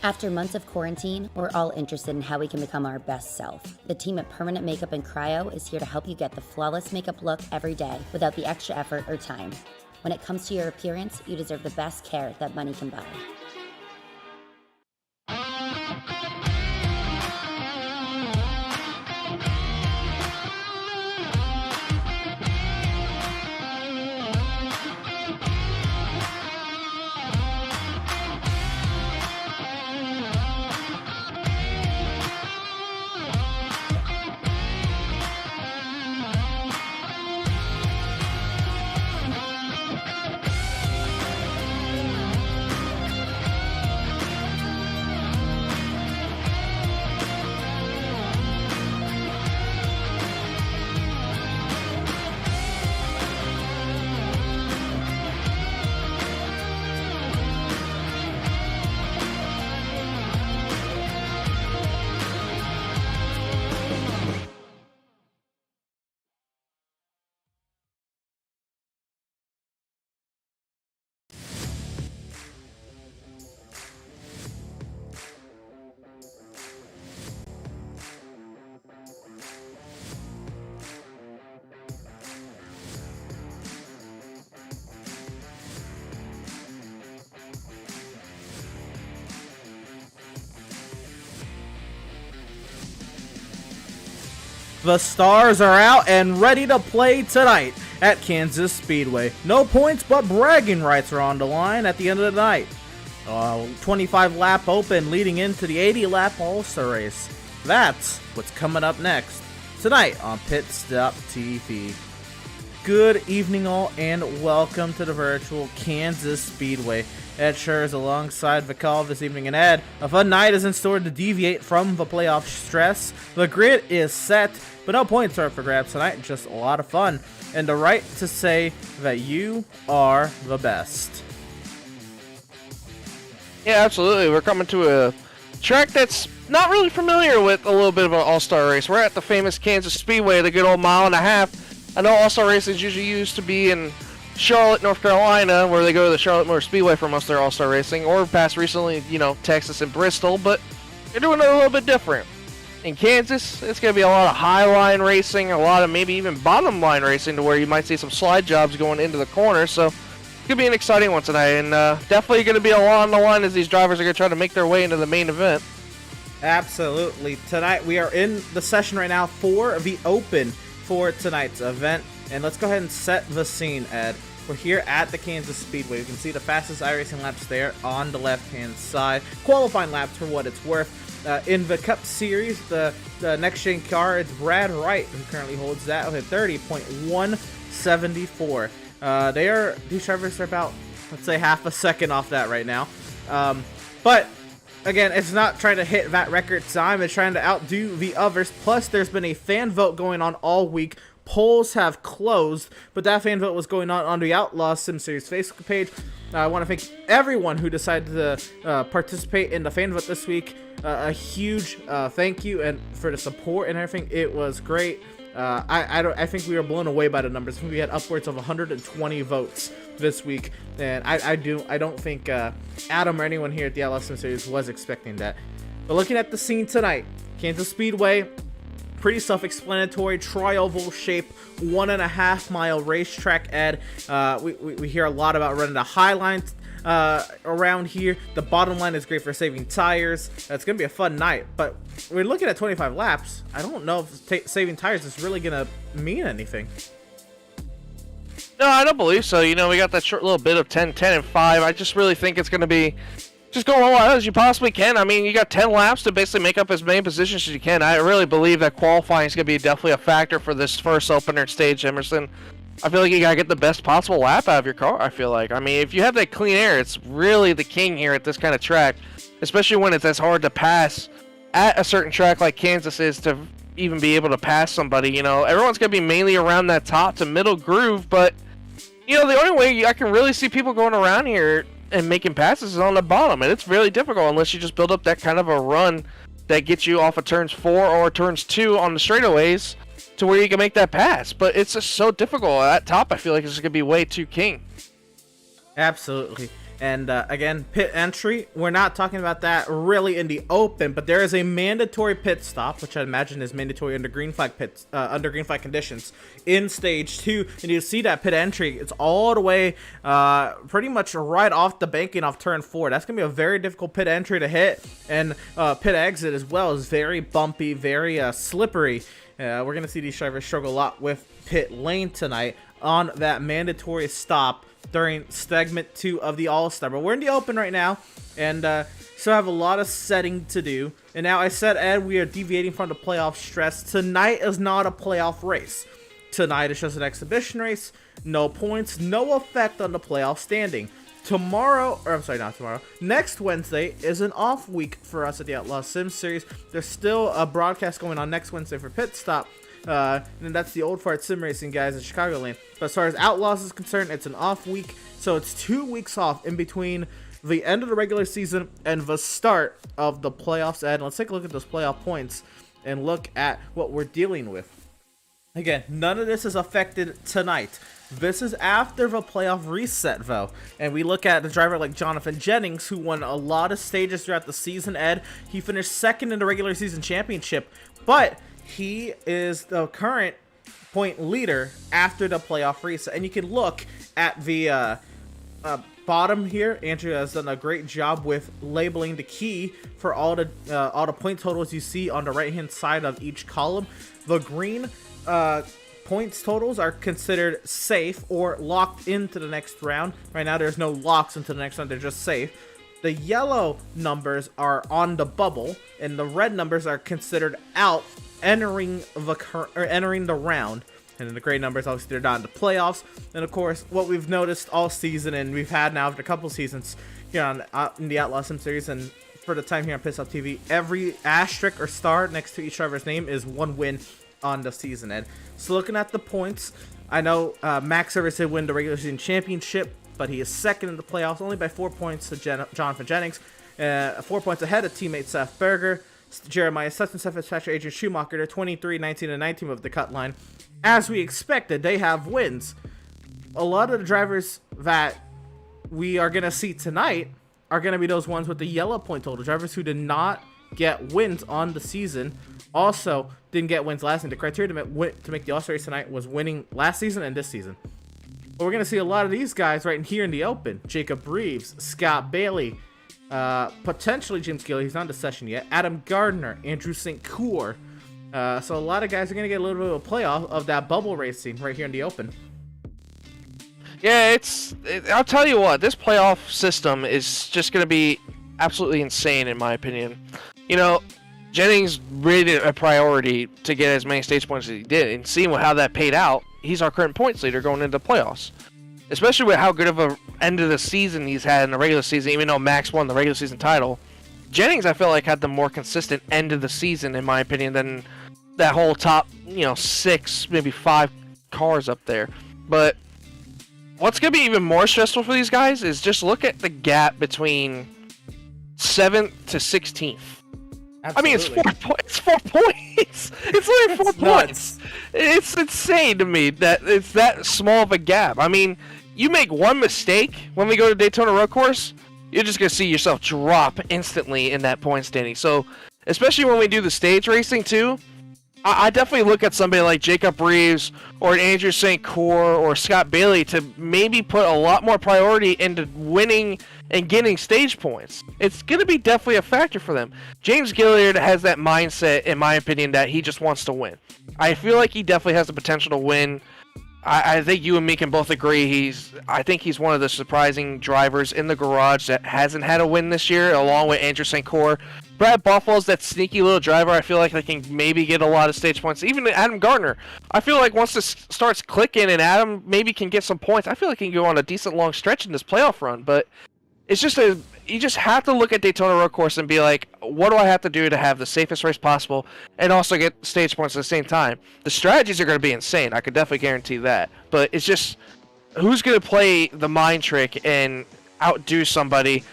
After months of quarantine, we're all interested in how we can become our best self. The team at Permanent Makeup and Cryo is here to help you get the flawless makeup look every day without the extra effort or time. When it comes to your appearance, you deserve the best care that money can buy. The stars are out and ready to play tonight at Kansas Speedway. No points, but bragging rights are on the line at the end of the night. 25 lap open leading into the 80 lap All-Star race. That's what's coming up next tonight on Pit Stop TV. Good evening all and welcome to the virtual Kansas Speedway. Ed Scher is alongside Vikal this evening, and Ed, a fun night is in store to deviate from the playoff stress. The grid is set, but no points are up for grabs tonight, just a lot of fun, and the right to say that you are the best. Yeah, absolutely. We're coming to a track that's not really familiar with a little bit of an all-star race. We're at the famous Kansas Speedway, the good old mile and a half. I know all-star races usually used to be in Charlotte, North Carolina, where they go to the Charlotte Motor Speedway for most of their all-star racing, or past recently, Texas and Bristol, but they're doing it a little bit different. In Kansas, it's going to be a lot of high-line racing, a lot of maybe even bottom-line racing, to where you might see some slide jobs going into the corner, so it's going to be an exciting one tonight, and definitely going to be a lot on the line as these drivers are going to try to make their way into the main event. Absolutely. Tonight, we are in the session right now for the Open for tonight's event. And let's go ahead and set the scene, Ed. We're here at the Kansas Speedway. You can see the fastest iRacing laps there on the left-hand side. Qualifying laps for what it's worth. In the Cup Series, the NextGen car, it's Brad Wright who currently holds that with a 30.174. These drivers are about, let's say, half a second off that right now. But again, it's not trying to hit that record time. It's trying to outdo the others. Plus, there's been a fan vote going on all week. Polls have closed, but that fan vote was going on the Outlaws Sim Series Facebook page. I want to thank everyone who decided to participate in the fan vote this week. A huge thank you and for the support and everything. It was great. I think we were blown away by the numbers. I think we had upwards of 120 votes this week, and I don't think Adam or anyone here at the Outlaws Sim Series was expecting that. But looking at the scene tonight, Kansas Speedway. Pretty self-explanatory, tri-oval shape, 1.5 mile racetrack, Ed. We hear a lot about running the high lines around here. The bottom line is great for saving tires. It's going to be a fun night, but we're looking at 25 laps. I don't know if saving tires is really going to mean anything. No, I don't believe so. We got that short little bit of 10, 10, and 5. I just really think it's going to be just go as well as you possibly can. I mean, you got 10 laps to basically make up as many positions as you can. I really believe that qualifying is going to be definitely a factor for this first opener stage, Emerson. I feel like you got to get the best possible lap out of your car, I feel like. I mean, if you have that clean air, it's really the king here at this kind of track, especially when it's as hard to pass at a certain track like Kansas is to even be able to pass somebody. Everyone's going to be mainly around that top to middle groove, but, the only way I can really see people going around here and making passes is on the bottom, and it's really difficult unless you just build up that kind of a run that gets you off of turns 4 or turns 2 on the straightaways to where you can make that pass. But it's just so difficult at top. I feel like it's going to be way too king. Absolutely. And again, pit entry, we're not talking about that really in the open, but there is a mandatory pit stop, which I imagine is mandatory under green flag conditions in stage 2. And you see that pit entry, it's all the way pretty much right off the banking off turn 4. That's gonna be a very difficult pit entry to hit, and pit exit as well is very bumpy, very slippery. We're gonna see these drivers struggle a lot with pit lane tonight on that mandatory stop during segment 2 of the All-Star. But we're in the open right now, and still have a lot of setting to do. And now I said, Ed, we are deviating from the playoff stress. Tonight is not a playoff race. Tonight is just an exhibition race. No points, no effect on the playoff standing. Tomorrow, or I'm sorry, not tomorrow, next Wednesday is an off week for us at the Outlaws Sim Series. There's still a broadcast going on next Wednesday for Pit Stop. And that's the Old Fart Sim Racing guys in Chicagoland. But as far as Outlaws is concerned, it's an off week. So it's 2 weeks off in between the end of the regular season and the start of the playoffs. And let's take a look at those playoff points and look at what we're dealing with. Again, none of this is affected tonight. This is after the playoff reset, though. And we look at a driver like Jonathan Jennings, who won a lot of stages throughout the season, Ed. He finished second in the regular season championship, but he is the current point leader after the playoff reset. And you can look at the bottom here. Andrew has done a great job with labeling the key for all the point totals you see on the right hand side of each column. The green points totals are considered safe or locked into the next round. Right now there's no locks into the next round, they're just safe. The yellow numbers are on the bubble, and the red numbers are considered out, entering the round. And then the gray numbers, obviously, they're not in the playoffs. And of course, what we've noticed all season, and we've had now after a couple seasons here in the Outlaws Sim Series, and for the time here on Piss Off TV, every asterisk or star next to each driver's name is 1 win on the season, Ed. So looking at the points, I know Max Service did win the regular season championship, but he is second in the playoffs, only by 4 points to Jonathan Jennings, 4 points ahead of teammate Seth Berger, Jeremiah Sutton, Seth Fitzpatrick, Adrian Schumacher. They're 23, 19, and 19 of the cut line. As we expected, they have wins. A lot of the drivers that we are going to see tonight are going to be those ones with the yellow point total. Drivers who did not get wins on the season also didn't get wins last season. The criteria to make the All-Star race tonight was winning last season and this season. But we're going to see a lot of these guys right in here in the open. Jacob Reeves, Scott Bailey, potentially James Gilley, he's not in the session yet, Adam Gardner, Andrew St. Cour. So a lot of guys are going to get a little bit of a playoff of that bubble racing right here in the open. Yeah, I'll tell you what, this playoff system is just going to be absolutely insane in my opinion. You know, Jennings rated it a priority to get as many stage points as he did, and seeing how that paid out, he's our current points leader going into the playoffs. Especially with how good of a end of the season he's had in the regular season, even though Max won the regular season title. Jennings, I feel like, had the more consistent end of the season, in my opinion, than that whole top, 6, maybe 5 cars up there. But what's going to be even more stressful for these guys is just look at the gap between 7th to 16th. Absolutely. I mean, it's 4 points. It's only 4 points. It's insane to me that it's that small of a gap. I mean, you make one mistake when we go to Daytona Road Course, you're just going to see yourself drop instantly in that point standing. So, especially when we do the stage racing too, I definitely look at somebody like Jacob Reeves or an Andrew St. Cour or Scott Bailey to maybe put a lot more priority into winning and getting stage points. It's going to be definitely a factor for them. James Gilliard has that mindset, in my opinion, that he just wants to win. I feel like he definitely has the potential to win. I think you and me can both agree I think he's one of the surprising drivers in the garage that hasn't had a win this year, along with Andrew St. Cour. Brad Buffalo's that sneaky little driver. I feel like they can maybe get a lot of stage points. Even Adam Gardner. I feel like once this starts clicking and Adam maybe can get some points, I feel like he can go on a decent long stretch in this playoff run. But it's just you just have to look at Daytona Road Course and be like, what do I have to do to have the safest race possible and also get stage points at the same time? The strategies are going to be insane. I could definitely guarantee that. But it's just, who's going to play the mind trick and outdo somebody,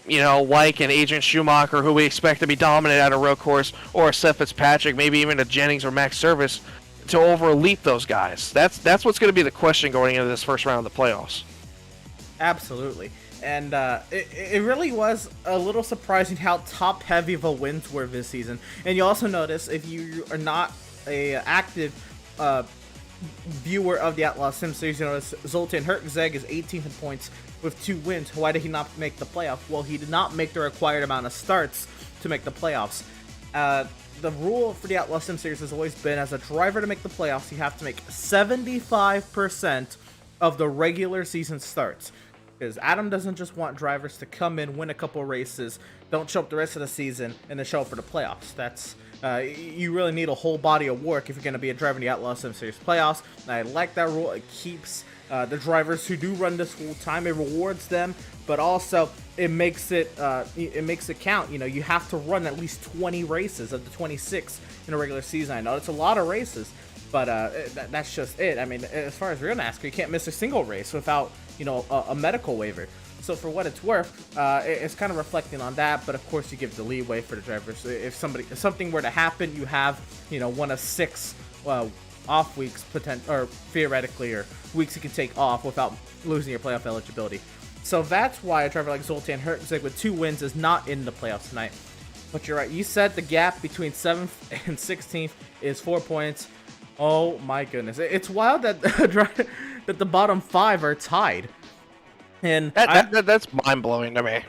like an Adrian Schumacher, who we expect to be dominant at a road course, or a Seth Fitzpatrick, maybe even a Jennings or Max Service, to overleap those guys? That's what's going to be the question going into this first round of the playoffs. Absolutely. And it really was a little surprising how top heavy the wins were this season. And you also notice, if you are not a active viewer of the Outlaws Sim Series, you notice Zoltan Hertzeg is 18th in points with 2 wins. Why did he not make the playoffs? Well, he did not make the required amount of starts to make the playoffs. The rule for the Outlaws Sim Series has always been, as a driver to make the playoffs, you have to make 75% of the regular season starts. Because Adam doesn't just want drivers to come in, win a couple races, don't show up the rest of the season, and then show up for the playoffs. That's you really need a whole body of work if you're going to be a driver in the Outlaws Sim Series playoffs. And I like that rule. It keeps the drivers who do run this full time. It rewards them, but also it makes it count. You know, you have to run at least 20 races of the 26 in a regular season. I know it's a lot of races, but that's just it. I mean, as far as real NASCAR, you can't miss a single race without, you know, a medical waiver. So for what it's worth, it's kind of reflecting on that. But of course, you give the leeway for the drivers. If something were to happen, you have, you know, 1 of 6 off weeks, or theoretically, or weeks you can take off without losing your playoff eligibility. So that's why a driver like Zoltan Hertzeg with 2 wins is not in the playoffs tonight. But you're right. You said the gap between 7th and 16th is 4 points. Oh my goodness. It's wild that the bottom 5 are tied. And that's mind-blowing to me.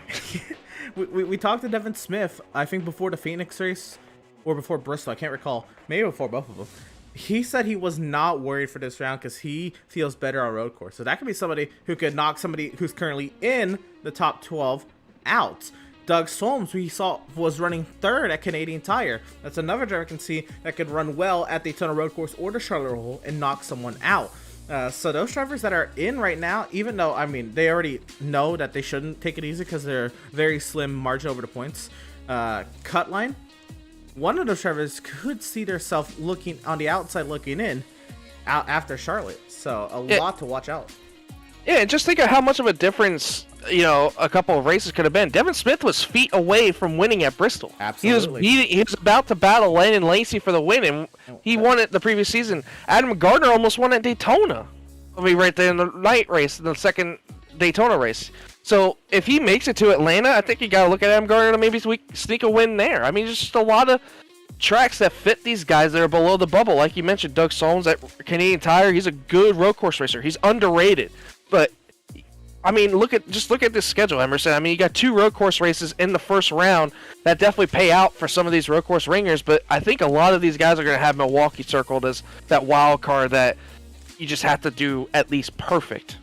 we talked to Devin Smith, I think before the Phoenix race, or before Bristol, I can't recall. Maybe before both of them. He said he was not worried for this round because he feels better on road course. So that could be somebody who could knock somebody who's currently in the top 12 out. Doug Solms, who he saw was running 3rd at Canadian Tire. That's another driver I can see that could run well at the Daytona road course or the Charlotte Roval and knock someone out. So those drivers that are in right now, even though, I mean, they already know that they shouldn't take it easy because they're very slim margin over the points. Cut line, one of those drivers could see themselves looking on the outside looking in out after Charlotte. So a lot to watch out. Yeah, just think of how much of a difference, you know, a couple of races could have been. Devin Smith was feet away from winning at Bristol. Absolutely. He was about to battle Landon Lacey for the win, and he won it the previous season. Adam Gardner almost won at Daytona. I mean, right there in the night race, the second Daytona race. So if he makes it to Atlanta, I think you got to look at Adam Gardner to maybe sneak a win there. I mean, there's just a lot of tracks that fit these guys that are below the bubble. Like you mentioned, Doug Solms at Canadian Tire, he's a good road course racer. He's underrated. But I mean, look at this schedule, Emerson. I mean, you got 2 road course races in the first round that definitely pay out for some of these road course ringers. But I think a lot of these guys are going to have Milwaukee circled as that wild card that you just have to do at least perfect.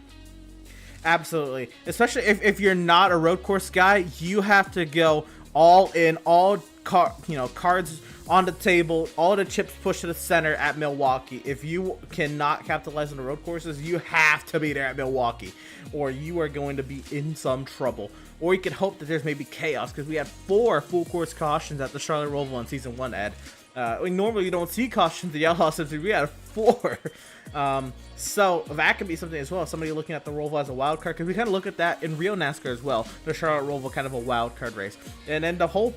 Absolutely, especially if you're not a road course guy, you have to go all in, cards on the table, all the chips pushed to the center at Milwaukee. If you cannot capitalize on the road courses, you have to be there at Milwaukee, or you are going to be in some trouble. Or you can hope that there's maybe chaos, because we had 4 full course cautions at the Charlotte Roval in Season 1, Ed. Normally you don't see cautions in the Outlaws Sim Series. We had 4. So that could be something as well. Somebody looking at the Roval as a wild card, because we kind of look at that in real NASCAR as well. The Charlotte Roval kind of a wild card race, and then the whole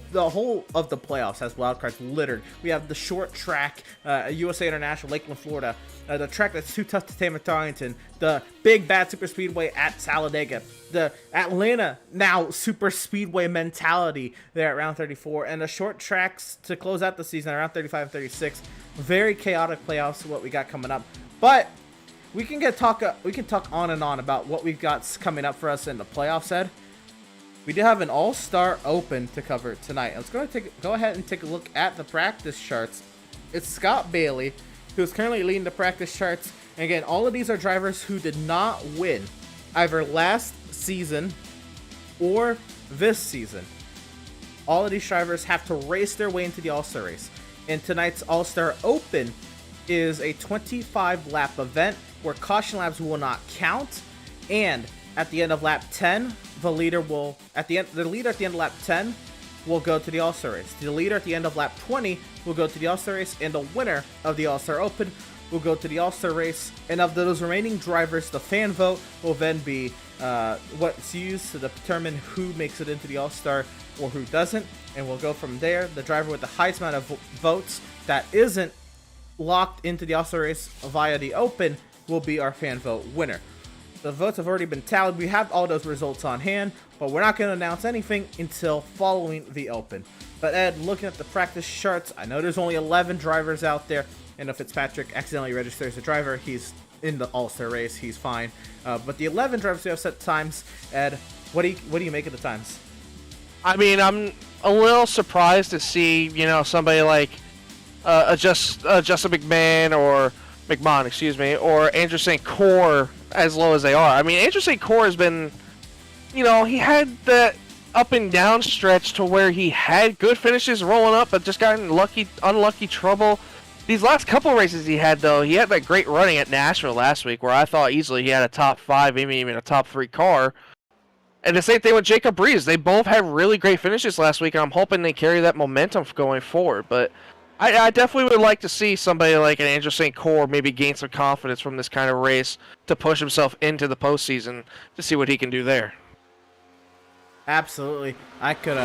of the playoffs has wild cards littered. We have the short track, USA International, Lakeland, Florida. The track that's too tough to tame at Darlington. The Big Bad Super Speedway at Talladega. The Atlanta now Super Speedway mentality there at round 34, and the short tracks to close out the season around 35 and 36. Very chaotic playoffs. What we got coming up, but we can talk on and on about what we've got coming up for us in the playoffs, Ed. We do have an All-Star Open to cover tonight. Let's go ahead and take a look at the practice charts. It's Scott Bailey who's currently leading the practice charts. And again, all of these are drivers who did not win either last season or this season. All of these drivers have to race their way into the All-Star race. And tonight's All-Star Open is a 25-lap event where caution laps will not count, and at the end of lap 10, the leader at the end of lap 10 will go to the All-Star race. The leader at the end of lap 20 will go to the All-Star race, and the winner of the All-Star Open will go to the All-Star race. And of those remaining drivers, the fan vote will then be what's used to determine who makes it into the All-Star or who doesn't, and we'll go from there. The driver with the highest amount of votes that isn't locked into the All-Star race via the Open will be our fan vote winner. The votes have already been tallied. We have all those results on hand, but we're not going to announce anything until following the Open. But Ed, looking at the practice charts, I know there's only 11 drivers out there, and if Fitzpatrick accidentally registers a driver, he's in the All-Star race, he's fine. But the 11 drivers who have set times, Ed, what do you make of the times? I mean, I'm a little surprised to see, you know, somebody like Justin McMahon or McMahon, excuse me, or Andrew St. Cyr as low as they are. I mean, Andrew St. Cyr has been, you know, he had that up and down stretch to where he had good finishes rolling up, but just got in unlucky trouble. These last couple races he had, though, he had that great running at Nashville last week where I thought easily he had a top 5, maybe even a top 3 car. And the same thing with Jacob Breeze. They both had really great finishes last week, and I'm hoping they carry that momentum going forward. But I definitely would like to see somebody like an Andrew St. Cyr maybe gain some confidence from this kind of race to push himself into the postseason to see what he can do there. Absolutely. I could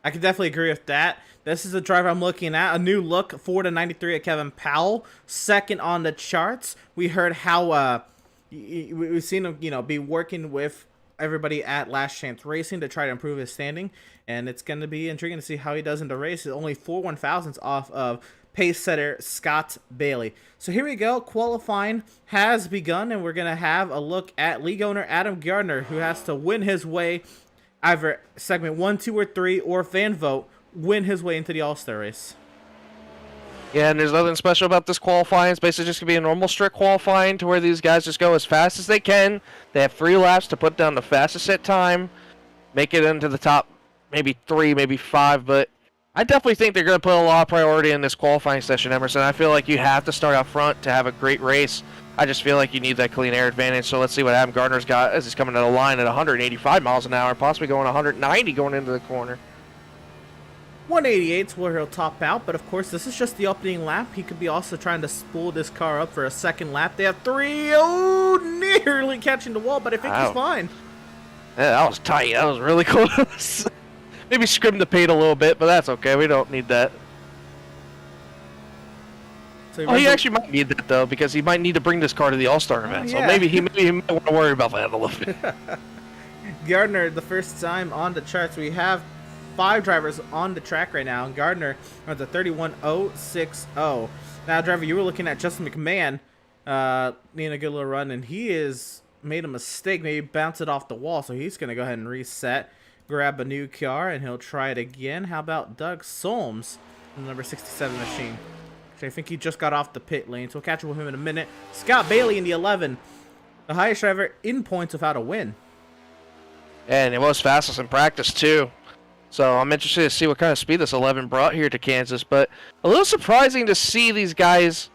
definitely agree with that. This is the driver I'm looking at. A new look, 4-93 at Kevin Powell. Second on the charts. We heard how we've seen him, you know, be working with everybody at Last Chance Racing to try to improve his standing, and it's going to be intriguing to see how he does in the race. It's only 4 1,000ths off of pace setter Scott Bailey. So here we go. Qualifying has begun, and we're going to have a look at league owner Adam Gardner, who has to win his way, either segment 1, 2, or 3, or fan vote, win his way into the All-Star race. Yeah, and there's nothing special about this qualifying. It's basically just going to be a normal strict qualifying to where these guys just go as fast as they can. They have 3 laps to put down the fastest set time, make it into the top maybe 3, maybe 5. But I definitely think they're going to put a lot of priority in this qualifying session, Emerson. I feel like you have to start out front to have a great race. I just feel like you need that clean air advantage. So let's see what Adam Gardner's got as he's coming to the line at 185 miles an hour, possibly going 190 going into the corner. 188's where he'll top out, but of course this is just the opening lap. He could be also trying to spool this car up for a second lap. They have 3, nearly catching the wall, but I think he's fine. Yeah, that was tight. That was really close. Maybe scrimmed the paint a little bit, but that's okay. We don't need that. So he actually might need that, though, because he might need to bring this car to the All-Star event. Yeah. So maybe he might want to worry about that a little bit. Gardner, the first time on the charts. We have 5 drivers on the track right now, and Gardner runs a 31.060. Now, driver, you were looking at Justin McMahon needing a good little run, and he has made a mistake, maybe bounce it off the wall, so he's going to go ahead and reset, grab a new car, and he'll try it again. How about Doug Solms, the number 67 machine? Actually, I think he just got off the pit lane, so we'll catch up with him in a minute. Scott Bailey in the 11, the highest driver in points without a win. And it was fastest in practice, too. So I'm interested to see what kind of speed this 11 brought here to Kansas. But a little surprising to see these guys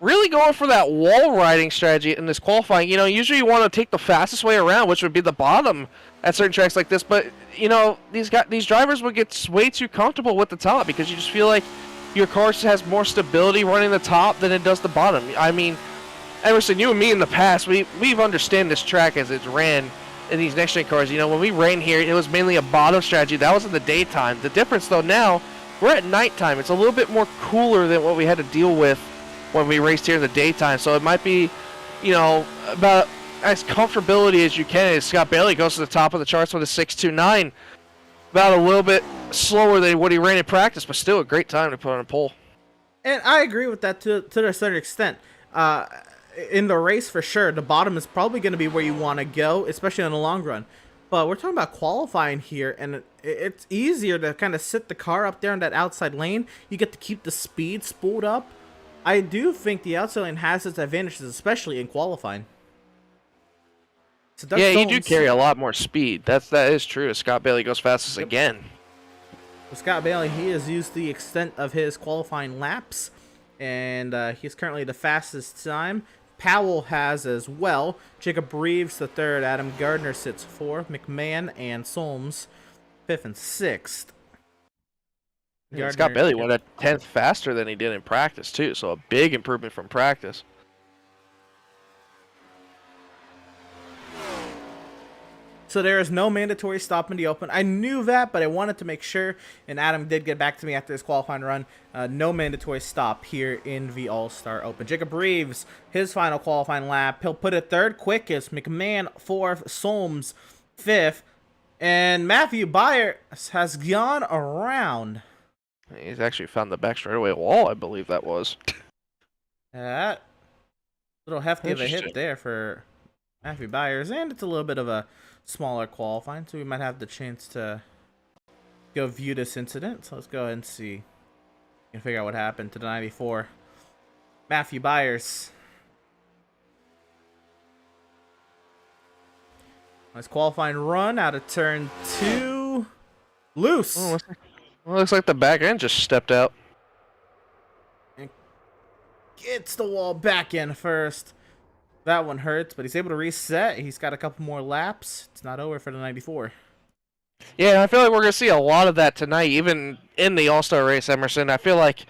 really going for that wall riding strategy in this qualifying. You know, usually you want to take the fastest way around, which would be the bottom at certain tracks like this. But, you know, these drivers would get way too comfortable with the top because you just feel like your car has more stability running the top than it does the bottom. I mean, Emerson, you and me in the past, we've understand this track as it's ran in these NextGen cars. You know, when we ran here, it was mainly a bottom strategy. That was in the daytime. The difference, though, now, we're at nighttime. It's a little bit more cooler than what we had to deal with when we raced here in the daytime. So it might be, you know, about as comfortability as you can. As Scott Bailey goes to the top of the charts with a 6.29. About a little bit slower than what he ran in practice, but still a great time to put on a pole. And I agree with that to a certain extent. In the race, for sure, the bottom is probably going to be where you want to go, especially in the long run. But we're talking about qualifying here, and it's easier to kind of sit the car up there in that outside lane. You get to keep the speed spooled up. I do think the outside lane has its advantages, especially in qualifying. So yeah, you do carry a lot more speed. That is true. Scott Bailey goes fastest again. With Scott Bailey, he has used the extent of his qualifying laps, and he's currently the fastest time. Powell has as well. Jacob Reeves, the third. Adam Gardner sits 4th. McMahon and Solms, 5th and 6th. Yeah, Scott Bailey went a 10th faster than he did in practice, too, so a big improvement from practice. So there is no mandatory stop in the open. I knew that, but I wanted to make sure, and Adam did get back to me after his qualifying run. No mandatory stop here in the All-Star Open. Jacob Reeves, his final qualifying lap. He'll put it third quickest. McMahon, fourth. Solms, fifth. And Matthew Byers has gone around. He's actually found the back straightaway wall, I believe that was. That little hefty of a hit there for Matthew Byers, and it's a little bit of a smaller qualifying, so we might have the chance to go view this incident. So let's go ahead and see and figure out what happened to the 94 Matthew Byers. Nice qualifying run out of turn 2. Loose. Oh, looks like the back end just stepped out. And gets the wall back in first. That one hurts, but he's able to reset. He's got a couple more laps. It's not over for the 94. Yeah, I feel like we're going to see a lot of that tonight, even in the All-Star race, Emerson. I feel like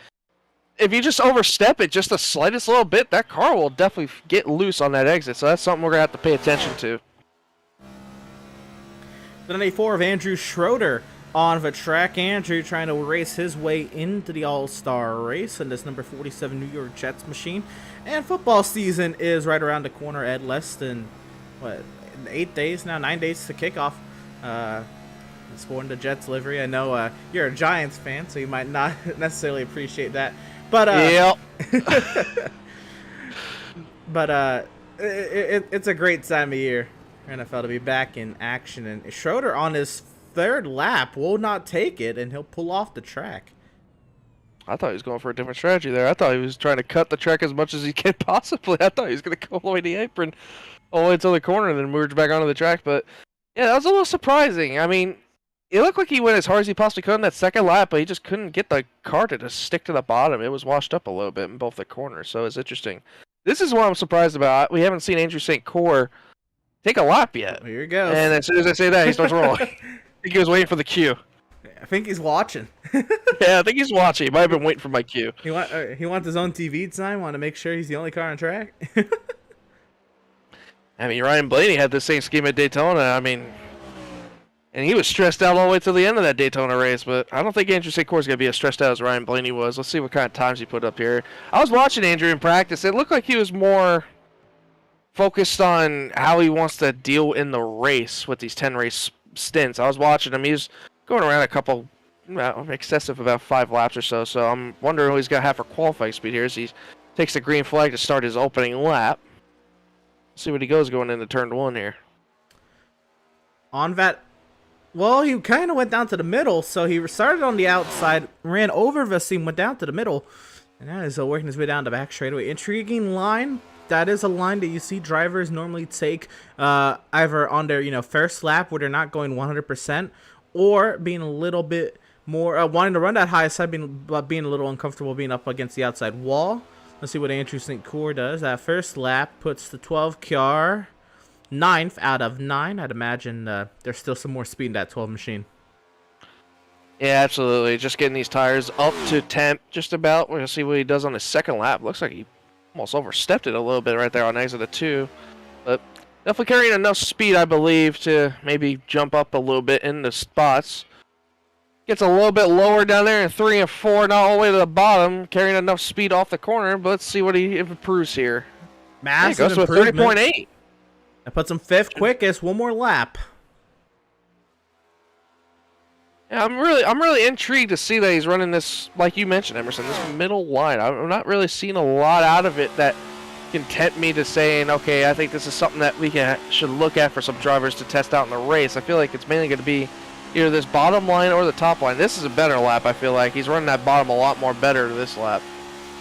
if you just overstep it just the slightest little bit, that car will definitely get loose on that exit. So that's something we're going to have to pay attention to. The 94 of Andrew Schroeder on the track. Andrew trying to race his way into the All-Star race in this number 47 New York Jets machine. And football season is right around the corner at less than, 8 days now? 9 days to kickoff. Sporting the Jets livery. I know you're a Giants fan, so you might not necessarily appreciate that. But yep. But it's a great time of year for NFL to be back in action. And Schroeder on his third lap will not take it, and he'll pull off the track. I thought he was going for a different strategy there. I thought he was trying to cut the track as much as he could possibly. I thought he was going to go all the way to the apron, all the way to the corner, and then merge back onto the track. But yeah, that was a little surprising. I mean, it looked like he went as hard as he possibly could in that second lap, but he just couldn't get the car to just stick to the bottom. It was washed up a little bit in both the corners, so it's interesting. This is what I'm surprised about. We haven't seen Andrew St. Cyr take a lap yet. Here he goes. And as soon as I say that, he starts rolling. I think he was waiting for the cue. I think he's watching. Yeah, I think he's watching. He might have been waiting for my cue. He wants his own TV time. Want to make sure he's the only car on track. I mean, Ryan Blaney had the same scheme at Daytona. I mean, and he was stressed out all the way to the end of that Daytona race. But I don't think Andrew St. Cyr is going to be as stressed out as Ryan Blaney was. Let's see what kind of times he put up here. I was watching Andrew in practice. It looked like he was more focused on how he wants to deal in the race with these 10 race stints. I was watching him. He was going around a couple, excessive about 5 laps or so. So I'm wondering what he's going to have for qualifying speed here as he takes the green flag to start his opening lap. See what he goes going into turn 1 here. On that, well, he kind of went down to the middle. So he started on the outside, ran over the seam, went down to the middle, and now he's working his way down the back straightaway. Intriguing line. That is a line that you see drivers normally take either on their first lap where they're not going 100%, or being a little bit more wanting to run that high side, but being a little uncomfortable being up against the outside wall. Let's see what Andrew St. Cyr does. That first lap puts the 12 car 9th out of 9. I'd imagine there's still some more speed in that 12 machine. Yeah, absolutely. Just getting these tires up to temp just about. We're going to see what he does on his second lap. Looks like he almost overstepped it a little bit right there on exit of 2. But definitely carrying enough speed, I believe, to maybe jump up a little bit in the spots. Gets a little bit lower down there in 3 and 4, not all the way to the bottom, carrying enough speed off the corner. But let's see what he improves here. Massive goes to a 30.8. That puts him 5th quickest. One more lap. Yeah, I'm really intrigued to see that he's running this, like you mentioned, Emerson, this middle line. I'm not really seeing a lot out of it that can tempt me to saying, okay, I think this is something that we should look at for some drivers to test out in the race. I feel like it's mainly going to be either this bottom line or the top line. This is a better lap, I feel like. He's running that bottom a lot more better this lap.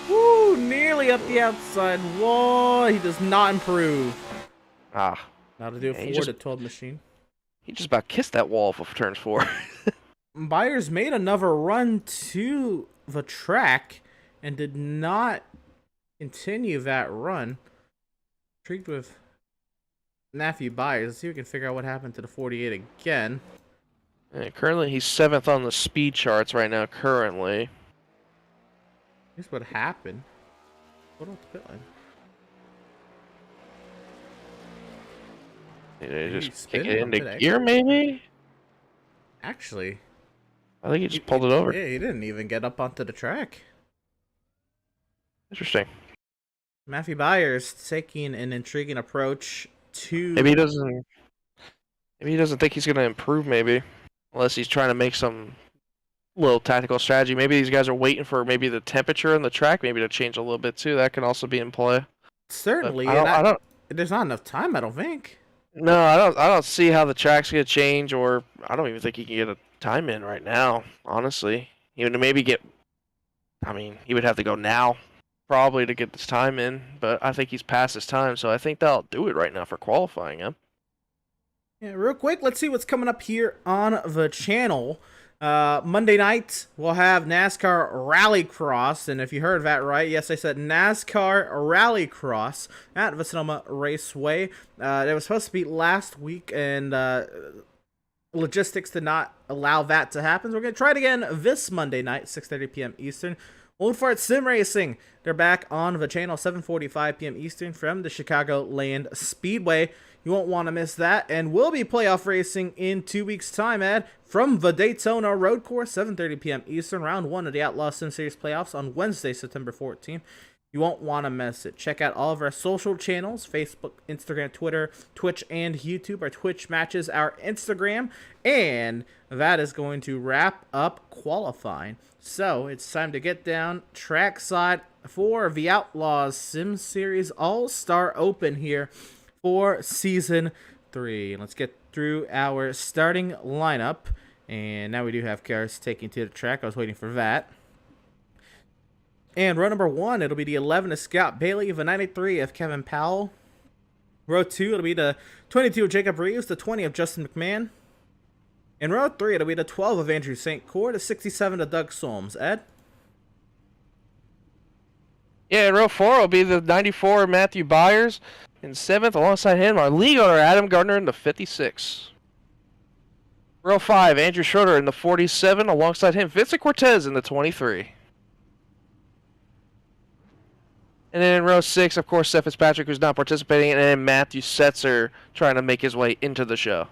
Woo, nearly up the outside wall. He does not improve. Now to do a 4 to 12 machine. He just about kissed that wall of turns 4. Byers made another run to the track and did not continue that run. Intrigued with Matthew Byers. Let's see if we can figure out what happened to the 48 again. Yeah, currently, he's 7th on the speed charts right now, currently. Here's what happened. What about the pit line? Just kick it into gear, maybe? Actually, I think he just pulled it over. Yeah, he didn't even get up onto the track. Interesting. Matthew Byers taking an intriguing approach to... Maybe he doesn't think he's going to improve, maybe. Unless he's trying to make some little tactical strategy. Maybe these guys are waiting for maybe the temperature on the track maybe to change a little bit, too. That can also be in play. Certainly. There's not enough time, I don't think. No, I don't see how the track's going to change, or I don't even think he can get a time in right now, honestly. Even to maybe get... I mean, he would have to go now, probably, to get this time in, but I think he's past his time, so I think that'll do it right now for qualifying him. Yeah, real quick, let's see what's coming up here on the channel. Monday night, we'll have NASCAR Rallycross, and if you heard that right, yes, I said NASCAR Rallycross at Sonoma Raceway. It was supposed to be last week, and logistics did not allow that to happen. So we're going to try it again this Monday night, 6:30 p.m. Eastern. Old Fart Sim Racing, they're back on the channel, 7:45 p.m. Eastern from the Chicagoland Speedway. You won't want to miss that. And we'll be playoff racing in 2 weeks' time, Ed, from the Daytona Road Course, 7:30 p.m. Eastern, round 1 of the Outlaws Sim Series playoffs on Wednesday, September 14th. You won't want to miss it. Check out all of our social channels, Facebook, Instagram, Twitter, Twitch, and YouTube. Our Twitch matches our Instagram. And that is going to wrap up qualifying. So it's time to get down trackside for the Outlaws Sim Series All-Star Open here for Season 3. Let's get through our starting lineup. And now we do have cars taking to the track. I was waiting for that. And row number 1, it'll be the 11 of Scott Bailey, the 93 of Kevin Powell. Row 2, it'll be the 22 of Jacob Reeves, the 20 of Justin McMahon. In row 3, it'll be the 12 of Andrew St. Cour, the 67 of Doug Solms. Ed? Yeah, in row 4 will be the 94 of Matthew Byers. In 7th, alongside him, our league owner, Adam Gardner, in the 56. Row 5, Andrew Schroeder in the 47. Alongside him, Vincent Cortez in the 23. And then in row 6, of course, Seth Fitzpatrick, who's not participating, and then Matthew Setzer trying to make his way into the show.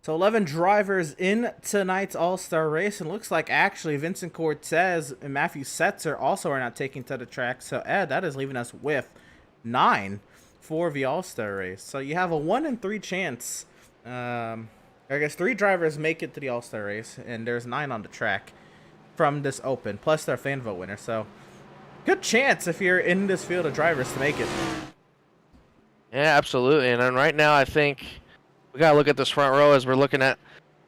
So 11 drivers in tonight's All-Star race, and looks like actually Vincent Cortez and Matthew Setzer also are not taking to the track. So Ed, that is leaving us with 9 for the All-Star race. So you have a 1 in 3 chance. I guess 3 drivers make it to the All-Star race, and there's 9 on the track from this Open, plus their fan vote winner. So good chance if you're in this field of drivers to make it. Yeah, absolutely. And then right now, I think we got to look at this front row as we're looking at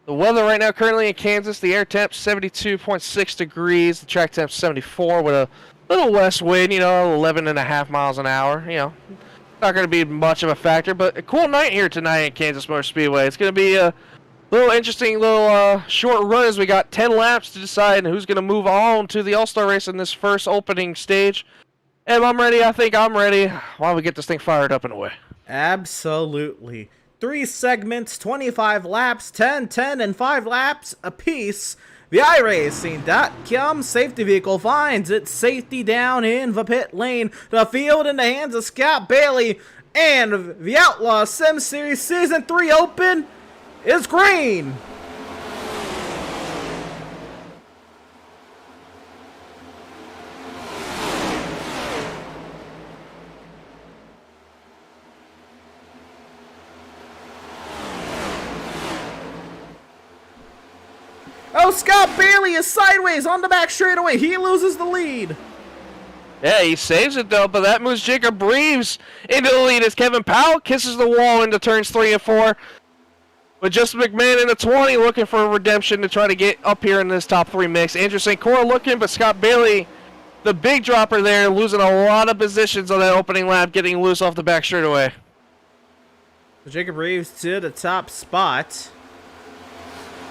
the weather right now. Currently in Kansas, the air temp 72.6 degrees. The track temp 74 with a little west wind, 11.5 miles an hour. Not going to be much of a factor, but a cool night here tonight in Kansas Motor Speedway. It's going to be a little interesting, short run as we got 10 laps to decide who's going to move on to the All-Star race in this first opening stage. And I'm ready. I think I'm ready. Why don't we get this thing fired up and away? Absolutely. 3 segments, 25 laps, 10, 10, and 5 laps apiece. The iRacing.com safety vehicle finds its safety down in the pit lane. The field in the hands of Scott Bailey. And the Outlaws Sim Series Season 3 Open is green. Oh, Scott Bailey is sideways on the back straightaway. He loses the lead. Yeah, he saves it, though, but that moves Jacob Reeves into the lead as Kevin Powell kisses the wall into turns 3 and 4. With Justin McMahon in the 20 looking for redemption to try to get up here in this top 3 mix. Andrew St. Cour looking, but Scott Bailey, the big dropper there, losing a lot of positions on that opening lap, getting loose off the back straightaway. Jacob Reeves to the top spot.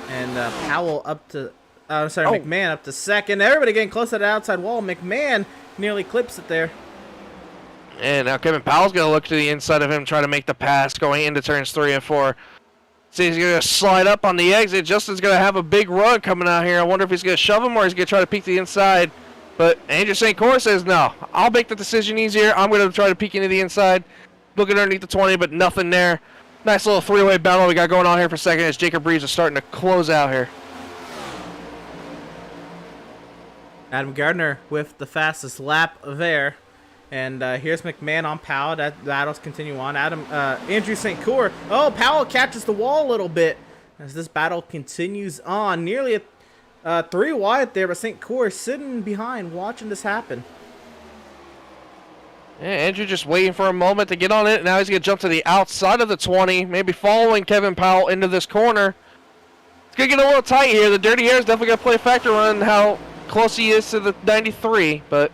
And Powell up to, McMahon up to second. Everybody getting close to the outside wall. McMahon nearly clips it there. And now Kevin Powell's going to look to the inside of him, try to make the pass going into turns 3 and 4. See, he's going to slide up on the exit. Justin's going to have a big run coming out here. I wonder if he's going to shove him or he's going to try to peek to the inside. But Andrew St. Cour says, no, I'll make the decision easier. I'm going to try to peek into the inside. looking underneath the 20, but nothing there. Nice little three-way battle we got going on here for a second as Jacob Reeves is starting to close out here. Adam Gardner with the fastest lap there. And here's McMahon on Powell. That battles continue on. Andrew St. Cyr. Oh, Powell catches the wall a little bit as this battle continues on. Nearly a 3 wide there, but St. Cyr sitting behind watching this happen. Yeah, Andrew just waiting for a moment to get on it. Now he's going to jump to the outside of the 20, maybe following Kevin Powell into this corner. It's going to get a little tight here. The dirty air is definitely going to play a factor on how close he is to the 93, but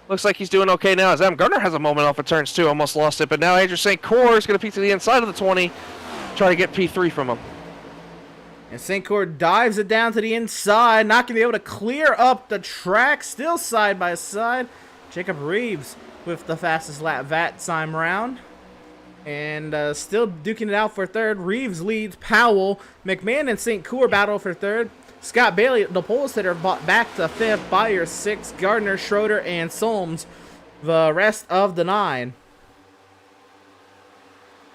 looks like he's doing okay now as Adam Gardner has a moment off of turns 2. Almost lost it, but now Andrew St. Cyr is going to peek to the inside of the 20, try to get P3 from him. And St. Cyr dives it down to the inside, not going to be able to clear up the track. Still side by side. Jacob Reeves with the fastest lap that time round. And still duking it out for third. Reeves leads Powell. McMahon and St. Cyr battle for third. Scott Bailey, the pole sitter, bought back to fifth. Byer 6th. Gardner, Schroeder, and Solms the rest of the 9.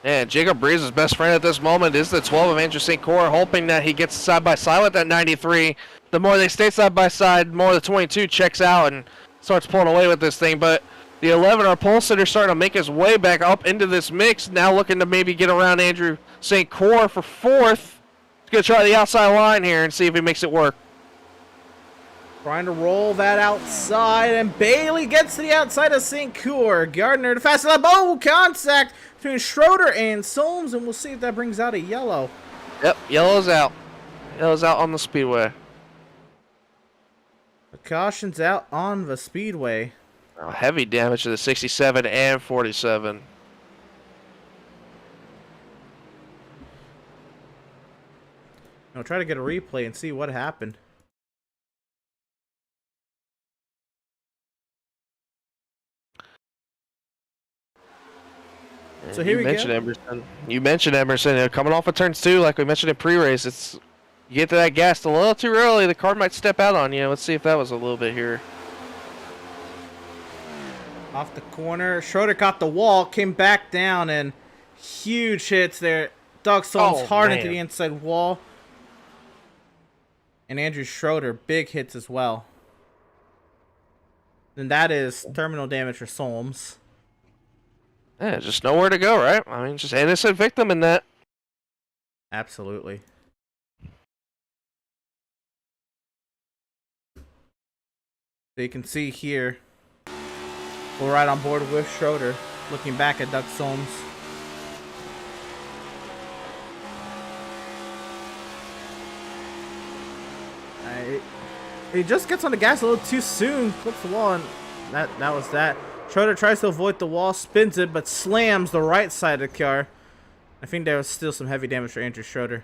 And Jacob Reeves' best friend at this moment is the 12 of Andrew St. Cyr, hoping that he gets side by side with that 93. The more they stay side by side, the more the 22 checks out and starts pulling away with this thing. But the 11, our pole sitter, starting to make his way back up into this mix. Now looking to maybe get around Andrew St. Cyr for 4th. He's going to try the outside line here and see if he makes it work. Trying to roll that outside, and Bailey gets to the outside of St. Cyr. Gardner, the fastest lap. Oh, contact between Schroeder and Solms, and we'll see if that brings out a yellow. Yep, yellow's out. Yellow's out on the speedway. The caution's out on the speedway. Oh, heavy damage to the 67 and 47. I'll try to get a replay and see what happened. So here we go. Emerson. You mentioned Emerson coming off of turns 2, like we mentioned in pre-race. It's you get to that gas a little too early, the car might step out on you. Let's see if that was a little bit here. Off the corner, Schroeder caught the wall, came back down, and huge hits there. Doug Solms hard into the inside wall. And Andrew Schroeder, big hits as well. And that is terminal damage for Solms. Yeah, just nowhere to go, right? I mean, just innocent victim in that. Absolutely. So you can see here, we're right on board with Schroeder, looking back at Doug Solms. He just gets on the gas a little too soon, flips the wall, and that was that. Schroeder tries to avoid the wall, spins it, but slams the right side of the car. I think there was still some heavy damage for Andrew Schroeder.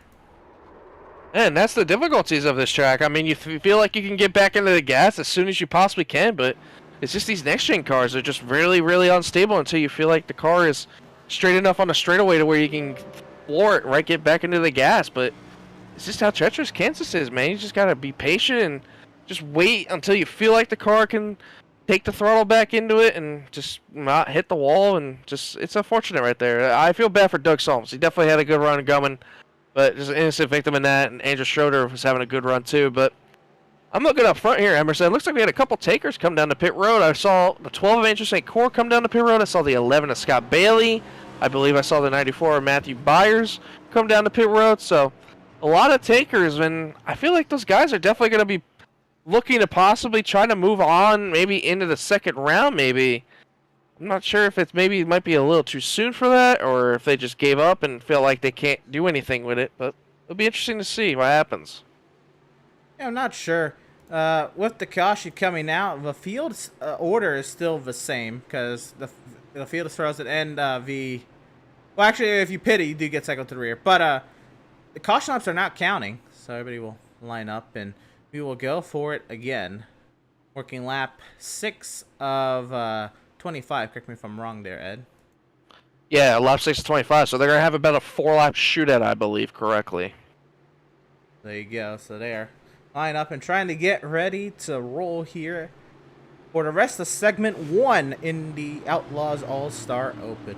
And that's the difficulties of this track. I mean, you feel like you can get back into the gas as soon as you possibly can, but it's just these next-gen cars are just really, really unstable until you feel like the car is straight enough on the straightaway to where you can floor it, right, get back into the gas. But it's just how treacherous Kansas is, man. You just got to be patient and just wait until you feel like the car can take the throttle back into it and just not hit the wall. And just, it's unfortunate right there. I feel bad for Doug Solms. He definitely had a good run coming, but just an innocent victim in that. And Andrew Schroeder was having a good run too. But I'm looking up front here, Emerson. It looks like we had a couple takers come down the pit road. I saw the 12 of Andrew St. Cyr come down the pit road. I saw the 11 of Scott Bailey. I believe I saw the 94 of Matthew Byers come down the pit road. So a lot of takers, and I feel like those guys are definitely going to be looking to possibly try to move on maybe into the second round maybe. I'm not sure if it might be a little too soon for that, or if they just gave up and feel like they can't do anything with it, but it'll be interesting to see what happens. Yeah, I'm not sure. With the caution coming out, the field order is still the same, because the field is frozen and well, actually, if you pit it, you do get cycled to the rear. But the caution laps are not counting, so everybody will line up and we will go for it again. Working lap 6 of 25. Correct me if I'm wrong there, Ed. Yeah, lap 6 of 25. So they're going to have about a 4-lap shootout, I believe, correctly. There you go. So there. Line up and trying to get ready to roll here for the rest of segment 1 in the Outlaws All-Star Open.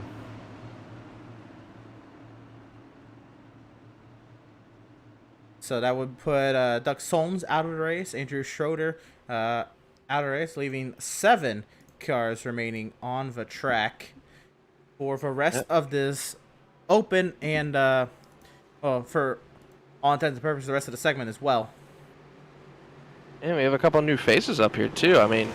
So that would put Doug Solms out of the race, Andrew Schroeder out of the race, leaving 7 cars remaining on the track for the rest of this open and, for all intents and purposes, the rest of the segment as well. Yeah, we have a couple new faces up here, too. I mean,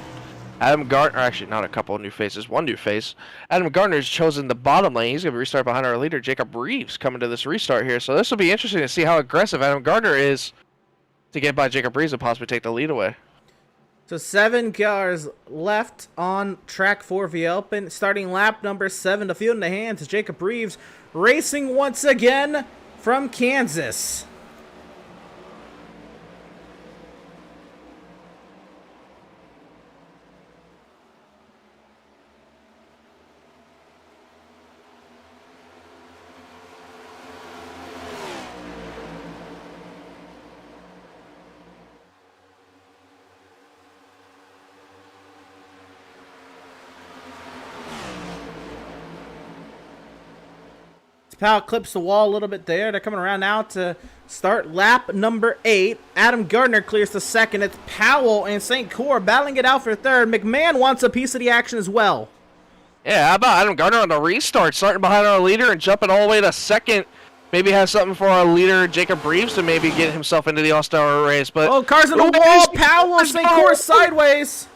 Adam Gardner, actually not a couple of new faces, one new face. Adam Gardner's chosen the bottom lane. He's going to restart behind our leader, Jacob Reeves, coming to this restart here. So this will be interesting to see how aggressive Adam Gardner is to get by Jacob Reeves and possibly take the lead away. So 7 cars left on track for the open. Starting lap number 7, the field in the hands is Jacob Reeves racing once again from Kansas. Powell clips the wall a little bit there. They're coming around now to start lap number 8. Adam Gardner clears the second. It's Powell and St. Cyr battling it out for third. McMahon wants a piece of the action as well. Yeah, how about Adam Gardner on the restart, starting behind our leader and jumping all the way to second. Maybe have something for our leader, Jacob Reeves, to maybe get himself into the All-Star race. But cars in the wall. Powell and St. Cyr sideways.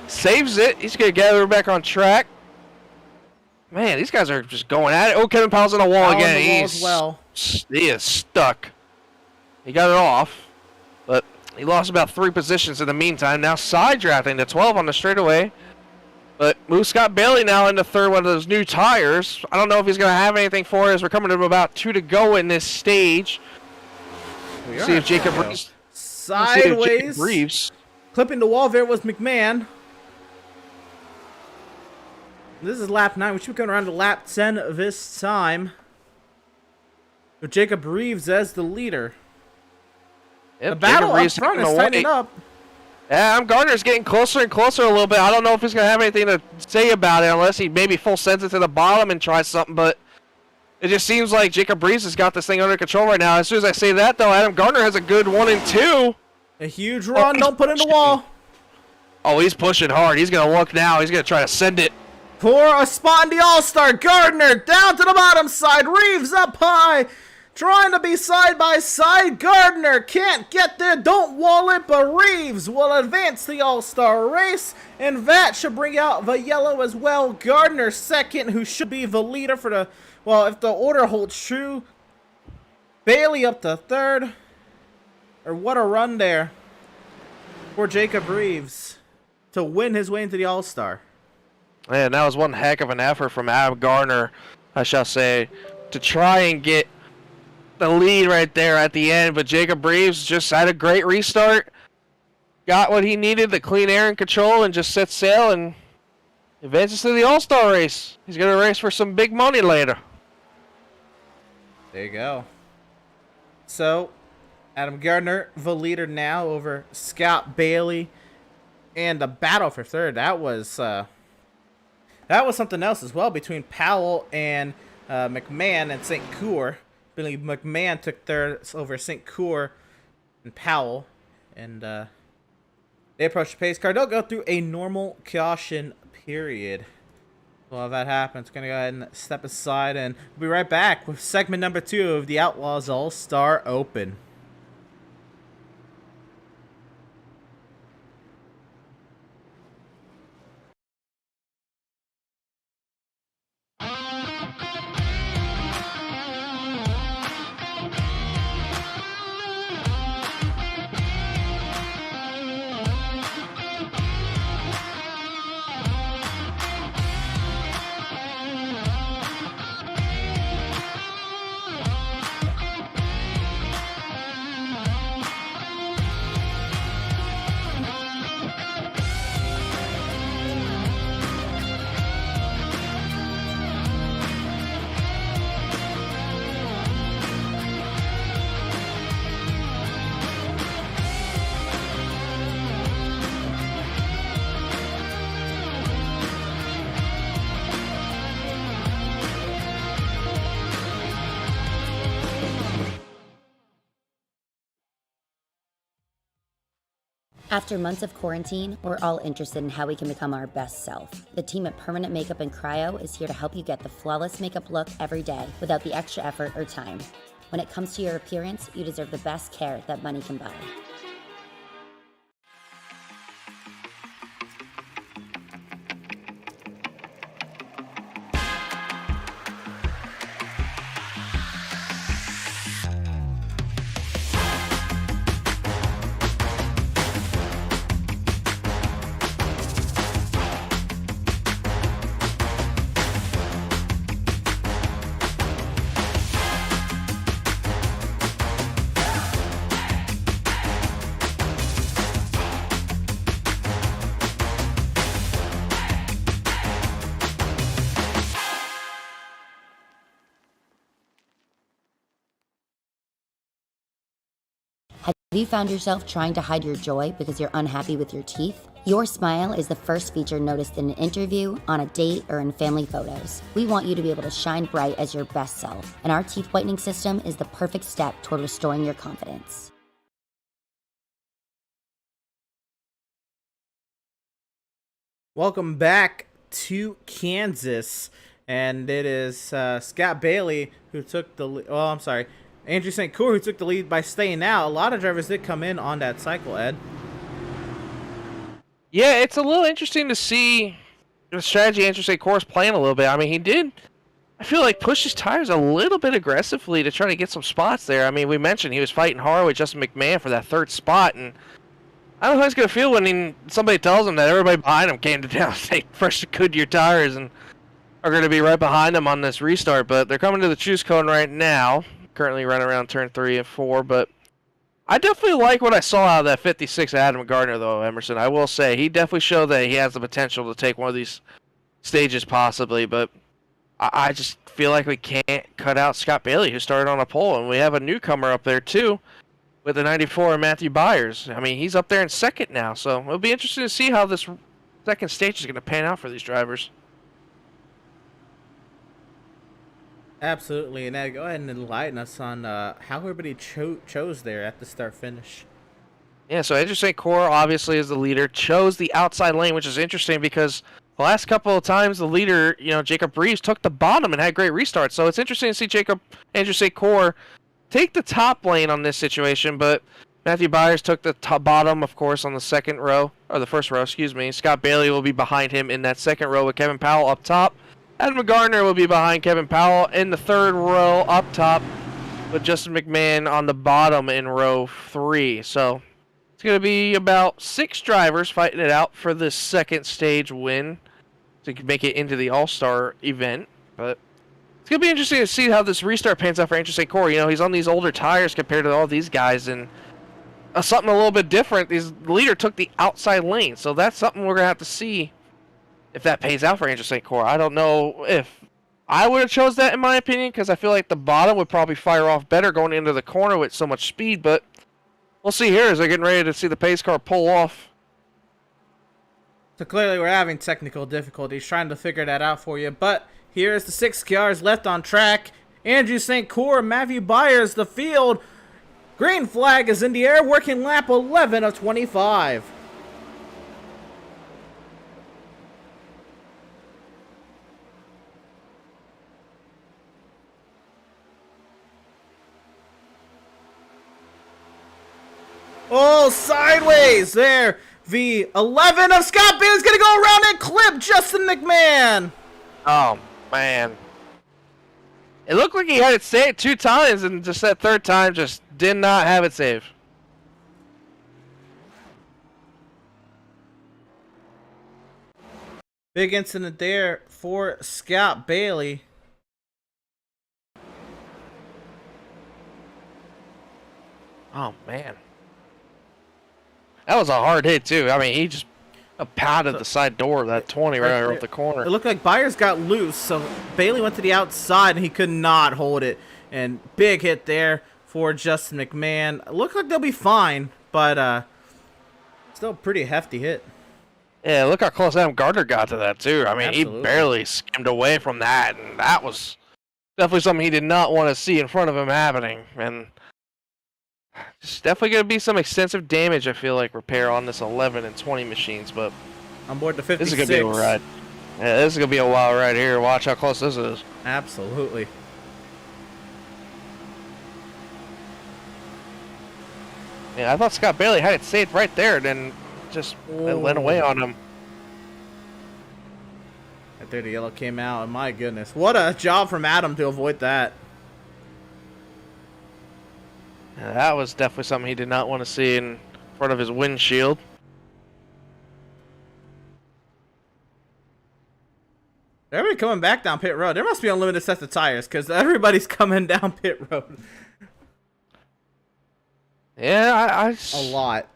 Saves it. He's going to get her back on track. Man, these guys are just going at it. Oh, Kevin Powell's on the wall again. He is stuck. He got it off, but he lost about 3 positions in the meantime. Now side drafting to 12 on the straightaway. But moves Scott Bailey now into third, one of those new tires. I don't know if he's going to have anything for us. We're coming to about 2 to go in this stage. See if Jacob Reeves. Sideways. Clipping the wall there was McMahon. This is lap 9. We should be coming around to lap 10 this time. With Jacob Reeves as the leader. Yep, the battle up front is tightening up. Yeah, Gardner's getting closer and closer a little bit. I don't know if he's going to have anything to say about it unless he maybe full sends it to the bottom and tries something. But it just seems like Jacob Reeves has got this thing under control right now. As soon as I say that, though, Adam Gardner has a good 1 and 2. A huge run. Don't put in the wall. Oh, he's pushing hard. He's going to look now. He's going to try to send it. For a spot in the All-Star, Gardner down to the bottom side, Reeves up high, trying to be side by side. Gardner can't get there, don't wall it, but Reeves will advance the All-Star race, and that should bring out the yellow as well. Gardner second, who should be the leader for the, well, if the order holds true. Bailey up to third, or what a run there for Jacob Reeves to win his way into the All-Star. Man, that was one heck of an effort from Adam Gardner, I shall say, to try and get the lead right there at the end. But Jacob Reeves just had a great restart, got what he needed, the clean air and control, and just set sail and advances to the All-Star race. He's going to race for some big money later. There you go. So, Adam Gardner, the leader now over Scott Bailey, and the battle for third. That was something else as well between Powell and McMahon and St. Cyr. Billy McMahon took third over St. Cyr and Powell. And they approach the pace car. They'll go through a normal caution period. While that happens, going to go ahead and step aside. And we'll be right back with segment number 2 of the Outlaws All-Star Open. After months of quarantine, we're all interested in how we can become our best self. The team at Permanent Makeup and Cryo is here to help you get the flawless makeup look every day without the extra effort or time. When it comes to your appearance, you deserve the best care that money can buy. Have you found yourself trying to hide your joy because you're unhappy with your teeth? Your smile is the first feature noticed in an interview, on a date, or in family photos. We want you to be able to shine bright as your best self, and our teeth whitening system is the perfect step toward restoring your confidence. Welcome back to Kansas, and it is Scott Bailey who took the lead. Well, I'm sorry, Andrew St. Cour who took the lead by staying out. A lot of drivers did come in on that cycle, Ed. Yeah, it's a little interesting to see the strategy Andrew St. Cour is playing a little bit. I mean, he did, I feel like, push his tires a little bit aggressively to try to get some spots there. I mean, we mentioned he was fighting hard with Justin McMahon for that third spot, and I don't know how he's going to feel when somebody tells him that everybody behind him came to down state fresh Goodyear tires and are going to be right behind him on this restart. But they're coming to the choose cone right now, currently running around turn 3 and 4. But I definitely like what I saw out of that 56 Adam Gardner, though, Emerson. I will say he definitely showed that he has the potential to take one of these stages possibly. But I just feel like we can't cut out Scott Bailey, who started on a pole. And we have a newcomer up there, too, with the 94 Matthew Byers. I mean, he's up there in second now, so it'll be interesting to see how this second stage is going to pan out for these drivers. Absolutely, and Ed, go ahead and enlighten us on how everybody chose there at the start-finish. Yeah, so Andrew St. Cour, obviously, as the leader, chose the outside lane, which is interesting because the last couple of times the leader, Jacob Reeves, took the bottom and had great restarts. So it's interesting to see Andrew St. Cour take the top lane on this situation, but Matthew Byers took the bottom, of course, on the second row, or the first row, excuse me. Scott Bailey will be behind him in that second row with Kevin Powell up top. Adam Gardner will be behind Kevin Powell in the third row up top with Justin McMahon on the bottom in row 3. So it's going to be about 6 drivers fighting it out for this second stage win to make it into the All-Star event. But it's going to be interesting to see how this restart pans out for Andrew St. Cour. He's on these older tires compared to all these guys, and something a little bit different. The leader took the outside lane, so that's something we're going to have to see if that pays out for Andrew St. Cour. I don't know if I would have chose that, in my opinion, because I feel like the bottom would probably fire off better going into the corner with so much speed, but we'll see here as they're getting ready to see the pace car pull off. So clearly we're having technical difficulties trying to figure that out for you, but here's the 6 cars left on track. Andrew St. Cour, Matthew Byers, the field. Green flag is in the air, working lap 11 of 25. Oh, sideways there. V11 of Scott Bailey's going to go around and clip Justin McMahon. Oh, man. It looked like he had it saved 2 times, and just that third time just did not have it saved. Big incident there for Scott Bailey. Oh, man. That was a hard hit, too. I mean, he just pounded the side door of that 20 right off the corner. It looked like Byers got loose, so Bailey went to the outside, and he could not hold it. And big hit there for Justin McMahon. It looked like they'll be fine, but still a pretty hefty hit. Yeah, look how close Adam Gardner got to that, too. I mean, Absolutely. He barely skimmed away from that, and that was definitely something he did not want to see in front of him happening. And It's definitely going to be some extensive damage, I feel like, repair on this 11 and 20 machines, but On board the 56. this is going to be a ride. Yeah, this is going to be a wild ride here. Watch how close this is. Absolutely. Yeah, I thought Scott Bailey had it saved right there, then just it went away on him. Right there, the yellow came out, and my goodness. What a job from Adam to avoid that. Yeah, that was definitely something he did not want to see in front of his windshield. Everybody coming back down pit road. There must be unlimited sets of tires, because everybody's coming down pit road. Yeah, A lot.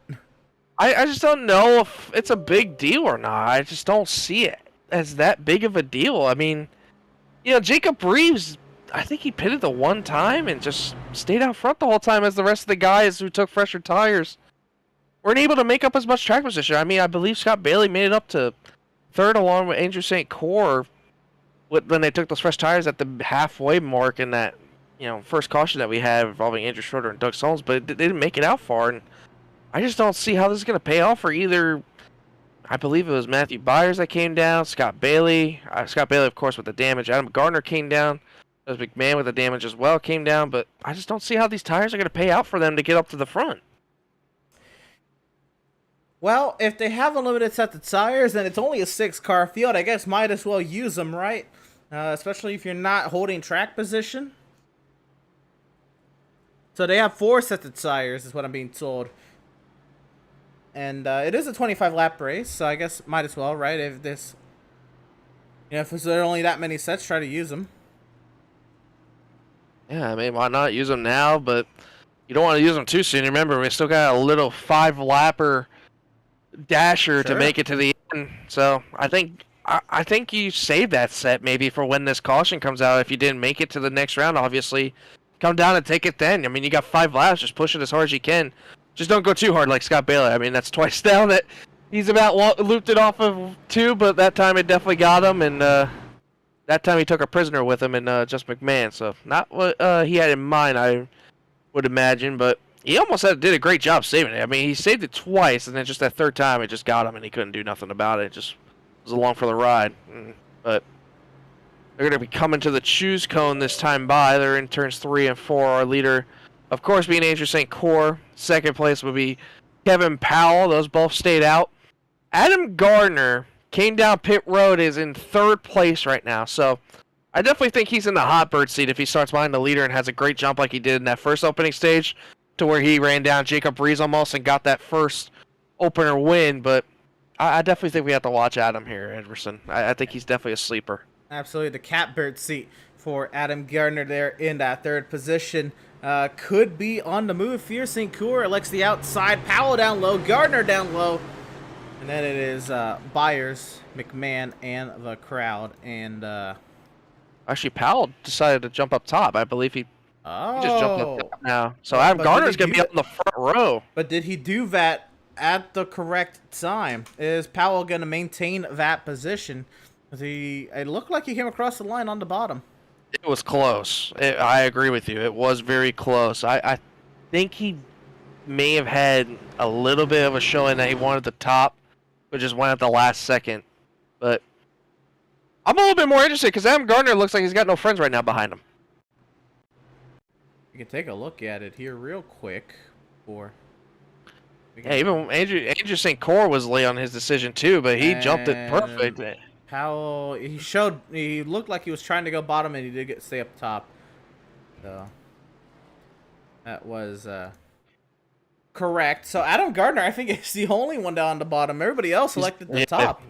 I just don't know if it's a big deal or not. I just don't see it as that big of a deal. I mean, you know, Jacob Reeves, I think he pitted the one time and just stayed out front the whole time as the rest of the guys who took fresher tires weren't able to make up as much track position. I mean, I believe Scott Bailey made it up to third along with Andrew St. Cyr when they took those fresh tires at the halfway mark in that, you know, first caution that we had involving Andrew Schroeder and Doug Solms, but they didn't make it out far, and I just don't see how this is going to pay off for either. I believe it was Matthew Byers that came down, Scott Bailey, of course, with the damage. Adam Gardner came down. Doug McMahon with the damage as well came down, but I just don't see how these tires are going to pay out for them to get up to the front. Well, if they have a limited set of tires and it's only a 6-car field, I guess might as well use them, right? Especially if you're not holding track position. So they have 4 sets of tires, is what I'm being told. And it is a 25-lap race, so I guess might as well, right? If this, you know, if there are only that many sets, try to use them. Yeah, I mean, why not use them now? But you don't want to use them too soon. Remember, we still got a little 5-lapper dasher to make it to the end. So I think you save that set maybe for when this caution comes out. If you didn't make it to the next round, obviously, come down and take it then. I mean, you got 5 laps. Just push it as hard as you can. Just don't go too hard like Scott Bailey. I mean, that's twice down that he's about looped it off of 2, but that time it definitely got him, and that time he took a prisoner with him and just McMahon. So not what he had in mind, I would imagine, but he almost did a great job saving it. I mean, he saved it twice, and then just that third time it just got him, and he couldn't do nothing about it. It just was along for the ride. But they're going to be coming to the choose cone this time by. They're in turns 3 and 4. Our leader, of course, being Andrew St. Cyr. Second place would be Kevin Powell. Those both stayed out. Adam Gardner came down pit road, is in 3rd place right now. So I definitely think he's in the hot bird seat if he starts behind the leader and has a great jump like he did in that first opening stage, to where he ran down Jacob Reeves almost and got that first opener win. But I definitely think we have to watch Adam here, Edverson. I think he's definitely a sleeper. Absolutely, the catbird seat for Adam Gardner there in that 3rd position. Could be on the move. Fear St. Cyr elects the outside. Powell down low. Gardner down low. And then it is Byers, McMahon, and the crowd. And actually, Powell decided to jump up top. I believe he just jumped up top now. So Adam Gardner's going to be up in the front row. But did he do that at the correct time? Is Powell going to maintain that position? It looked like he came across the line on the bottom. It was close. I agree with you. It was very close. I think he may have had a little bit of a showing that he wanted the top, but just went at the last second. But I'm a little bit more interested because Adam Gardner looks like he's got no friends right now behind him. You can take a look at it here real quick. Yeah, even Andrew St. Cyr was late on his decision too, but he jumped it perfect. Powell, he looked like he was trying to go bottom, and he did stay up top. So that was correct. So Adam Gardner, I think, is the only one down the bottom. Everybody else selected the top.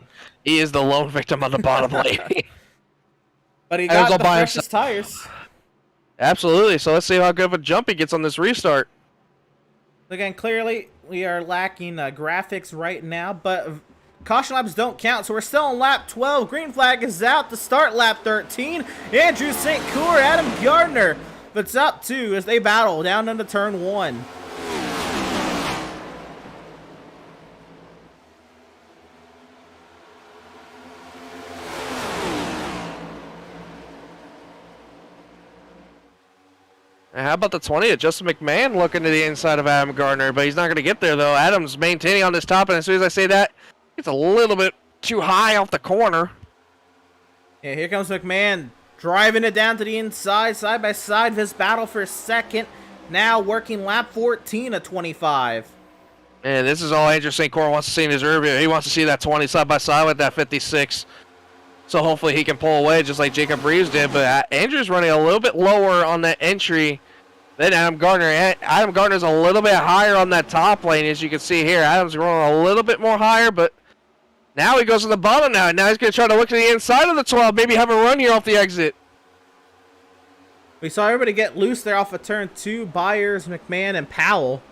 He is the lone victim on the bottom lane. But he got the freshest tires. Absolutely. So let's see how good of a jump he gets on this restart. Again, clearly we are lacking graphics right now, but caution laps don't count, so we're still on lap 12. Green flag is out to start lap 13. Andrew St. Cyr, Adam Gardner. But it's up 2 as they battle down into turn 1. How about the 20 of Justin McMahon looking to the inside of Adam Gardner, but he's not going to get there, though. Adam's maintaining on this top, and as soon as I say that, it's a little bit too high off the corner. Yeah, here comes McMahon driving it down to the inside, side by side. This battle for second. Now working lap 14 of 25. And this is all Andrew St. Cyr wants to see in his rear view. He wants to see that 20 side by side with that 56. So hopefully he can pull away just like Jacob Reeves did. But Andrew's running a little bit lower on that entry than Adam Gardner. Adam Gardner's a little bit higher on that top lane, as you can see here. Adam's going a little bit more higher, but now he goes to the bottom now. Now he's going to try to look to the inside of the 12, maybe have a run here off the exit. We saw everybody get loose there off of turn 2. Byers, McMahon, and Powell.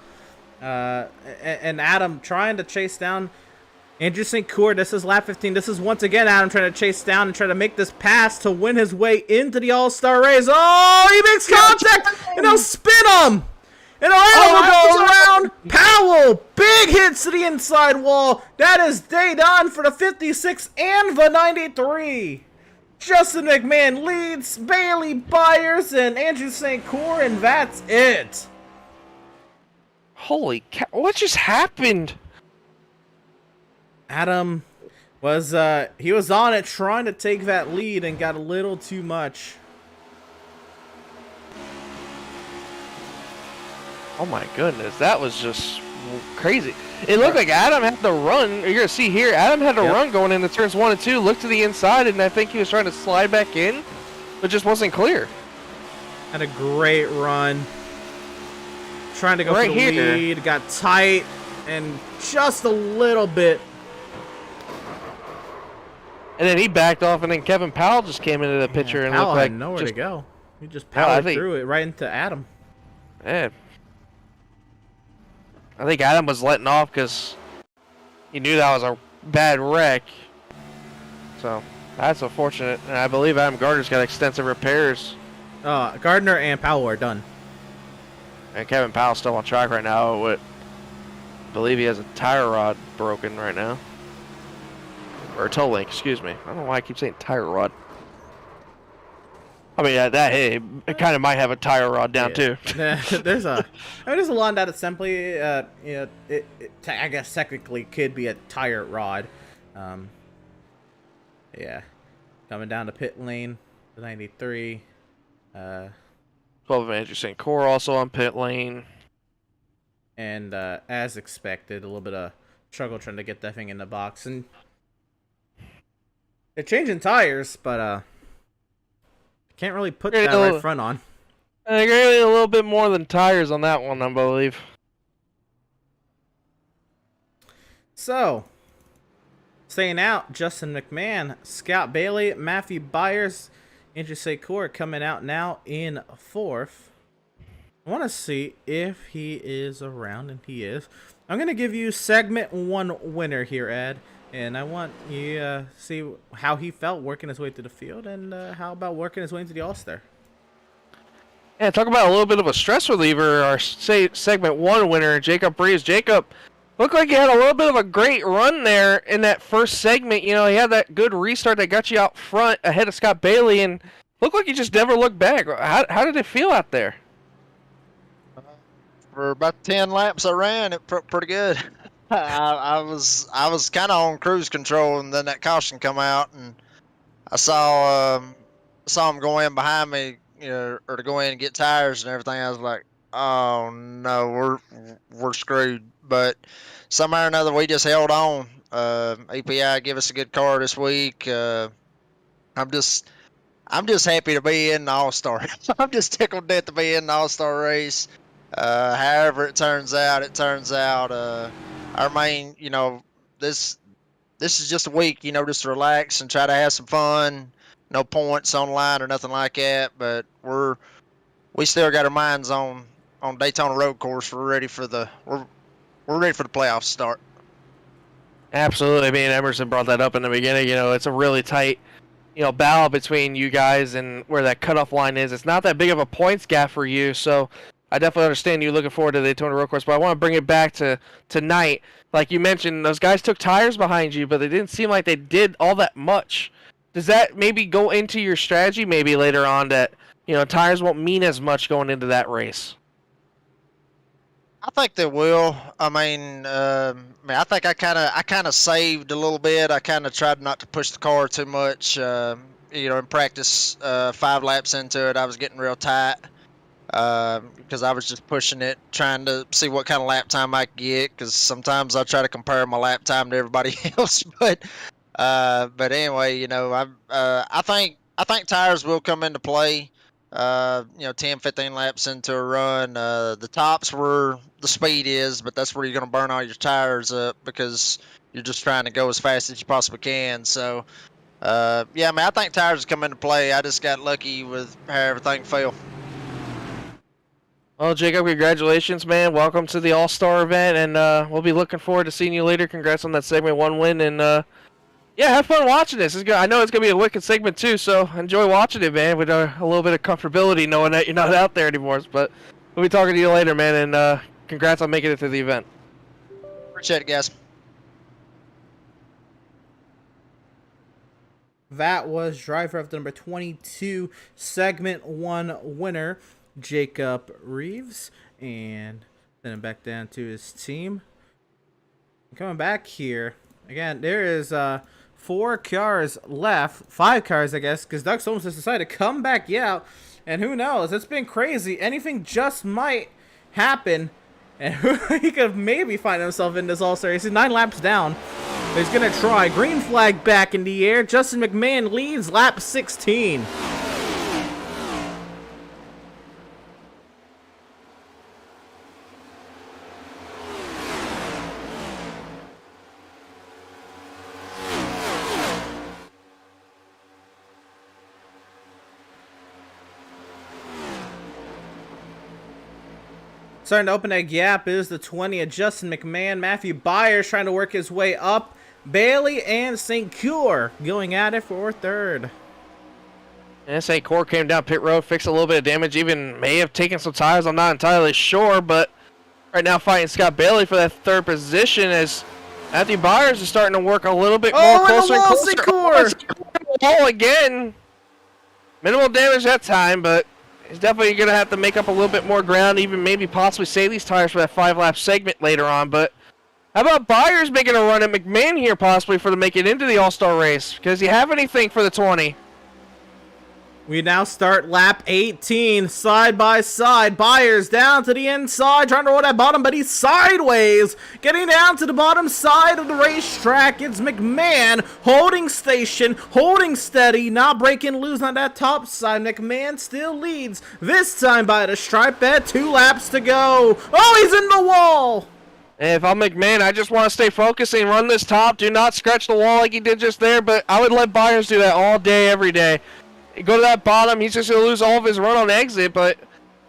And Adam trying to chase down Andrew St. Cyr. This is lap 15. This is once again Adam trying to chase down and try to make this pass to win his way into the All-Star race. Oh, he makes contact, and he'll spin him. And Adam will go around. Powell, big hits to the inside wall. That is day done for the 56 and the 93. Justin McMahon leads, Bailey, Byers, and Andrew St. Cyr, and that's it. Holy cow, what just happened? Adam was, he was on it trying to take that lead and got a little too much. Oh my goodness, that was just crazy. It looked like Adam had the run. You're going to see here, Adam had a run going into turns 1 and 2, looked to the inside, and I think he was trying to slide back in, but just wasn't clear. Had a great run. Trying to go right for the here. lead, got tight, and just a little bit. And then he backed off, and then Kevin Powell just came into the picture and Powell looked like had nowhere to go. He just I powered think- through it right into Adam. Man. I think Adam was letting off because he knew that was a bad wreck. So that's unfortunate. And I believe Adam Gardner's got extensive repairs. Gardner and Powell are done. And Kevin Powell's still on track right now. I believe he has a tire rod broken right now. Or a toe link, excuse me. I don't know why I keep saying tire rod. I mean, it kind of might have a tire rod down too. there's a lot of that assembly. I guess technically could be a tire rod. Yeah, coming down to pit lane, the 93. 12 of Andrew St. Cyr also on pit lane. And as expected, a little bit of struggle trying to get that thing in the box. And they're changing tires, but can't really put that right front on. I think really a little bit more than tires on that one, I believe. So, staying out, Justin McMahon, Scott Bailey, Matthew Byers, Andrew St. Cyr coming out now in 4th. I want to see if he is around, and he is. I'm going to give you segment 1 winner here, Ed. And I want you to see how he felt working his way through the field, and how about working his way into the All-Star. Yeah, talk about a little bit of a stress reliever. Our segment 1 winner, Jacob Reeves. Jacob looked like he had a little bit of a great run there in that first segment. You know, he had that good restart that got you out front ahead of Scott Bailey, and looked like he just never looked back. How did it feel out there? For about 10 laps I ran, it felt pretty good. I was kind of on cruise control, and then that caution come out, and I saw him go in behind me, you know, or to go in and get tires and everything. I was like, oh no, we're screwed. But somehow or another, we just held on. API give us a good car this week. I'm just happy to be in the All-Star. I'm just tickled death to be in the All-Star race. However it turns out, our main, you know, this is just a week, you know, just to relax and try to have some fun. No points on the line or nothing like that, but we still got our minds on Daytona Road Course. We're ready for the playoffs to start. Absolutely. I mean, Emerson brought that up in the beginning. You know, it's a really tight, you know, battle between you guys and where that cutoff line is. It's not that big of a points gap for you, so I definitely understand you looking forward to the Daytona Road Course, but I want to bring it back to tonight. Like you mentioned, those guys took tires behind you, but they didn't seem like they did all that much. Does that maybe go into your strategy maybe later on that tires won't mean as much going into that race. I think they will. I think I kind of saved a little bit. I kind of tried not to push the car too much. In practice, 5 laps into it, I was getting real tight because I was just pushing it, trying to see what kind of lap time I could get. Because sometimes I try to compare my lap time to everybody else. But anyway, I think tires will come into play. 10, 15 laps into a run. The top's where the speed is, but that's where you're going to burn all your tires up because you're just trying to go as fast as you possibly can. So, I think tires come into play. I just got lucky with how everything fell. Well, Jacob, congratulations, man. Welcome to the All-Star event, and we'll be looking forward to seeing you later. Congrats on that Segment 1 win, and have fun watching this. I know it's going to be a wicked segment, too, so enjoy watching it, man, with a little bit of comfortability knowing that you're not out there anymore. But we'll be talking to you later, man, and congrats on making it to the event. Appreciate it, guys. That was driver of the number 22 Segment 1 winner, Jacob Reeves. And then back down to his team. Coming back here, again, there is 4 cars left, 5 cars, I guess, because Doug Solms has decided to come back out, and who knows? It's been crazy. Anything just might happen, and he could maybe find himself in this All-Star race. He's 9 laps down. He's gonna try. Green flag back in the air. Justin McMahon leads lap 16. Starting to open that gap is the 20 of Justin McMahon. Matthew Byers trying to work his way up. Bailey and St. Cure going at it for 3rd. And St. Cure came down pit road, fixed a little bit of damage, even may have taken some tires. I'm not entirely sure, but right now fighting Scott Bailey for that 3rd position as Matthew Byers is starting to work a little bit more closer and closer. St. Cure! Oh, again. Minimal damage that time, but he's definitely going to have to make up a little bit more ground, even maybe possibly save these tires for that 5-lap segment later on. But how about Byers making a run at McMahon here possibly for to make it into the All-Star race? Does he have anything for the 20? We now start lap 18, side by side. Byers down to the inside, trying to roll that bottom, but he's sideways. Getting down to the bottom side of the racetrack, it's McMahon holding station, holding steady, not breaking loose on that top side. McMahon still leads, this time by the stripe at 2 laps to go. Oh, he's in the wall! And if I'm McMahon, I just want to stay focused and run this top. Do not scratch the wall like he did just there, but I would let Byers do that all day, every day. Go to that bottom, he's just going to lose all of his run on exit, but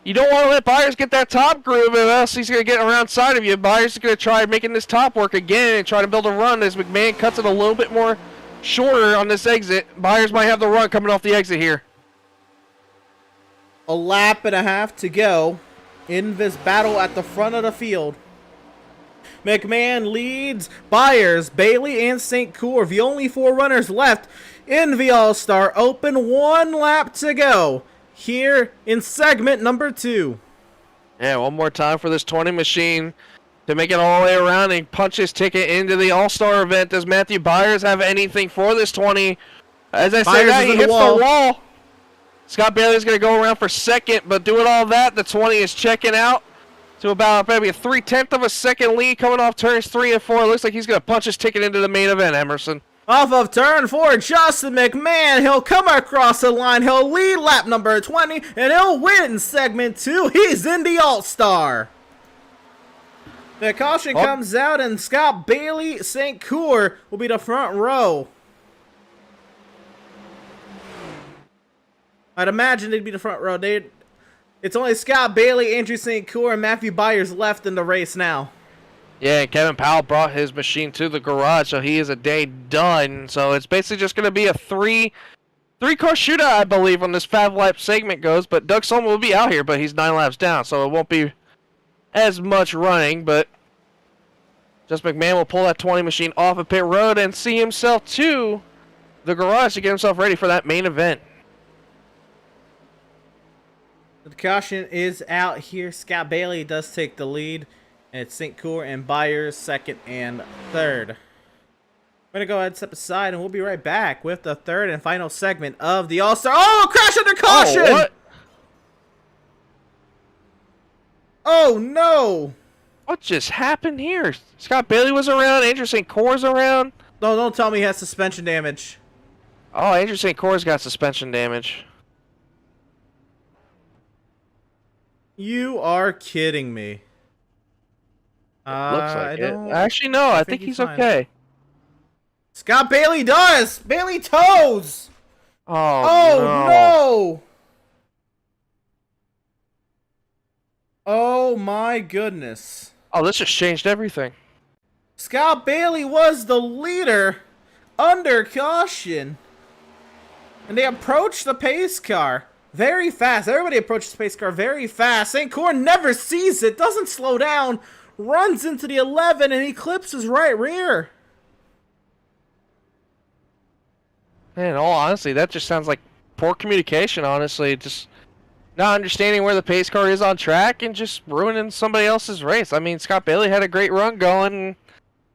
you don't want to let Byers get that top groove, or else he's going to get around side of you. Byers is going to try making this top work again and try to build a run as McMahon cuts it a little bit more shorter on this exit. Byers might have the run coming off the exit here. A lap and a half to go in this battle at the front of the field. McMahon leads Byers, Bailey, and St. Cure, the only 4 runners left in the All-Star Open. 1 lap to go here in segment number 2. Yeah, one more time for this 20 machine to make it all the way around and punch his ticket into the All-Star event. Does Matthew Byers have anything for this 20? As I say that, he hits the wall. Scott Bailey's going to go around for 2nd, but doing all that, the 20 is checking out to about maybe a 3/10 of a second lead coming off turns 3 and 4. It looks like he's going to punch his ticket into the main event, Emerson. Off of turn 4, Justin McMahon, he'll come across the line, he'll lead lap number 20, and he'll win segment 2. He's in the All-Star. The caution comes out, and Scott Bailey, St. Cure will be the front row. I'd imagine they'd be the front row. It's only Scott Bailey, Andrew St. Cure, and Matthew Byers left in the race now. Yeah, and Kevin Powell brought his machine to the garage, so he is a day done. So it's basically just going to be a three-car shootout, I believe, on this 5-lap segment goes. But Doug Solomon will be out here, but he's 9 laps down, so it won't be as much running. But just McMahon will pull that 20 machine off of pit road and see himself to the garage to get himself ready for that main event. The caution is out here. Scott Bailey does take the lead. And it's St. Cour and Byers second and third. We're going to go ahead and step aside, and we'll be right back with the third and final segment of the All-Star. Oh, crash under caution! Oh, what? Oh, no! What just happened here? Scott Bailey was around. Andrew St. Cour's around. No, don't tell me he has suspension damage. Oh, Andrew St. Cour's got suspension damage. You are kidding me. Looks like it. Actually, no. I think he's fine. okay. Scott Bailey does! Bailey toes! Oh, no! Oh my goodness. Oh, this just changed everything. Scott Bailey was the leader under caution. And they approached the pace car very fast. Everybody approaches the pace car very fast. St. Cour never sees it, doesn't slow down, runs into the 11 and he clips his right rear. Man, all honestly, that just sounds like poor communication, honestly. Just not understanding where the pace car is on track and just ruining somebody else's race. I mean, Scott Bailey had a great run going and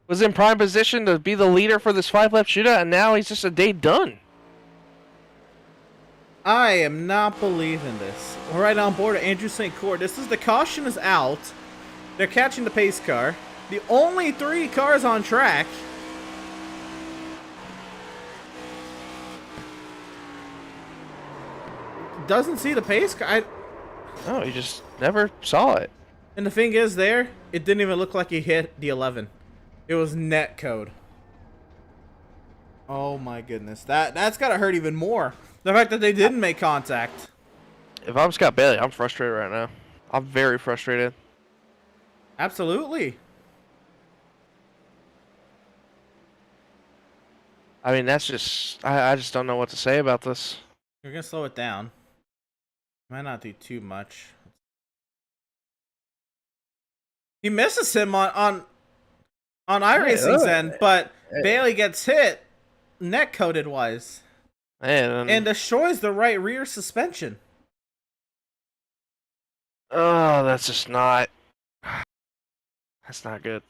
was in prime position to be the leader for this 5-lap shootout, and now he's just a day done. I am not believing this. We're right on board with Andrew St. Cour. This is the caution is out. They're catching the pace car. The only 3 cars on track. Doesn't see the pace car. Oh, he just never saw it. And the thing is there, it didn't even look like he hit the 11. It was net code. Oh my goodness. That's gotta hurt even more. The fact that they didn't make contact. If I'm Scott Bailey, I'm frustrated right now. I'm very frustrated. Absolutely. I mean, that's just... I just don't know what to say about this. You're gonna slow it down. Might not do too much. He misses him on iRacing's end, but Bailey gets hit net coated wise. And destroys the right rear suspension. Oh, that's just not... That's not good.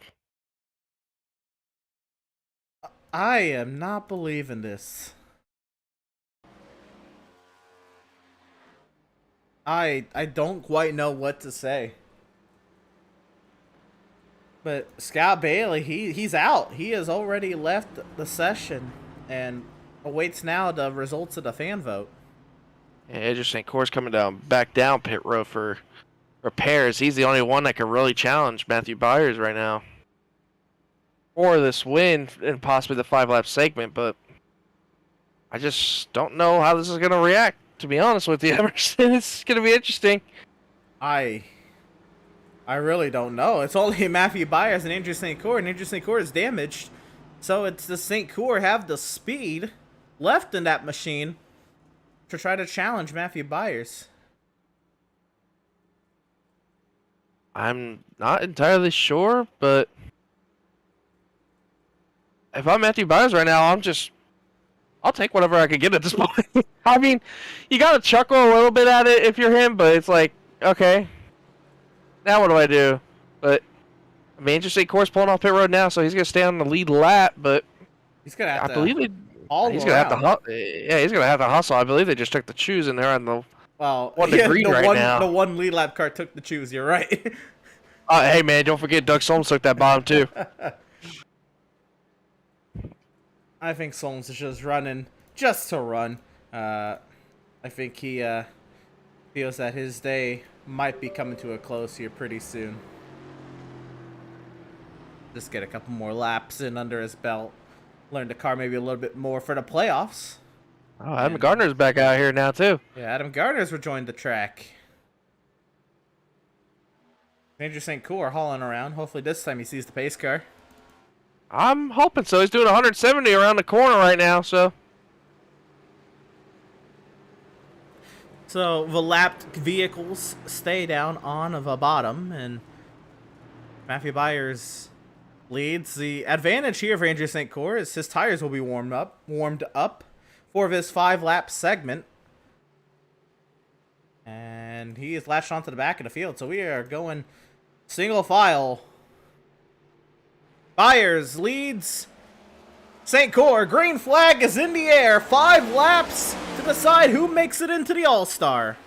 I am not believing this. I don't quite know what to say. But Scott Bailey, he's out. He has already left the session and awaits now the results of the fan vote. Yeah, Andrew St. Cour's coming back down pit road for repairs. He's the only one that can really challenge Matthew Byers right now for this win and possibly the 5-lap segment, but I just don't know how this is going to react, to be honest with you, Emerson. It's going to be interesting. I really don't know. It's only Matthew Byers and Andrew St. Cour, and Andrew St. Cour is damaged. So it's the St. Cour have the speed left in that machine to try to challenge Matthew Byers. I'm not entirely sure, but if I'm Matthew Byers right now, I'll take whatever I can get at this point. I mean, you gotta chuckle a little bit at it if you're him, but it's like, okay, now what do I do? But I mean, Andrew St. Cour's pulling off pit road now, so he's gonna stay on the lead lap. But he's gonna have I believe he's gonna have to. Yeah, he's gonna have to hustle. I believe they just took the choose and they're on the 1 degree right now. The one lead lap car took the choose. You're right. Hey man, don't forget Doug Solms took that bottom too. I think Solms is just running just to run. I think he feels that his day might be coming to a close here pretty soon. Just get a couple more laps in under his belt. Learn the car maybe a little bit more for the playoffs. Oh, Adam Gardner's back out here now too. Yeah, Adam Gardner's rejoined the track. Andrew St. Cour hauling around. Hopefully this time he sees the pace car. I'm hoping so. He's doing 170 around the corner right now, so. So the lapped vehicles stay down on the bottom, and Matthew Byers leads. The advantage here for Andrew St. Cour is his tires will be warmed up for this 5-lap segment. And and he is latched onto the back of the field. So we are going single file. Byers leads St. Cor. Green flag is in the air. 5 laps to decide who makes it into the All-Star.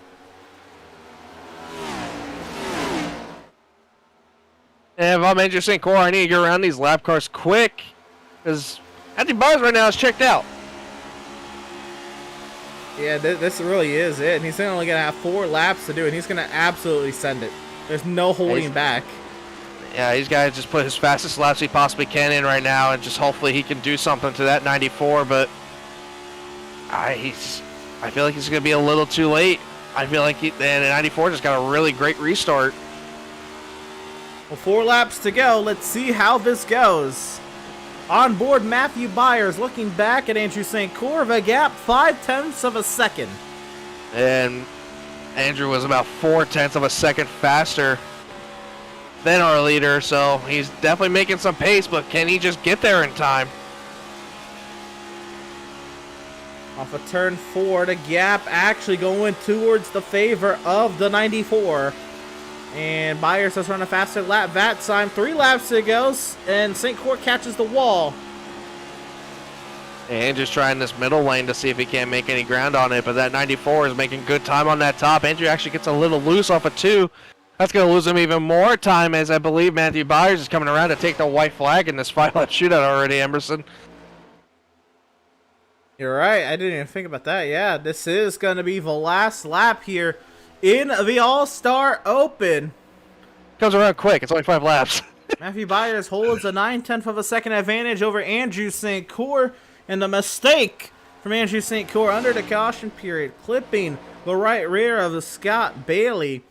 And if I'm Andrew St. Cor, I need to get around these lap cars quick, because Anthony Byers right now is checked out. Yeah, this really is it. And he's only going to have 4 laps to do, and he's going to absolutely send it. There's no holding back. Yeah, he's got to just put his fastest laps he possibly can in right now, and just hopefully he can do something to that 94, but I feel like he's going to be a little too late. I feel like the 94 just got a really great restart. Well, 4 laps to go. Let's see how this goes. On board, Matthew Byers looking back at Andrew St. Cor, the gap 0.5 of a second. And Andrew was about 0.4 of a second faster than our leader, so he's definitely making some pace, but can he just get there in time? Off of turn 4, the gap actually going towards the favor of the 94. And Byers has run a faster lap that time. 3 laps it goes, and St. Cor catches the wall. And just trying this middle lane to see if he can't make any ground on it, but that 94 is making good time on that top. Andrew actually gets a little loose off of 2. That's going to lose him even more time, as I believe Matthew Byers is coming around to take the white flag in this 5-lap shootout already, Emerson. You're right. I didn't even think about that. Yeah, this is going to be the last lap here in the All-Star Open. Comes around quick. It's only 5 laps. Matthew Byers holds a 0.9 of a second advantage over Andrew St. Cor, and the mistake from Andrew St. Cor under the caution period, clipping the right rear of Scott Bailey,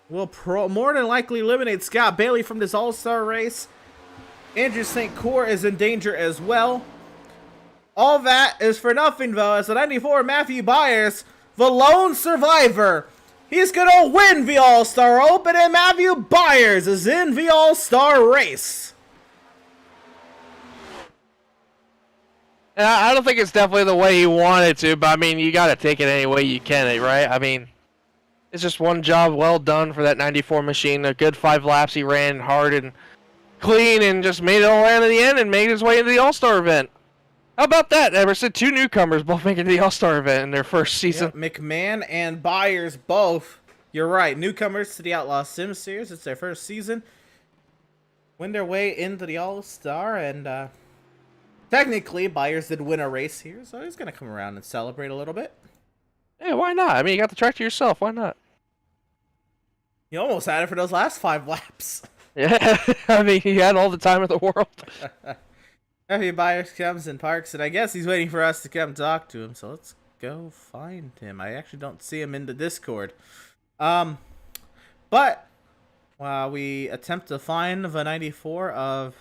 will more than likely eliminate Scott Bailey from this All-Star race. Andrew St. Cor is in danger as well. All that is for nothing, though, as the 94 Matthew Byers, the lone survivor, he's going to win the All-Star Open, and Matthew Byers is in the All-Star race. And I don't think it's definitely the way he wanted to, but I mean, you got to take it any way you can, right? I mean, it's just one job well done for that 94 machine. A good 5 laps. He ran hard and clean and just made it all out to the end and made his way into the All-Star event. How about that, Emerson? 2 newcomers both making the All-Star event in their first season. Yep, McMahon and Byers both. You're right. Newcomers to the Outlaws Sim Series. It's their first season. Win their way into the All-Star, and technically, Byers did win a race here, so he's going to come around and celebrate a little bit. Yeah, why not? I mean, you got the track to yourself. Why not? You almost had it for those last 5 laps. Yeah, I mean, he had all the time in the world. Matthew Byers comes and parks, and I guess he's waiting for us to come talk to him, so let's go find him. I actually don't see him in the Discord. But while we attempt to find the 94 of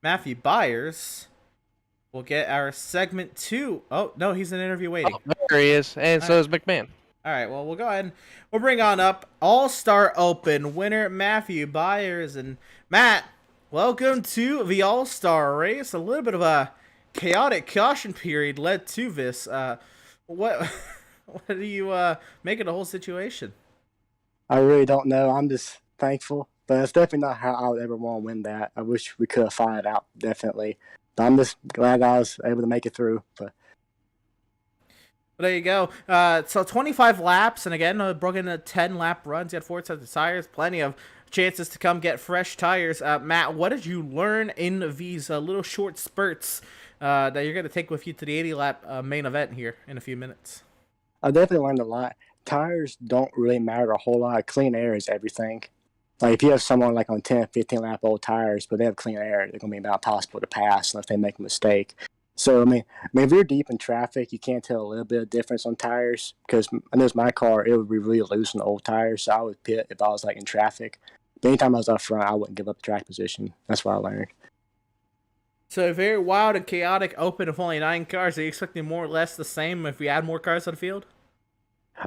Matthew Byers, we'll get our segment 2. Oh, no, he's in interview waiting. Oh, there he is, and so is McMahon. All right, well, we'll go ahead and we'll bring on up All-Star Open winner Matthew Byers. And Matt, welcome to the All-Star race. A little bit of a chaotic caution period led to this. What do you make of the whole situation? I really don't know. I'm just thankful, but it's definitely not how I would ever want to win that. I wish we could have fought it out, definitely. But I'm just glad I was able to make it through. But there you go. So 25 laps, and again, broken into 10 lap runs. You had 4 sets of tires, plenty of chances to come get fresh tires. Matt, what did you learn in these little short spurts that you're going to take with you to the 80 lap main event here in a few minutes? I definitely learned a lot. Tires don't really matter a whole lot. Clean air is everything. Like if you have someone like on 10, 15 lap old tires, but they have clean air, they're going to be about impossible to pass unless they make a mistake. So, I mean, if you're deep in traffic, you can't tell a little bit of difference on tires because I know my car, it would be really loose on the old tires, so I would pit if I was like in traffic. But anytime I was up front, I wouldn't give up the track position. That's what I learned. So a very wild and chaotic open of only 9 cars. Are you expecting more or less the same if we add more cars on the field?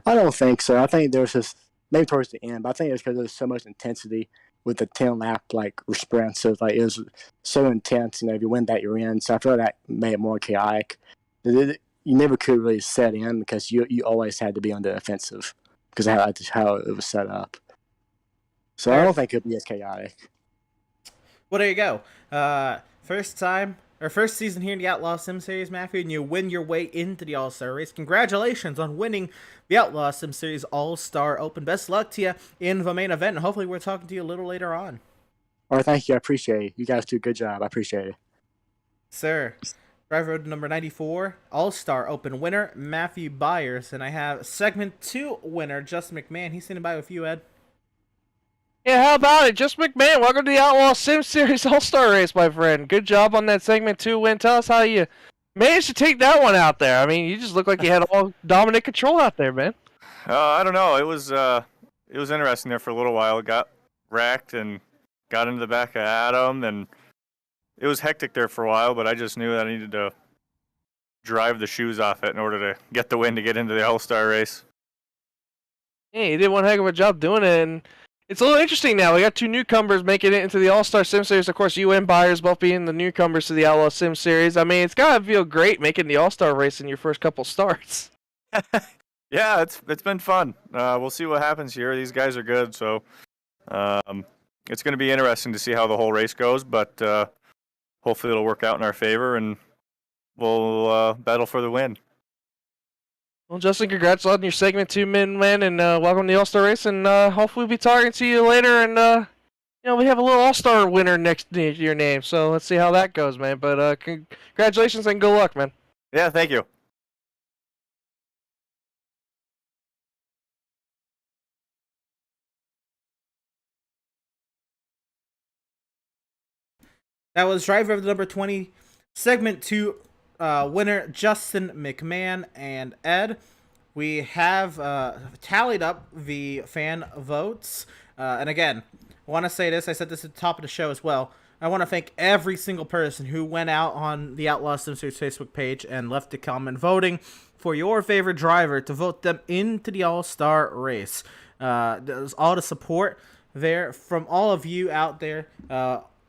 I don't think so. I think there was just, maybe towards the end, but I think it's because there's so much intensity with the 10 lap like sprint. So like it was so intense, if you win that, you're in. So I feel like that made it more chaotic. You never could really set in because you always had to be on the offensive. because of how it was set up. So I don't think it'll be as chaotic. Well, there you go. First season here in the Outlaws Sim Series, Matthew, and you win your way into the All-Star race. Congratulations on winning the Outlaws Sim Series All-Star Open. Best luck to you in the main event, and hopefully we're talking to you a little later on. All right, thank you. I appreciate it. You guys do a good job. I appreciate it. Sir, driver number 94, All-Star Open winner, Matthew Byers, and I have segment 2 winner, Justin McMahon. He's sitting by with you, Ed. Yeah, how about it? Just McMahon, welcome to the Outlaw Sim Series All-Star Race, my friend. Good job on that segment 2 win. Tell us how you managed to take that one out there. I mean, you just look like you had all dominant control out there, man. I don't know. It was interesting there for a little while. It got wrecked and got into the back of Adam, and it was hectic there for a while, but I just knew that I needed to drive the shoes off it in order to get the win to get into the All-Star race. Yeah, you did one heck of a job doing it, and it's a little interesting now. We got 2 newcomers making it into the All-Star Sim Series. Of course, you and Byers both being the newcomers to the Outlaw Sim Series. I mean, it's got to feel great making the All-Star race in your first couple starts. Yeah, it's been fun. We'll see what happens here. These guys are good, so it's going to be interesting to see how the whole race goes, but hopefully it'll work out in our favor, and we'll battle for the win. Well, Justin, congrats on your segment 2 win, and welcome to the All-Star race, and hopefully we'll be talking to you later, and we have a little All-Star winner next to your name, so let's see how that goes, man. But congratulations and good luck, man. Yeah, thank you. That was driver of the number 20, segment 2 winner, Justin McMahon and Ed. We have tallied up the fan votes. And again, I want to say this. I said this at the top of the show as well. I want to thank every single person who went out on the Outlaws Sim Series Facebook page and left a comment voting for your favorite driver to vote them into the All-Star race. There's all the support there from all of you out there.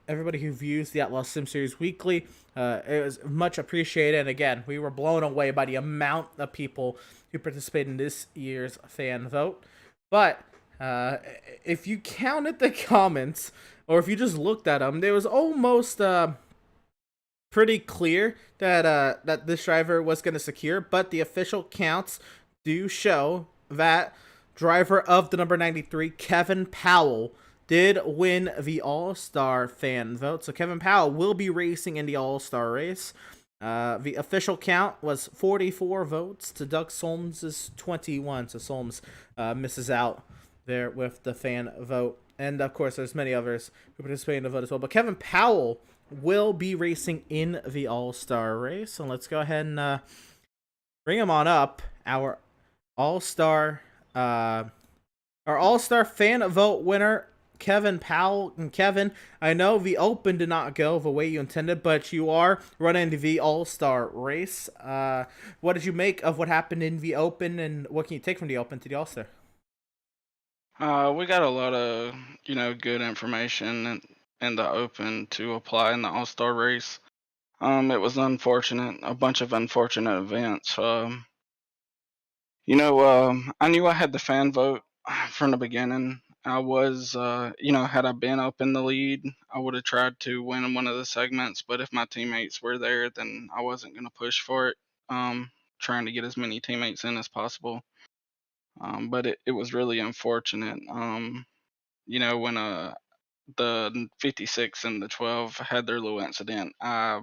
Everybody who views the Outlaws Sim Series weekly, it was much appreciated. And again, we were blown away by the amount of people who participated in this year's fan vote. But if you counted the comments, or if you just looked at them, there was almost pretty clear that that this driver was going to secure. But the official counts do show that driver of the number 93, Kevin Powell, did win the All-Star fan vote. So Kevin Powell will be racing in the All-Star race. The official count was 44 votes to Doug Solms' 21. So Solms misses out there with the fan vote. And of course, there's many others who participate in the vote as well. But Kevin Powell will be racing in the All-Star race. So let's go ahead and bring him on up. Our All-Star fan vote winner, Kevin Powell. And Kevin, I know the Open did not go the way you intended, but you are running the All-Star race. What did you make of what happened in the Open, and what can you take from the Open to the All-Star? We got a lot of, good information in the Open to apply in the All-Star race. It was unfortunate, a bunch of unfortunate events. I knew I had the fan vote from the beginning. I was, had I been up in the lead, I would have tried to win one of the segments, but if my teammates were there, then I wasn't going to push for it, trying to get as many teammates in as possible. But it was really unfortunate. When the 56 and the 12 had their little incident, I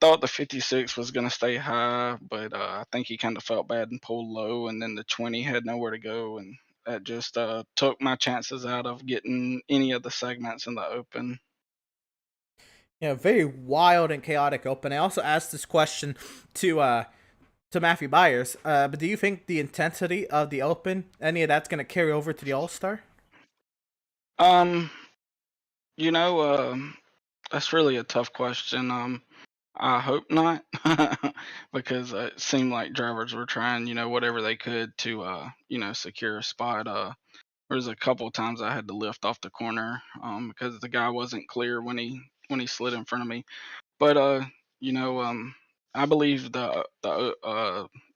thought the 56 was going to stay high, but I think he kind of felt bad and pulled low, and then the 20 had nowhere to go, and that just took my chances out of getting any of the segments in the Open. Yeah, very wild and chaotic Open. I also asked this question to Matthew Byers, but do you think the intensity of the Open, any of that's going to carry over to the All-Star? That's really a tough question. I hope not, because it seemed like drivers were trying, whatever they could to, secure a spot. There was a couple of times I had to lift off the corner, because the guy wasn't clear when he slid in front of me. But I believe the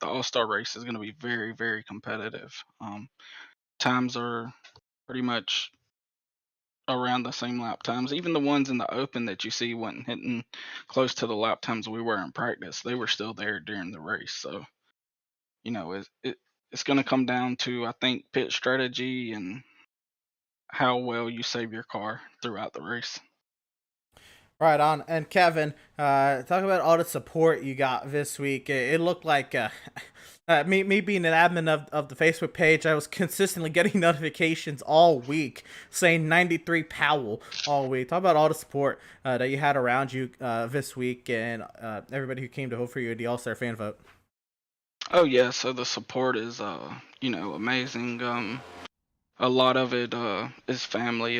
All Star race is going to be very, very competitive. Times are pretty much around the same lap times. Even the ones in the open that you see wasn't hitting close to the lap times we were in practice. They were still there during the race. So it's going to come down to, I think, pit strategy and how well you save your car throughout the race. Right on. And Kevin, talk about all the support you got this week. It looked like me being an admin of the Facebook page, I was consistently getting notifications all week saying 93 Powell all week. Talk about all the support that you had around you this week, and everybody who came to vote for you at the All-Star fan vote. Oh yeah, so the support is amazing. A lot of it is family.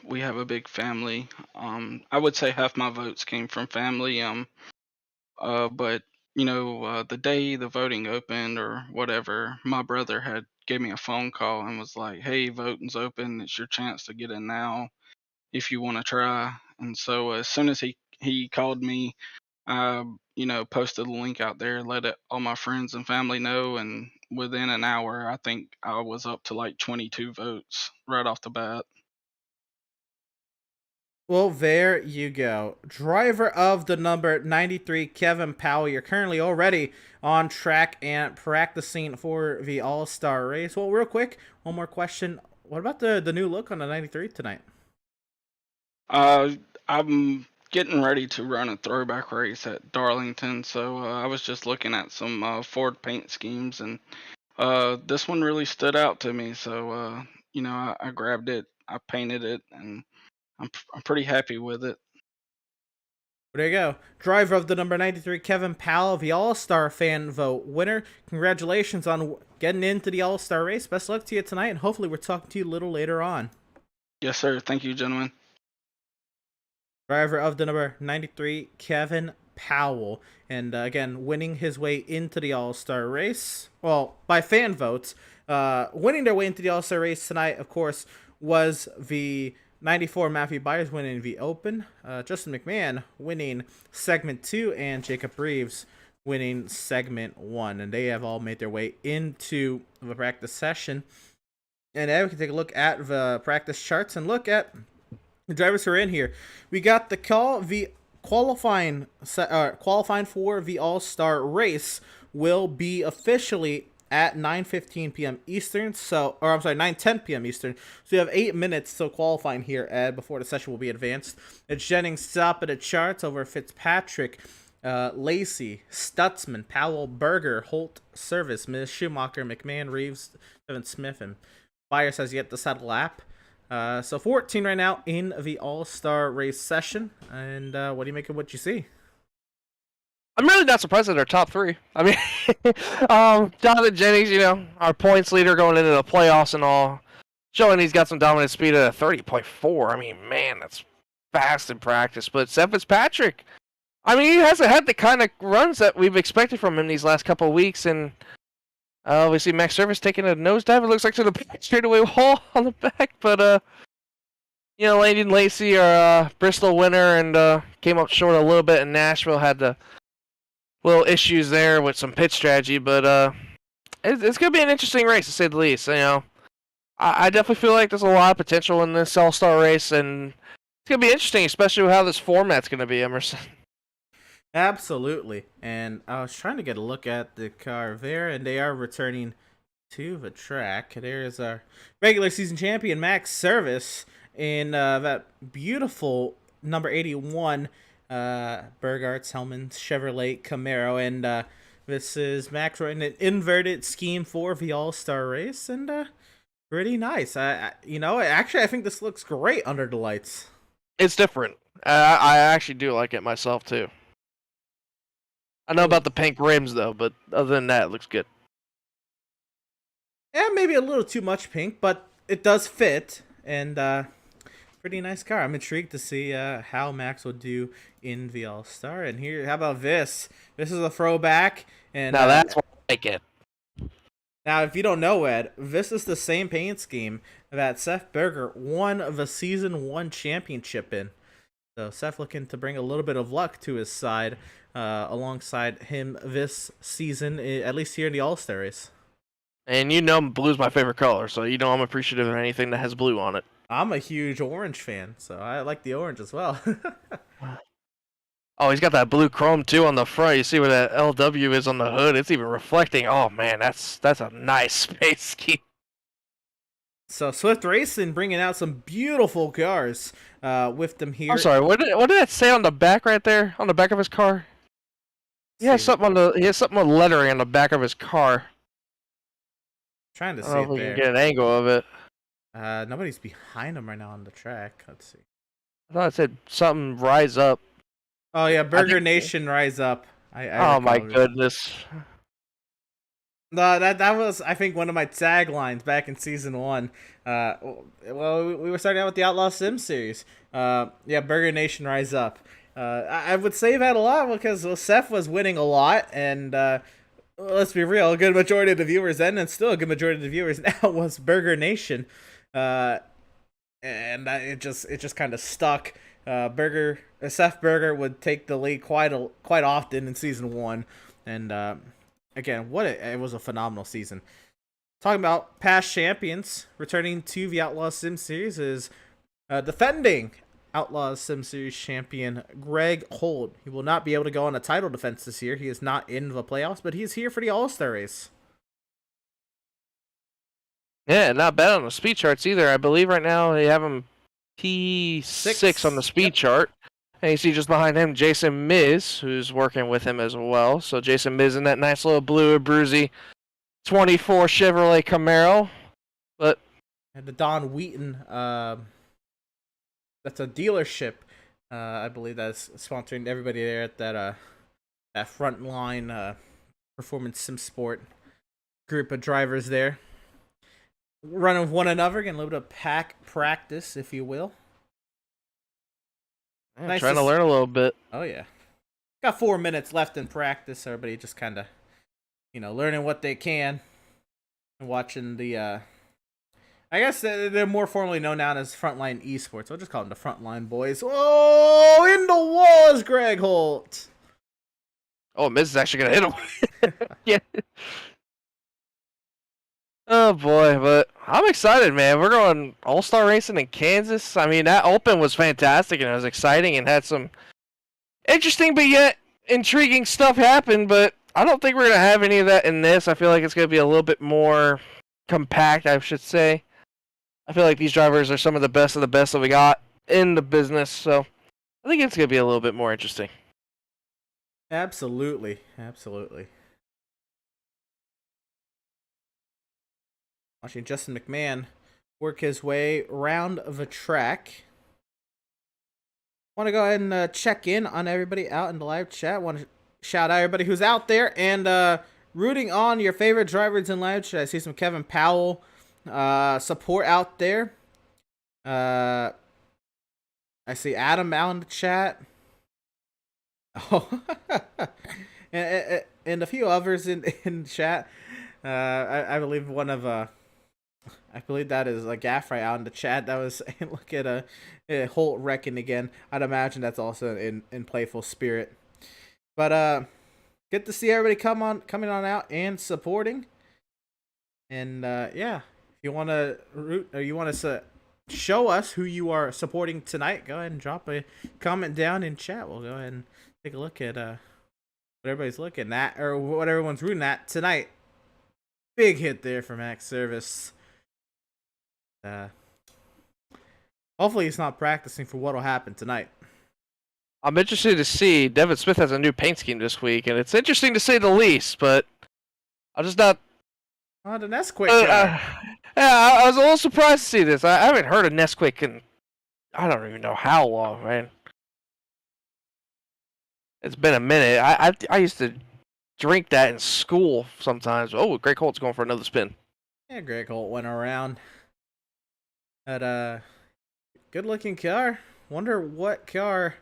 We have a big family. I would say half my votes came from family. But the day the voting opened or whatever, my brother had gave me a phone call and was like, "Hey, voting's open. It's your chance to get in now if you want to try." And so as soon as he called me, I posted the link out there, all my friends and family know, and within an hour, I think I was up to like 22 votes right off the bat. Well, there you go. Driver of the number 93, Kevin Powell. You're currently already on track and practicing for the All-Star race. Well, real quick, one more question. What about the new look on the 93 tonight? I'm getting ready to run a throwback race at Darlington, so I was just looking at some Ford paint schemes, and this one really stood out to me. So I grabbed it, I painted it, and I'm pretty happy with it. There you go. Driver of the number 93, Kevin Powell, the All-Star fan vote winner. Congratulations on getting into the All-Star race. Best luck to you tonight, and hopefully we're talking to you a little later on. Yes, sir. Thank you, gentlemen. Driver of the number 93, Kevin Powell. And again, winning his way into the All-Star race. Well, by fan votes. Winning their way into the All-Star race tonight, of course, was the 94 Matthew Byers winning the Open, Justin McMahon winning Segment 2, and Jacob Reeves winning Segment 1. And they have all made their way into the practice session. And now we can take a look at the practice charts and look at the drivers who are in here. We got the qualifying for the All-Star race will be officially at 9:15 p.m. Eastern, 9:10 p.m. Eastern. So you have 8 minutes till qualifying here, Ed, before the session will be advanced. It's Jennings top of the charts over Fitzpatrick, Lacey, Stutzman, Powell, Berger, Holt, Service, Ms. Schumacher, McMahon, Reeves, Evan Smith, and Byers has yet to set a lap. So 14 right now in the All-Star race session. And what do you make of what you see? I'm really not surprised at our top three. I mean, Jonathan Jennings, our points leader going into the playoffs and all, showing he's got some dominant speed at a 30.4. I mean, man, that's fast in practice. But Seth Fitzpatrick, I mean, he hasn't had the kind of runs that we've expected from him these last couple of weeks. And we see Max Service taking a nosedive. It looks like to the straightaway wall on the back. But, Lady and Lacey are Bristol winner and came up short a little bit in Nashville. Had the little issues there with some pit strategy, but it's going to be an interesting race, to say the least. I definitely feel like there's a lot of potential in this All-Star race, and it's going to be interesting, especially with how this format's going to be, Emerson. Absolutely. And I was trying to get a look at the car there, and they are returning to the track. There's our regular season champion, Max Service, in that beautiful number 81 Burgart's Hellman Chevrolet Camaro, and this is Max running an inverted scheme for the All-Star race, and pretty nice. Actually, I think this looks great under the lights. It's different. I actually do like it myself too. I know about the pink rims though, but other than that, it looks good. Yeah, maybe a little too much pink, but it does fit, and pretty nice car. I'm intrigued to see how Max will do in the All-Star. And here, how about this? This is a throwback. And now that's what I like it. Now, if you don't know, Ed, this is the same paint scheme that Seth Berger won the Season 1 championship in. So Seth looking to bring a little bit of luck to his side alongside him this season, at least here in the All-Star race. And blue's my favorite color, so I'm appreciative of anything that has blue on it. I'm a huge orange fan, so I like the orange as well. Oh, he's got that blue chrome too on the front. You see where that LW is on the hood? It's even reflecting. Oh man, that's a nice space scheme. So Swift Racing bringing out some beautiful cars with them here. I'm sorry, what did that say on the back right there? On the back of his car? He has something with lettering on the back of his car. Trying to see I don't it know if we there. can get an angle of it. Nobody's behind him right now on the track. Let's see. I thought it said something rise up. Oh yeah, Burger Nation Rise Up. Oh my goodness. No, that was, I think, one of my taglines back in season 1. Well, we were starting out with the Outlaws Sim Series. Yeah, Burger Nation Rise Up. I would say that a lot because Seth was winning a lot, and let's be real, a good majority of the viewers then, and still a good majority of the viewers now, was Burger Nation. And it just kind of stuck. Seth Berger would take the lead quite often in season 1, and again, it was a phenomenal season. Talking about past champions, returning to the Outlaws Sim Series is defending Outlaws Sim Series champion Greg Holt. He will not be able to go on a title defense this year. He is not in the playoffs, but he is here for the All-Star race. Yeah, not bad on the speed charts either. I believe right now they have him P6 on the speed chart. And you see just behind him Jason Miz, who's working with him as well. So Jason Miz in that nice little blue Bruzy 24 Chevrolet Camaro. But and the Don Wheaton, that's a dealership. I believe that's sponsoring everybody there at that frontline performance sim sport group of drivers there. Running with one another, getting a little bit of pack practice, if you will. Yeah, nice trying to learn a little bit. Oh, yeah. Got 4 minutes left in practice. Everybody just kind of, learning what they can. And watching the, I guess they're more formally known now as Frontline Esports. I'll just call them the Frontline Boys. Oh, in the wall is Greg Holt. Oh, Miz is actually going to hit him. Yeah. Oh boy, but I'm excited, man. We're going All-Star racing in Kansas. I mean, that Open was fantastic and it was exciting and had some interesting but yet intriguing stuff happen, but I don't think we're going to have any of that in this. I feel like it's going to be a little bit more compact, I should say. I feel like these drivers are some of the best that we got in the business, so I think it's going to be a little bit more interesting. Absolutely. Absolutely. Watching Justin McMahon work his way around the track. Want to go ahead and check in on everybody out in the live chat. Want to shout out everybody who's out there and rooting on your favorite drivers in live chat. I see some Kevin Powell support out there. I see Adam out in the chat. Oh, and a few others in chat. I believe one of I believe that is a Gaffrey out in the chat. That was look at a Holt wrecking again. I'd imagine that's also in playful spirit. But good to see everybody coming on out and supporting. And yeah, if you want to root or you want to show us who you are supporting tonight, go ahead and drop a comment down in chat. We'll go ahead and take a look at what everybody's looking at or what everyone's rooting at tonight. Big hit there for Max Service. Hopefully he's not practicing for what'll happen tonight. I'm interested to see. Devin Smith has a new paint scheme this week, and it's interesting to say the least, but I'm just not... Oh, the Nesquik. Yeah, I was a little surprised to see this. I haven't heard of Nesquik in I don't even know how long, man. It's been a minute. I used to drink that in school sometimes. Oh, Greg Holt's going for another spin. Yeah, Greg Holt went around. That good-looking car. Wonder what car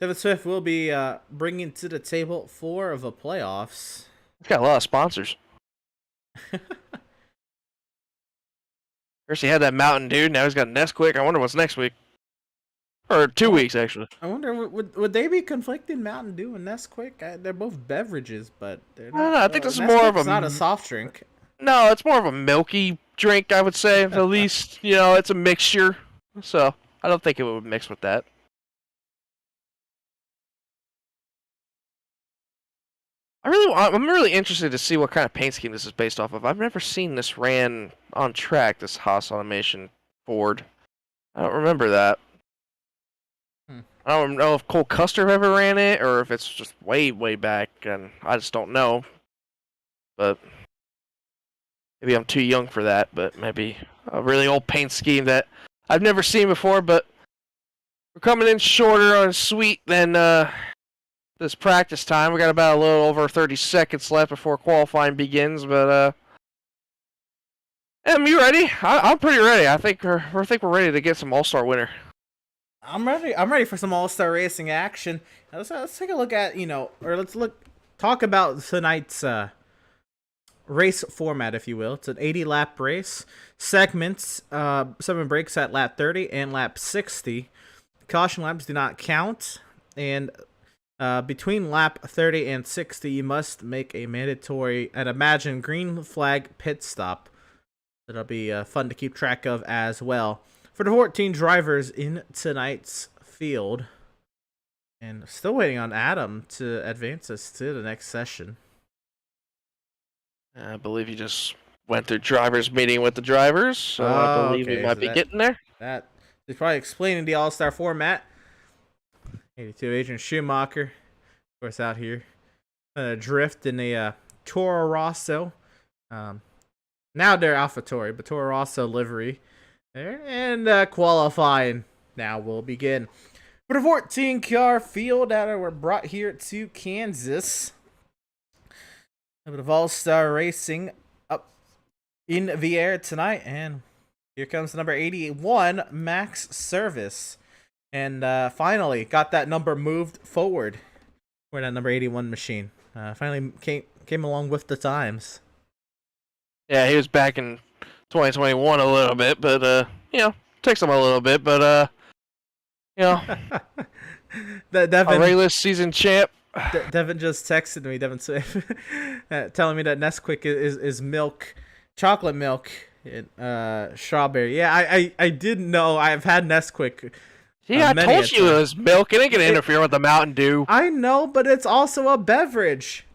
Devin Swift will be bringing to the table for the playoffs. He's got a lot of sponsors. First he had that Mountain Dew, now he's got Nesquik. I wonder what's next week. Or 2 weeks, actually. I wonder, would they be conflicting Mountain Dew and Nesquik? They're both beverages, but they're I don't not. know. I think this is more of Nesquik's a not a soft drink. No, it's more of a milky drink, I would say. At least, it's a mixture. So, I don't think it would mix with that. I'm really interested to see what kind of paint scheme this is based off of. I've never seen this ran on track, this Haas Automation Ford. I don't remember that. I don't know if Cole Custer ever ran it, or if it's just way, way back, and I just don't know. But maybe I'm too young for that, but maybe a really old paint scheme that I've never seen before, but we're coming in shorter on sweet than this practice time. We got about a little over 30 seconds left before qualifying begins, but Em, you ready? I'm pretty ready. I think we're ready to get some All-Star winner. I'm ready. I'm ready for some All-Star racing action. Now, let's take a look at talk about tonight's race format, if you will. It's an 80-lap race. Segments, 7 breaks at lap 30 and lap 60. Caution laps do not count, and between lap 30 and 60, you must make a mandatory, I'd imagine, green flag pit stop. That'll be fun to keep track of as well. For the 14 drivers in tonight's field, and still waiting on Adam to advance us to the next session. I believe you just went through drivers meeting with the drivers, so I believe we might be getting there. That is probably explaining the All-Star format. 82 Adrian Schumacher, of course, out here drift in a Toro Rosso. Now they're AlphaTauri, but Toro Rosso livery. And qualifying now will begin. For the 14 car field that were brought here to Kansas. A bit of All-Star Racing up in the air tonight. And here comes number 81, Max Service. And finally got that number moved forward for that number 81 machine. Finally came along with the times. Yeah, he was back in 2021 a little bit, but takes him a little bit, but Devin, a regular season champ. Devin just texted me, Devin Swift, telling me that Nesquik is milk, chocolate milk, and strawberry. Yeah, I didn't know. I've had Nesquik. Yeah, I told you it was milk. It ain't gonna interfere with the Mountain Dew. I know, but it's also a beverage.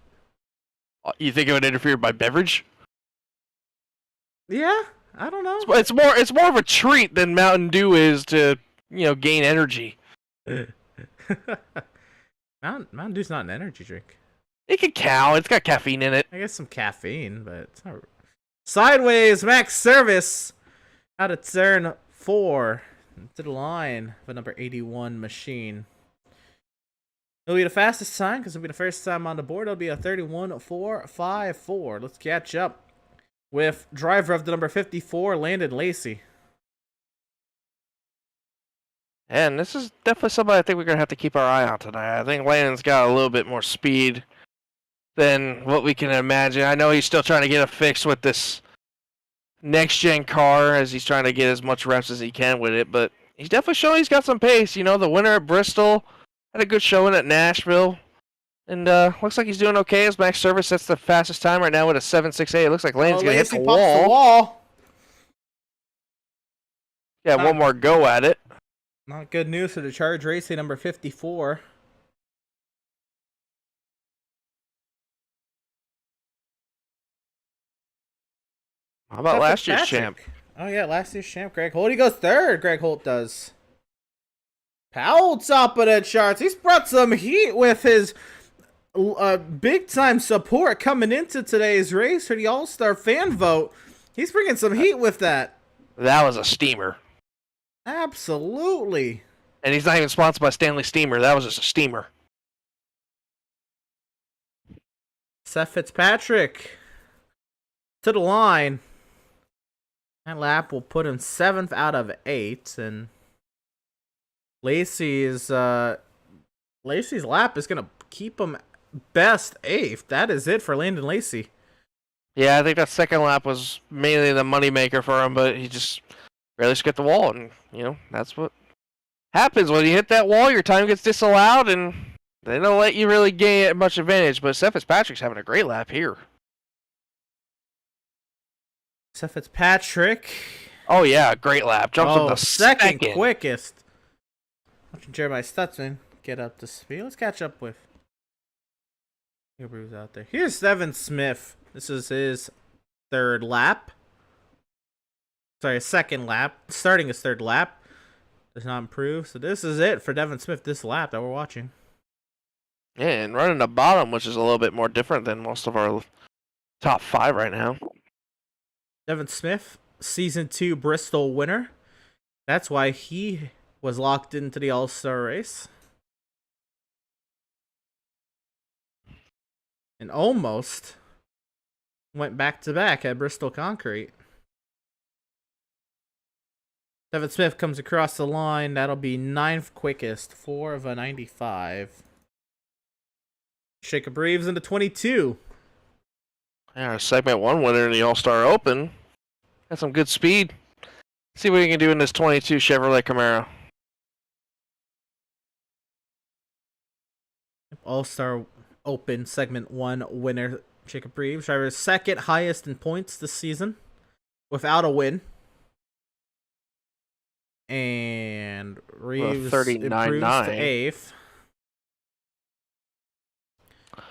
You think it would interfere by beverage? Yeah, I don't know. It's more of a treat than Mountain Dew is to gain energy. Mountain Dew's not an energy drink. It can count. It's got caffeine in it. I guess some caffeine, but it's not. Sideways, Max Service out of turn 4 to the line of a number 81 machine. It'll be the fastest time because it'll be the first time on the board. It'll be a 31.454. Let's catch up with driver of the number 54, Landon Lacey. And this is definitely somebody I think we're going to have to keep our eye on tonight. I think Landon's got a little bit more speed than what we can imagine. I know he's still trying to get a fix with this NextGen car as he's trying to get as much reps as he can with it, but he's definitely showing he's got some pace. The winner at Bristol had a good showing at Nashville. And looks like he's doing okay as Max Service sets the fastest time right now with a 7.68. It looks like Landon's going to hit the wall. Yeah, one more go at it. Not good news for the Charge Racing number 54. How about last year's champ? Oh, yeah, last year's champ, Greg Holt. He goes third, Greg Holt does. Powell top of the charts. He's brought some heat with his big-time support coming into today's race for the All-Star fan vote. He's bringing some heat with that. That was a steamer. Absolutely. And he's not even sponsored by Stanley Steamer. That was just a steamer. Seth Fitzpatrick to the line. That lap will put him 7th out of 8. And Lacey's lap is going to keep him best 8th. That is it for Landon Lacey. Yeah, I think that second lap was mainly the moneymaker for him, but he just barely skipped the wall, and that's what Happens when you hit that wall, your time gets disallowed, and they don't let you really gain much advantage. But Seth Fitzpatrick's having a great lap here. Seth Fitzpatrick. Oh yeah, great lap. Jumps up the second quickest. Watching Jeremiah Stutzman get up to speed. Let's catch up with Hebrews out there. Here's Devin Smith. This is his third lap. Sorry, second lap. Starting his third lap. Does not improve. So this is it for Devin Smith this lap that we're watching. Yeah, and running the bottom, which is a little bit more different than most of our top 5 right now. Devin Smith, Season 2 Bristol winner. That's why he was locked into the All-Star race. And almost went back-to-back at Bristol Concrete. Devin Smith comes across the line. That'll be 9th quickest. 4 of a 95. Jacob Reeves into 22. Yeah, segment 1 winner in the All-Star Open. Got some good speed. See what he can do in this 22 Chevrolet Camaro. All-Star Open segment 1 winner Jacob Reeves. Driver's second highest in points this season without a win. And Reeves improves to 8th. I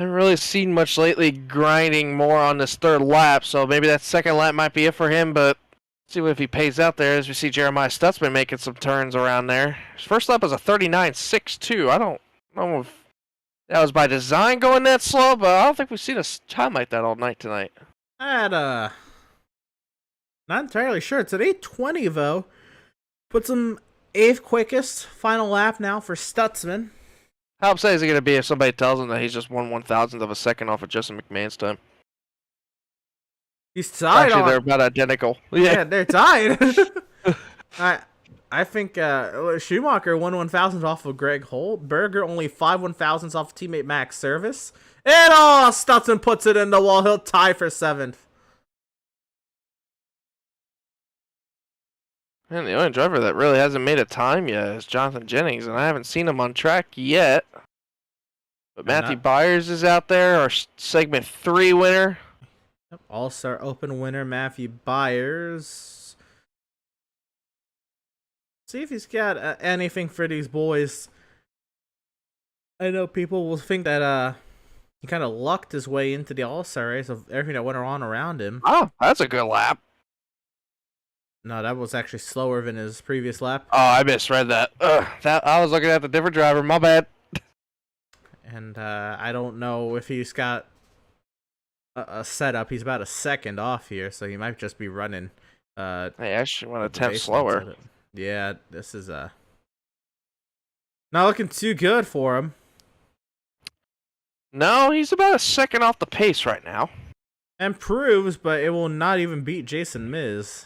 haven't really seen much lately grinding more on this third lap, so maybe that second lap might be it for him, but see what if he pays out there as we see Jeremiah Stutzman making some turns around there. His first lap was a 39.62. I don't know if that was by design going that slow, but I don't think we've seen a time like that all night tonight. Not entirely sure. It's at 8:20 though. Puts him 8th quickest. Final lap now for Stutzman. How upset is he going to be if somebody tells him that he's just 1/1000th of a second off of Justin McMahon's time? He's tied. Actually, they're about identical. Yeah, they're tied. I think Schumacher 1/1000th off of Greg Holt. Berger only 5/1000ths off of teammate Max Service. And Stutzman puts it in the wall. He'll tie for 7th. Man, the only driver that really hasn't made a time yet is Jonathan Jennings, and I haven't seen him on track yet. But Matthew Byers is out there, our segment 3 winner. Yep. All-Star Open winner Matthew Byers. See if he's got anything for these boys. I know people will think that he kind of lucked his way into the All-Star race of everything that went on around him. Oh, that's a good lap. No, that was actually slower than his previous lap. Oh, I misread that. I was looking at the different driver. My bad. And I don't know if he's got a setup. He's about a second off here, so he might just be running. Hey, I actually want to 10th slower. Yeah, this is not looking too good for him. No, he's about a second off the pace right now. Improves, but it will not even beat Jason Miz.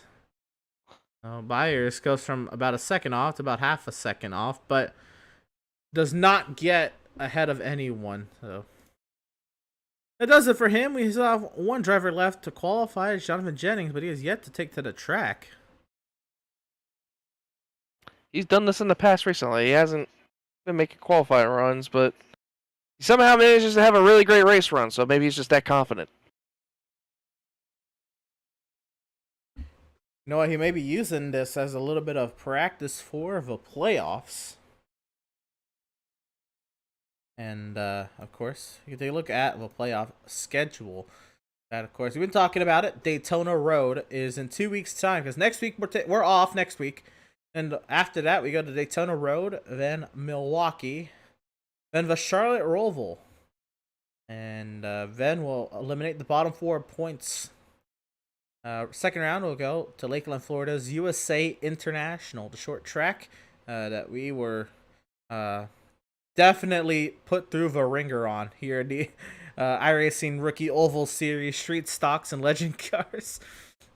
Byers goes from about a second off to about half a second off, but does not get ahead of anyone. So that does it for him. We still have one driver left to qualify, Jonathan Jennings, but he has yet to take to the track. He's done this in the past recently. He hasn't been making qualifying runs, but he somehow manages to have a really great race run, so maybe he's just that confident. You know what? He may be using this as a little bit of practice for the playoffs. And, of course, you can take a look at the playoff schedule. That, of course, we've been talking about it. Daytona Road is in 2 weeks' time, because next week we're off next week. And after that, we go to Daytona Road, then Milwaukee, then the Charlotte Roval. And then we'll eliminate the bottom 4 points. Second round, we'll go to Lakeland, Florida's USA International, the short track that we were definitely put through the ringer on here in the iRacing Rookie Oval Series Street Stocks and Legend Cars.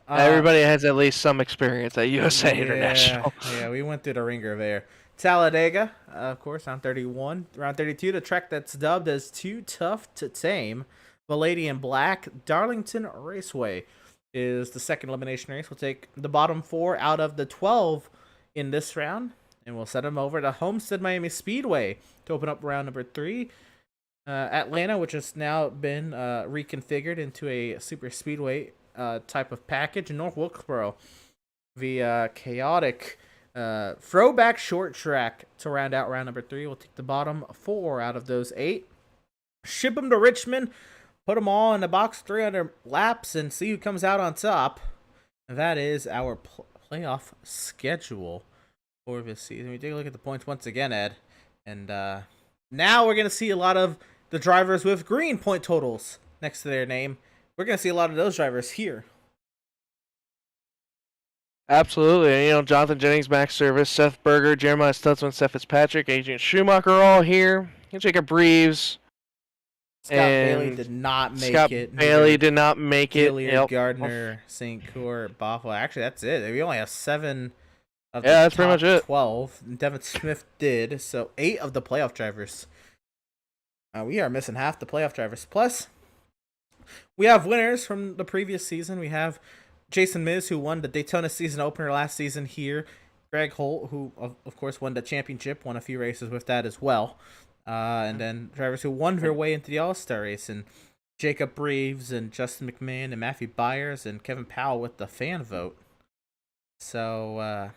Everybody has at least some experience at USA International. Yeah, we went through the ringer there. Talladega, of course, round 31. Round 32, the track that's dubbed as Too Tough to Tame. The Lady in Black, Darlington Raceway is the second elimination race. We'll take the bottom 4 out of the 12 in this round, and we'll send them over to Homestead Miami Speedway to open up round number 3. Atlanta, which has now been reconfigured into a super speedway type of package, and North Wilkesboro, the chaotic throwback short track to round out round number 3. We'll take the bottom 4 out of those 8, ship them to Richmond, put them all in the box 300 laps, and see who comes out on top. And that is our playoff schedule for this season. We take a look at the points once again, Ed, and now we're going to see a lot of the drivers with green point totals next to their name. We're going to see a lot of those drivers here. Absolutely. And, you know, Jonathan Jennings, Max Service, Seth Berger, Jeremiah Stutzman, Seth Fitzpatrick, Adrian Schumacher are all here. Jacob Reeves. Scott Bailey did not make Scott it. Bailey did not make it. Gilliard, Gardner, St. Court, Boffalo. Actually, that's it. We only have 7 of the that's top pretty much it. 12. Devin Smith did. So 8 of the playoff drivers. We are missing half the playoff drivers. Plus, we have winners from the previous season. We have Jason Miz, who won the Daytona season opener last season here. Greg Holt, who, of course, won the championship, won a few races with that as well. And then drivers who won their way into the All-Star race. And Jacob Reeves and Justin McMahon and Matthew Byers and Kevin Powell with the fan vote. So,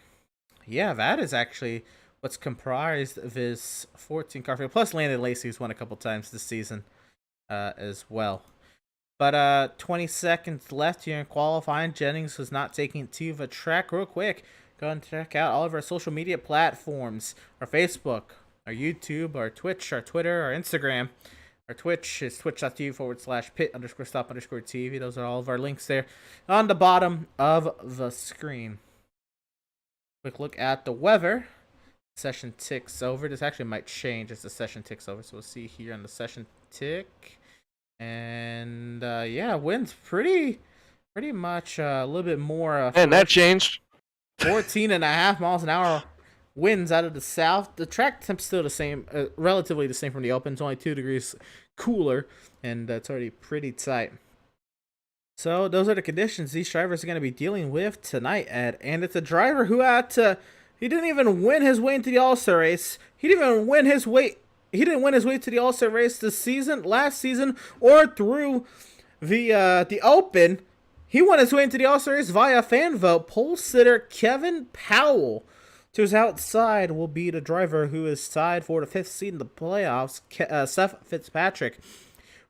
yeah, that is actually what's comprised of his 14-car field. Plus Landon Lacey, who's won a couple times this season as well. But 20 seconds left here in qualifying. Jennings was not taking it to the track. Real quick, go ahead and check out all of our social media platforms. Our Facebook, our YouTube, our Twitch, our Twitter, our Instagram. Our Twitch is twitch.tv/pit_stop_TV. Those are all of our links there on the bottom of the screen. Quick look at the weather. Session ticks over. This actually might change as the session ticks over. So we'll see here on the session tick. And yeah, winds pretty much a little bit more. And that changed. 14.5 miles an hour winds out of the south. The track temp's still the same, relatively the same from the open. It's only 2 degrees cooler, and it's already pretty tight. So those are the conditions these drivers are going to be dealing with tonight, Ed. And it's a driver who had to. He didn't even win his way into the All-Star race. He didn't win his way to the All-Star race this season, last season, or through the Open. He won his way into the All-Star race via fan vote. Pole sitter Kevin Powell, to his outside, will be the driver who is tied for the 5th seed in the playoffs, Seth Fitzpatrick.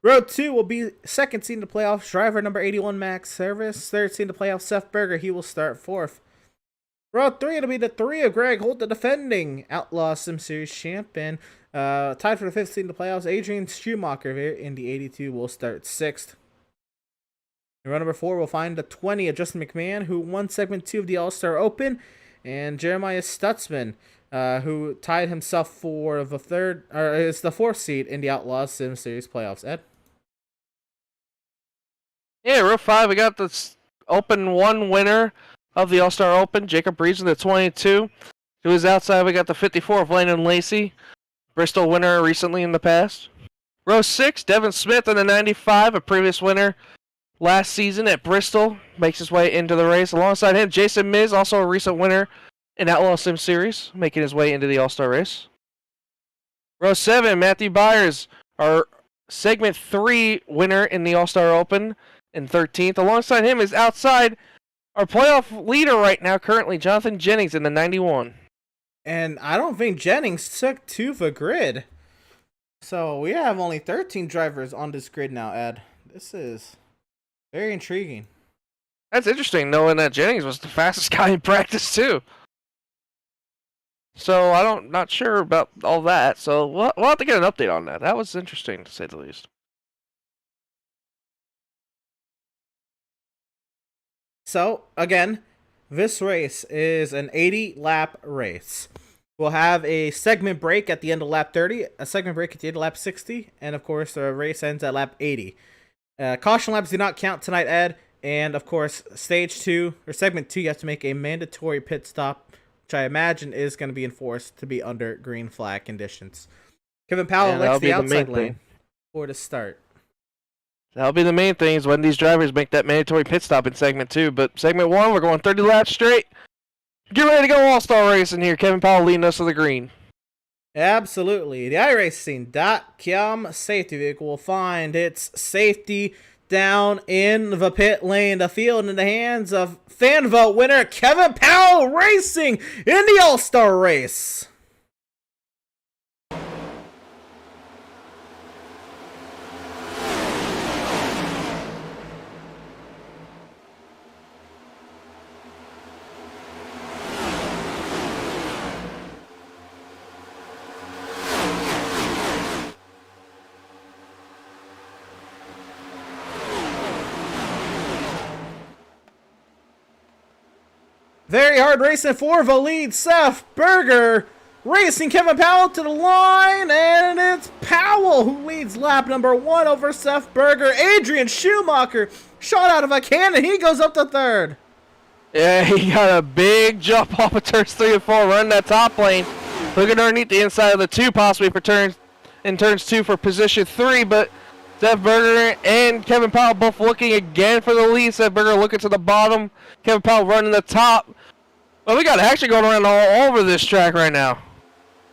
Row 2 will be 2nd seed in the playoffs, driver number 81, Max Service. 3rd seed in the playoffs, Seth Berger. He will start 4th. Row 3, it'll be the 3 of Greg Holt, the defending Outlaws Sim Series champion. Tied for the 5th seed in the playoffs, Adrian Schumacher here in the 82 will start 6th. In row number 4, we'll find the 20 of Justin McMahon, who won segment 2 of the All-Star Open, and Jeremiah Stutzman, who tied himself for the 4th seed in the Outlaws Sim Series playoffs. Ed? Yeah, row 5, we got the Open 1 winner of the All-Star Open, Jacob Reeves in the 22. To his outside, we got the 54 of Landon Lacey, Bristol winner recently in the past. Row 6, Devin Smith in the 95, a previous winner last season at Bristol, makes his way into the race. Alongside him, Jason Miz, also a recent winner in Outlaws Sim Series, making his way into the All-Star race. Row 7, Matthew Byers, our Segment 3 winner in the All-Star Open in 13th. Alongside him is outside our playoff leader right now, currently, Jonathan Jennings in the 91. And I don't think Jennings took to the grid. So we have only 13 drivers on this grid now, Ed. This is very intriguing. That's interesting, knowing that Jennings was the fastest guy in practice, too. So not sure about all that. So we'll have to get an update on that. That was interesting, to say the least. So, again, this race is an 80-lap race. We'll have a segment break at the end of lap 30, a segment break at the end of lap 60, and, of course, the race ends at lap 80. Caution laps do not count tonight, Ed, and, of course, segment 2, you have to make a mandatory pit stop, which I imagine is going to be enforced to be under green flag conditions. Kevin Powell elects the outside lane for the start. That'll be the main thing, is when these drivers make that mandatory pit stop in segment 2. But segment 1, we're going 30 laps straight. Get ready to go all-star racing here. Kevin Powell leading us to the green. Absolutely. The iRacing.com safety vehicle will find its safety down in the pit lane. The field in the hands of fan vote winner Kevin Powell racing in the All-Star race. Very hard racing for the lead. Seth Berger racing Kevin Powell to the line, and it's Powell who leads lap number 1 over Seth Berger. Adrian Schumacher shot out of a cannon. He goes up to third. Yeah, he got a big jump off of turns 3 and 4, running that top lane. Looking underneath the inside of the 2, possibly for turns 2 for position 3, but Seth Berger and Kevin Powell both looking again for the lead. Seth Berger looking to the bottom. Kevin Powell running the top. Well, we got action going around all over this track right now.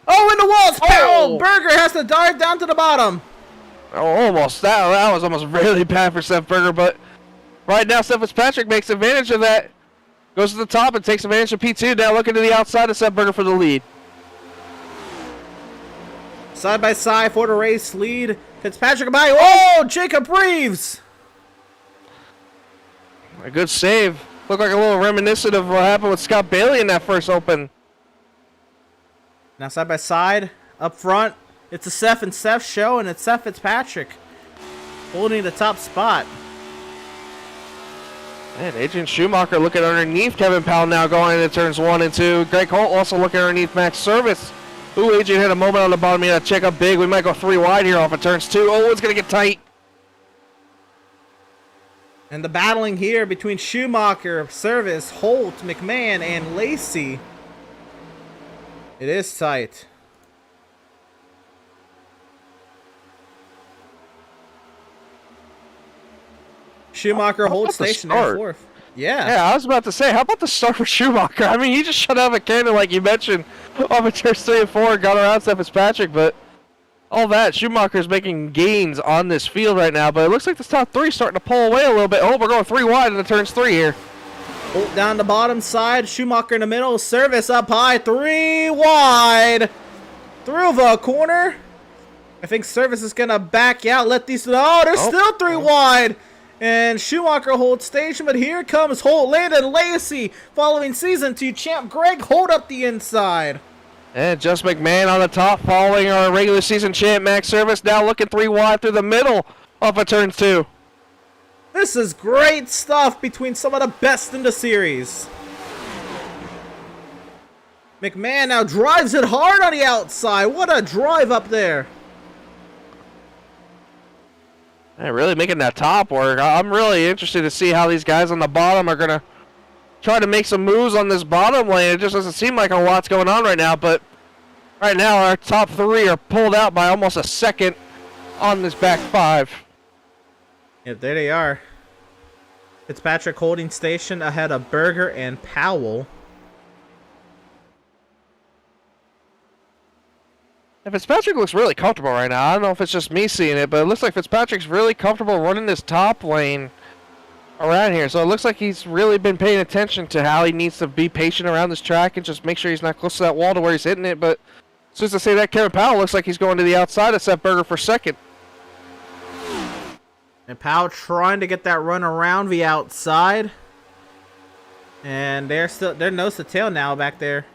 Oh, in the walls! Powell! Berger has to dive down to the bottom. Oh, almost. That was almost really bad for Seth Berger, but right now Seth Fitzpatrick makes advantage of that. Goes to the top and takes advantage of P2. Now looking to the outside of Seth Berger for the lead. Side by side for the race lead. Fitzpatrick by. Oh, Jacob Reeves! A good save. Looked like a little reminiscent of what happened with Scott Bailey in that first open. Now side by side, up front, it's a Seth and Seth show, and it's Seth Fitzpatrick holding the top spot. Man, Adrian Schumacher looking underneath Kevin Powell now going into turns 1 and 2. Greg Holt also looking underneath Max Service. Ooh, Adrian had a moment on the bottom. He had to check up big. We might go 3 wide here off of turns 2. Oh, it's going to get tight. And the battling here between Schumacher, Service, Holt, McMahon, and Lacey. It is tight. Schumacher holds station in 4th. Yeah, I was about to say, how about the start for Schumacher? I mean, he just shut out of a cannon, like you mentioned, off of turns 3 and 4, got around Seth Fitzpatrick, but all that, Schumacher's making gains on this field right now, but it looks like the top 3 starting to pull away a little bit. Oh, we're going 3 wide into turns 3 here. Holt down the bottom side, Schumacher in the middle, Service up high, 3 wide. Through the corner. I think Service is going to back out, let these, oh, there's still 3 wide. And Schumacher holds station, but here comes Holt, Landon Lacey, following Season 2 champ Greg Holt up the inside. And just McMahon on the top, following our regular season champ Max Service, now looking 3 wide through the middle off of turn 2. This is great stuff between some of the best in the series. McMahon now drives it hard on the outside. What a drive up there. Man, really making that top work. I'm really interested to see how these guys on the bottom are going to try to make some moves on this bottom lane. It just doesn't seem like a lot's going on right now, but right now our top 3 are pulled out by almost a second on this back 5. Yep, there they are. Fitzpatrick holding station ahead of Berger and Powell. And Fitzpatrick looks really comfortable right now. I don't know if it's just me seeing it, but it looks like Fitzpatrick's really comfortable running this top lane around here. So it looks like he's really been paying attention to how he needs to be patient around this track and just make sure he's not close to that wall to where he's hitting it. But as soon as I say that, Kevin Powell looks like he's going to the outside of Seth Berger for second. And Powell trying to get that run around the outside. And they're nose to tail now back there.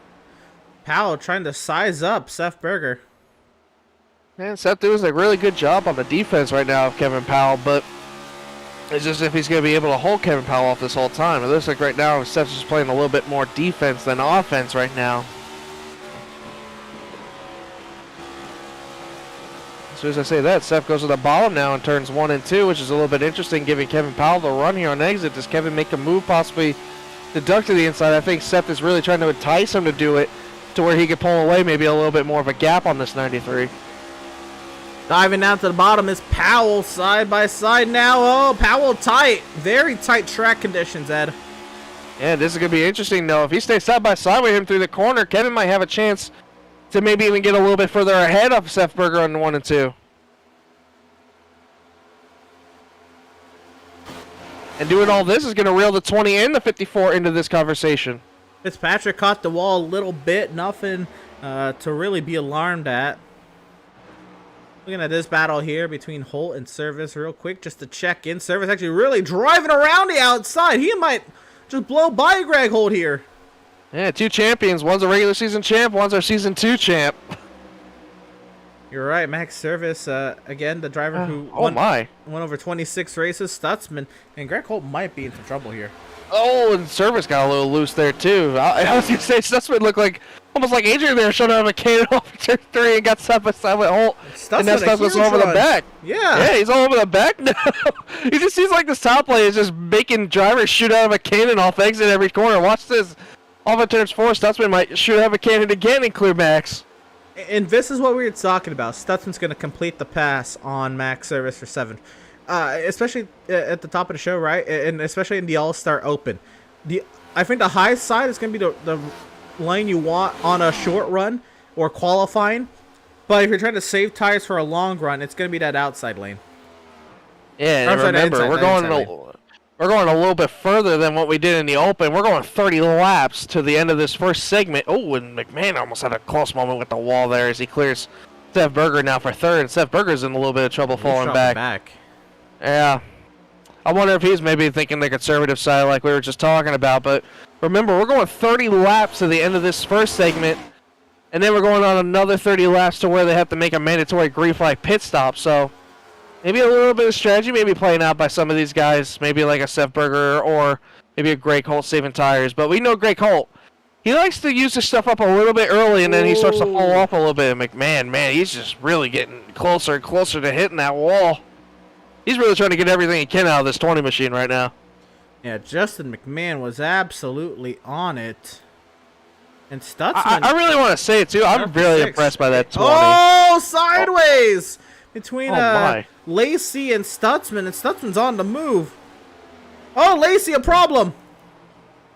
Powell trying to size up Seth Berger. Man, Seth doing a really good job on the defense right now of Kevin Powell, but it's just if he's going to be able to hold Kevin Powell off this whole time. It looks like right now Seth's just playing a little bit more defense than offense right now. As soon as I say that, Seth goes to the bottom now and turns 1 and 2, which is a little bit interesting, giving Kevin Powell the run here on exit. Does Kevin make a move, possibly deduct to the inside? I think Seth is really trying to entice him to do it to where he could pull away maybe a little bit more of a gap on this 93. Diving down to the bottom is Powell, side by side now. Oh, Powell tight. Very tight track conditions, Ed. Yeah, this is going to be interesting, though. If he stays side by side with him through the corner, Kevin might have a chance to maybe even get a little bit further ahead of Seth Berger on 1 and 2. And doing all this is going to reel the 20 and the 54 into this conversation. Fitzpatrick caught the wall a little bit. Nothing to really be alarmed at. Looking at this battle here between Holt and Service real quick just to check in. Service actually really driving around the outside. He might just blow by Greg Holt here. Yeah, 2 champions. One's a regular season champ, one's our season 2 champ. You're right, Max Service, again, the driver who won over 26 races, Stutzman, and Greg Holt might be in some trouble here. Oh, and Service got a little loose there, too. I was going to say, Stutzman looked like, almost like Adrian there, showed out of a cannon off turn 3 and got side by side with Holt. And that stuff was all over the back. Yeah, he's all over the back now. He just seems like this top lane is just making drivers shoot out of a cannon off exit every corner. Watch this. Off of turns 4, Stutzman might shoot out of a cannon again and clear Max. And this is what we were talking about. Stutzman's going to complete the pass on Max Service for 7. Especially at the top of the show, right? And especially in the All-Star Open. I think the high side is going to be the lane you want on a short run or qualifying. But if you're trying to save tires for a long run, it's going to be that outside lane. Yeah, and remember, we're going a little bit further than what we did in the Open. We're going 30 laps to the end of this first segment. Oh, and McMahon almost had a close moment with the wall there as he clears Seth Berger now for 3rd. And Seth Berger's in a little bit of trouble falling back. Yeah. I wonder if he's maybe thinking the conservative side like we were just talking about. But remember, we're going 30 laps to the end of this first segment. And then we're going on another 30 laps to where they have to make a mandatory green flag pit stop. So maybe a little bit of strategy maybe playing out by some of these guys. Maybe like a Seth Berger or maybe a Greg Holt saving tires. But we know Greg Holt, he likes to use his stuff up a little bit early and then he starts to fall off a little bit. And McMahon, man, he's just really getting closer and closer to hitting that wall. He's really trying to get everything he can out of this 20 machine right now. Yeah, Justin McMahon was absolutely on it. And Stutzman. I really want to say it too. I'm really impressed by that 20. Oh, sideways! Between Lacey and Stutzman, and Stutzman's on the move. Oh, Lacey, a problem.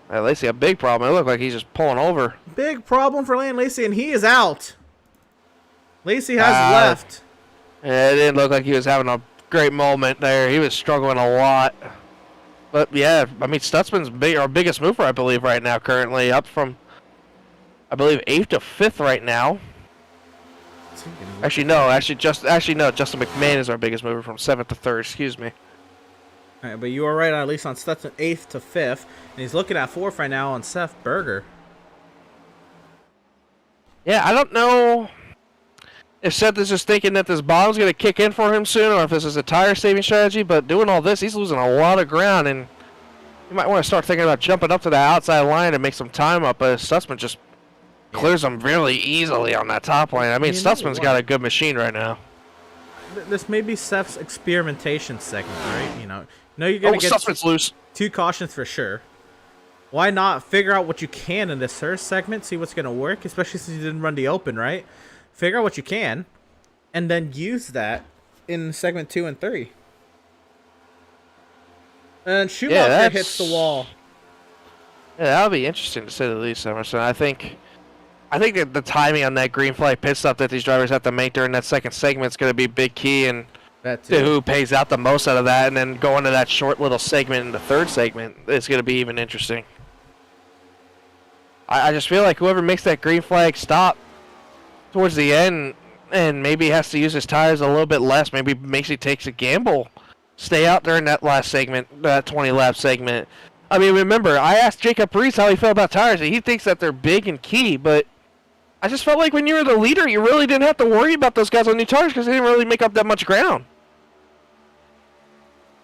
Lacey, a big problem. It looked like he's just pulling over. Big problem for Lane Lacey, and he is out. Lacey has left. Yeah, it didn't look like he was having a great moment there. He was struggling a lot. But yeah, I mean, Stutzman's our biggest mover, I believe, right now, currently up from, I believe, 8th to 5th right now. Actually, no. Justin McMahon is our biggest mover from 7th to 3rd. Excuse me. All right, but you are right, at least on Stutzman, 8th to 5th. And he's looking at 4th right now on Seth Berger. Yeah, I don't know if Seth is just thinking that this bomb's going to kick in for him soon or if this is a tire-saving strategy. But doing all this, he's losing a lot of ground. And you might want to start thinking about jumping up to that outside line and make some time up. But Stutzman just clears them really easily on that top lane. I mean, Stutzman's got a good machine right now. This may be Seth's experimentation segment, right? You know you're going to get loose. 2 cautions for sure. Why not figure out what you can in this first segment, see what's going to work, especially since you didn't run the Open, right? Figure out what you can, and then use that in segment 2 and 3. And Schumacher hits the wall. Yeah, that'll be interesting to say the least, Emerson. I think that the timing on that green flag pit stop that these drivers have to make during that second segment is going to be big key, and to who pays out the most out of that, and then go into that short little segment in the third segment, it's going to be even interesting. I just feel like whoever makes that green flag stop towards the end and maybe has to use his tires a little bit less, maybe makes he takes a gamble, stay out during that last segment, that 20-lap segment. I mean, remember, I asked Jacob Reese how he felt about tires, and he thinks that they're big and key, but I just felt like when you were the leader, you really didn't have to worry about those guys on new tires because they didn't really make up that much ground.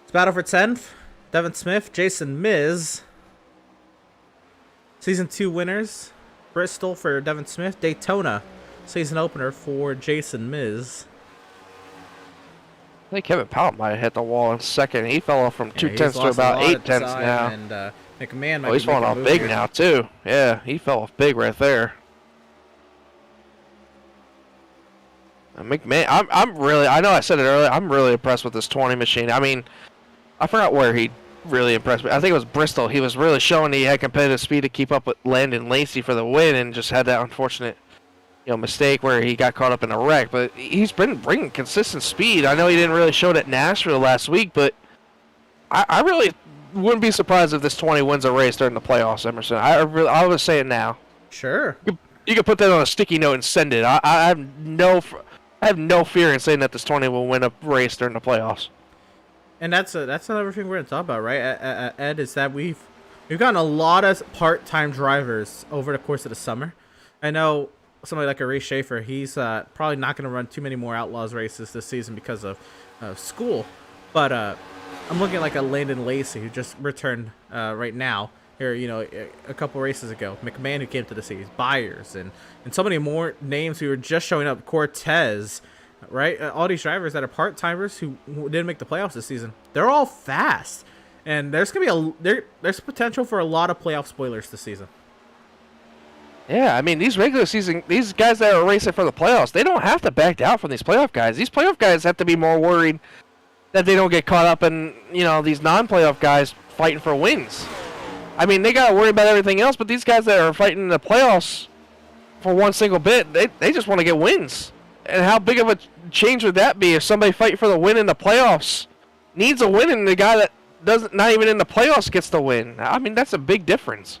It's battle for 10th. Devin Smith, Jason Miz. Season 2 winners. Bristol for Devin Smith. Daytona, season opener for Jason Miz. I think Kevin Powell might have hit the wall in second. He fell off from 2/10 to about 8/10 now. And McMahon might he's falling off big now, too. Yeah, he fell off big right there. McMahon, I know I said it earlier, I'm really impressed with this 20 machine. I mean, I forgot where he really impressed me. I think it was Bristol. He was really showing he had competitive speed to keep up with Landon Lacey for the win, and just had that unfortunate, mistake where he got caught up in a wreck. But he's been bringing consistent speed. I know he didn't really show it at Nashville last week, but I really wouldn't be surprised if this 20 wins a race during the playoffs, Emerson. I would say it now. Sure. You could put that on a sticky note and send it. I have no fear in saying that this 20 will win a race during the playoffs. And that's another thing we're gonna talk about, right? Ed, is that we've gotten a lot of part-time drivers over the course of the summer. I know somebody like a Ray Schaefer, he's probably not gonna run too many more Outlaws races this season because of school. But I'm looking at like a Landon Lacey who just returned right now here, a couple races ago. McMahon, who came to the series, Byers, and so many more names who are just showing up. Cortez. Right, all these drivers that are part timers who didn't make the playoffs this season, they're all fast, and there's gonna be there's potential for a lot of playoff spoilers this season. Yeah, I mean, these guys that are racing for the playoffs, they don't have to back out from these playoff guys. These playoff guys have to be more worried that they don't get caught up in these non-playoff guys fighting for wins. I mean, they gotta worry about everything else, but these guys that are fighting in the playoffs for one single bit, they just want to get wins. And how big of a change would that be if somebody fighting for the win in the playoffs needs a win and the guy that not even in the playoffs gets the win? I mean, that's a big difference.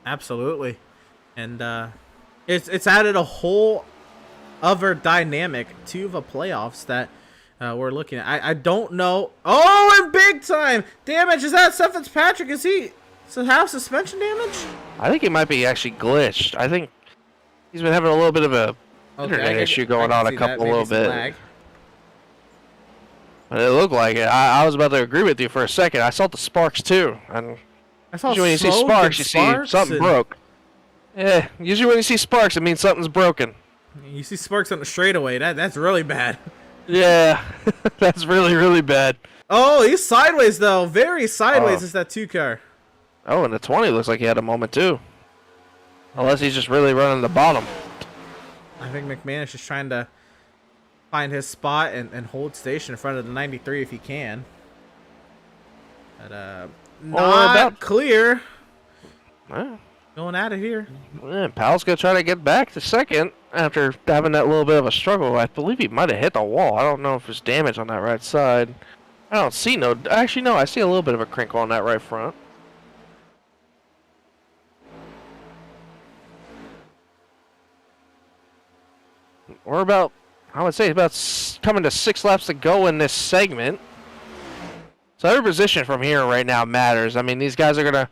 Absolutely. And it's added a whole other dynamic to the playoffs that we're looking at. I don't know. Oh, and big time damage. Is that Seth Fitzpatrick? Is he have suspension damage? I think he might be actually glitched. I think he's been having a little bit of a internet issue going on a little bit. Lag. But it looked like it. I was about to agree with you for a second. I saw the sparks too. And I saw usually when you see sparks, you see something broke. Yeah, usually when you see sparks, it means something's broken. You see sparks on the straightaway. That's really bad. Yeah, that's really, really bad. Oh, he's sideways though. Very sideways is that 2 car. Oh, and the 20 looks like he had a moment too. Unless he's just really running the bottom. I think McMahon is just trying to find his spot and hold station in front of the 93 if he can. But not clear. Going at it here. Yeah, Powell's going to try to get back to second after having that little bit of a struggle. I believe he might have hit the wall. I don't know if there's damage on that right side. I don't see no... Actually, no, I see a little bit of a crinkle on that right front. We're about, I would say, about coming to 6 laps to go in this segment. So every position from here right now matters. I mean, these guys are going to...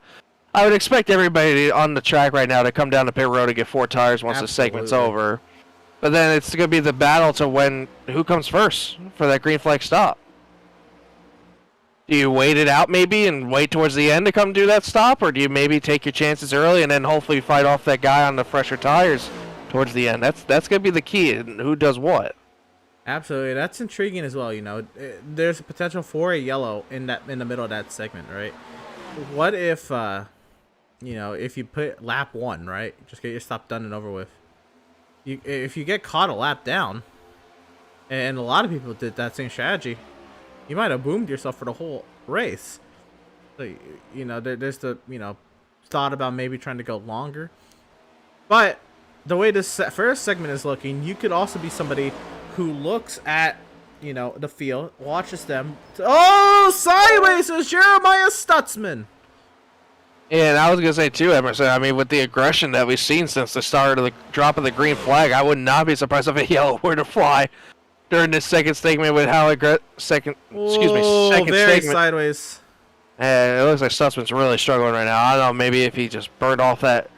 I would expect everybody on the track right now to come down the pit road to get 4 tires once the segment's over. But then it's going to be the battle to who comes first for that green flag stop. Do you wait it out maybe and wait towards the end to come do that stop? Or do you maybe take your chances early and then hopefully fight off that guy on the fresher tires towards the end? That's going to be the key, who does what. Absolutely. That's intriguing as well, There's a potential for a yellow in the middle of that segment, right? What if... if you put lap 1, right? Just get your stop done and over with. If you get caught a lap down, and a lot of people did that same strategy, you might have boomed yourself for the whole race. So, there's the, thought about maybe trying to go longer. But the way this first segment is looking, you could also be somebody who looks at, the field, watches them. Oh, sideways is Jeremiah Stutzman. Yeah, and I was going to say, too, Emerson, I mean, with the aggression that we've seen since the start of the drop of the green flag, I would not be surprised if a yellow were to fly during this second segment with how second very segment. Sideways. And it looks like Stutzman's really struggling right now. I don't know, maybe if he just burned off that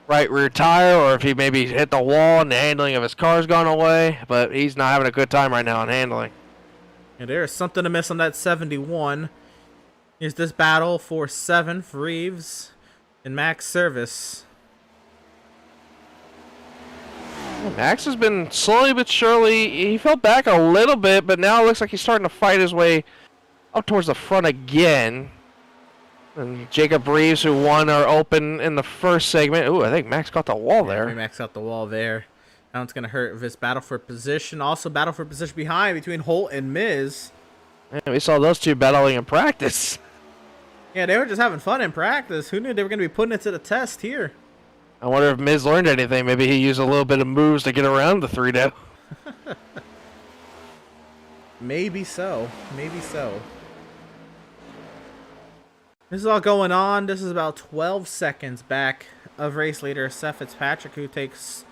right rear tire or if he maybe hit the wall and the handling of his car's gone away, but he's not having a good time right now on handling. And there's something to miss on that 71. Here's this battle for 7 for Reeves and Max Service. Max has been slowly but surely, he fell back a little bit, but now it looks like he's starting to fight his way up towards the front again. And Jacob Reeves, who won our open in the first segment. Ooh, I think Max got the wall there. Yeah, Max got the wall there. Now it's going to hurt this battle for position. Also battle for position behind between Holt and Miz. Yeah, we saw those two battling in practice. Yeah, they were just having fun in practice. Who knew they were going to be putting it to the test here? I wonder if Miz learned anything. Maybe he used a little bit of moves to get around the 3-0. Maybe so. Maybe so. This is all going on. This is about 12 seconds back of race leader Seth Fitzpatrick, who takes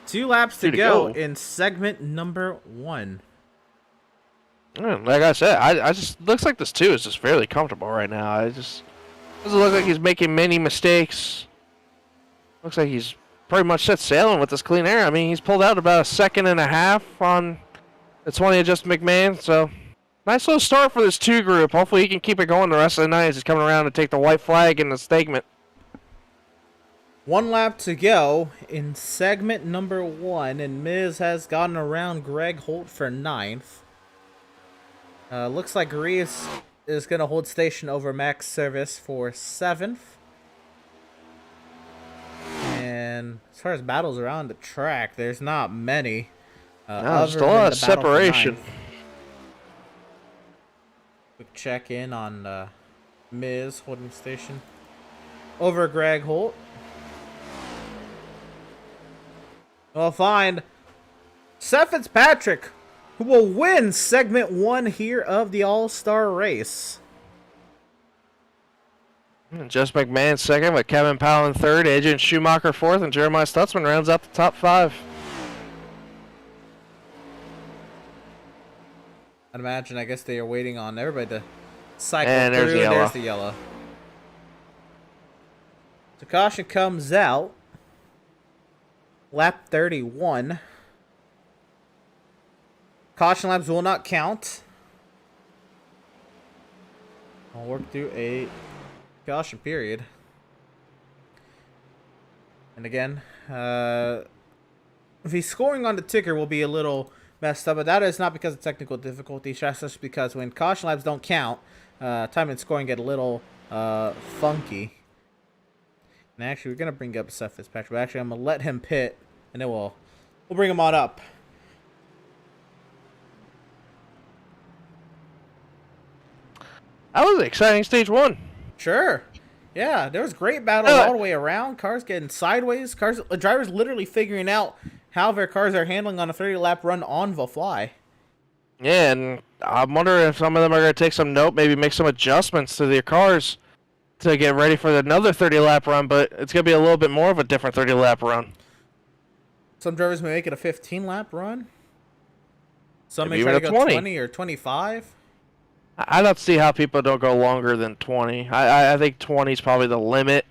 2 laps to go in segment number 1. Like I said, I just looks like this 2 is just fairly comfortable right now. It just doesn't look like he's making many mistakes. Looks like he's pretty much set sailing with this clean air. I mean, he's pulled out about 1.5 seconds on the 20 of Justin McMahon, so nice little start for this 2 group. Hopefully he can keep it going the rest of the night as he's coming around to take the white flag in the segment. 1 lap to go in segment number 1, and Miz has gotten around Greg Holt for 9th. Looks like Reeves is going to hold station over Max Service for 7th. And as far as battles around the track, there's not many. No, just a lot of separation. Quick check in on Miz holding station over Greg Holt. We'll find Seth Fitzpatrick, who will win segment 1 here of the All-Star race. Just McMahon second, with Kevin Powell in third, Adrian Schumacher fourth, and Jeremiah Stutzman rounds out the top 5. I'd imagine, I guess they are waiting on everybody to cycle and through. There's the yellow. So caution comes out. Lap 31. Caution laps will not count. I'll work through a caution period. And again, the scoring on the ticker will be a little messed up, but that is not because of technical difficulties. That's just because when caution laps don't count, time and scoring get a little funky. And actually, we're gonna bring up Seth Fitzpatrick. But actually, I'm gonna let him pit, and then we'll bring him on up. That was an exciting stage 1. Sure. Yeah, there was great battles all the way around. Cars getting sideways. Drivers literally figuring out how their cars are handling on a 30-lap run on the fly. Yeah, and I'm wondering if some of them are going to take some note, maybe make some adjustments to their cars to get ready for another 30-lap run, but it's going to be a little bit more of a different 30-lap run. Some drivers may make it a 15-lap run. Some may Maybe try to even go a 20. 20 or 25. I don't see how people don't go longer than 20. I think 20 is probably the limit,